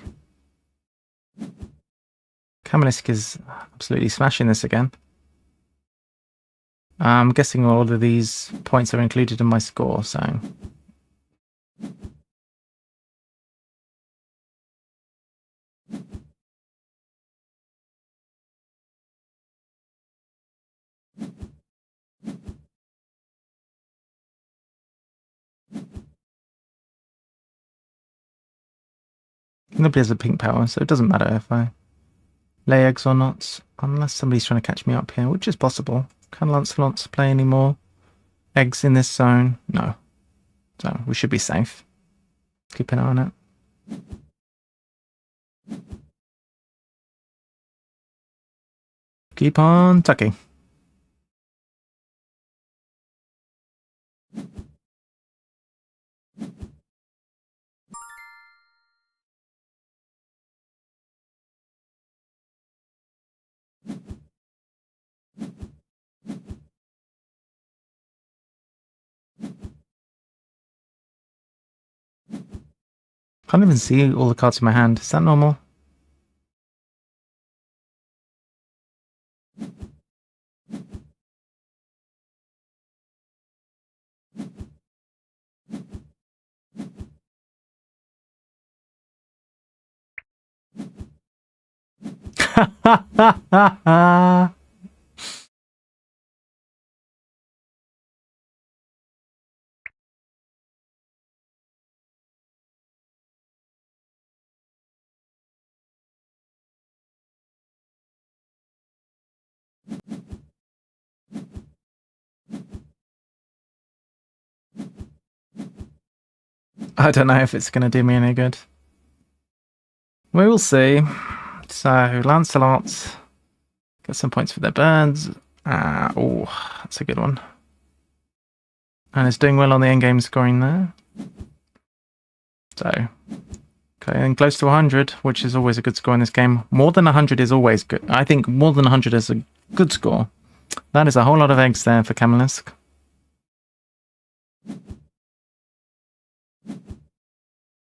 Kamalisk is absolutely smashing this again. I'm guessing all of these points are included in my score, so... Nobody has a pink power, so it doesn't matter if I lay eggs or not, unless somebody's trying to catch me up here, which is possible. Can Lancelot play any more eggs in this zone? No. So we should be safe. Keep an eye on it. Keep on tucking. Can't even see all the cards in my hand. Is that normal? I don't know if it's going to do me any good. We will see. So, Lancelot. Get some points for their birds. Oh, that's a good one. And it's doing well on the endgame scoring there. So, okay, and close to 100, which is always a good score in this game. More than 100 is always good. I think more than 100 is a good score. That is a whole lot of eggs there for Kamalisk.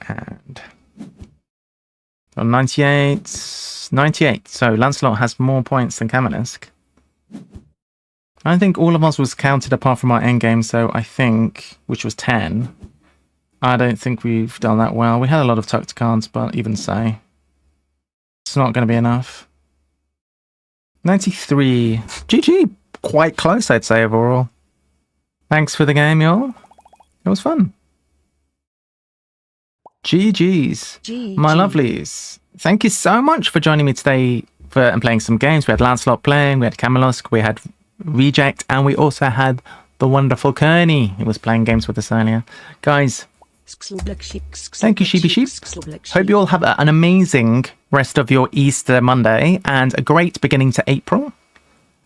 And on 98. So Lancelot has more points than Kamalisk. I think all of us was counted apart from our endgame, so I think, which was 10. I don't think we've done that well. We had a lot of tucked cards, but even so, it's not going to be enough. 93. GG. Quite close, I'd say, overall. Thanks for the game, y'all. It was fun. GG's. My lovelies. Thank you so much for joining me today and playing some games. We had Lancelot playing, we had Kamalisk, we had Reject, and we also had the wonderful Kearney, who was playing games with us earlier. Guys, thank you, Sheepy Sheep. Hope you all have an amazing rest of your Easter Monday and a great beginning to April.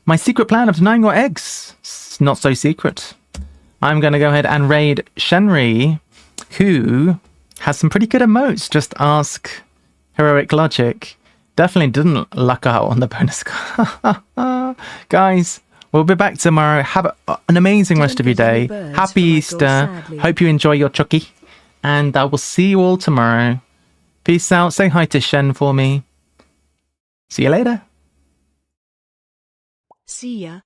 My secret plan of denying your eggs, it's not so secret. I'm going to go ahead and raid Shenri, who has some pretty good emotes. Just ask Heroic Logic. Definitely didn't luck out on the bonus card. Guys, we'll be back tomorrow. Have an amazing rest of your day. Happy Easter. Hope you enjoy your chucky. And I will see you all tomorrow. Peace out. Say hi to Shen for me. See you later. See ya.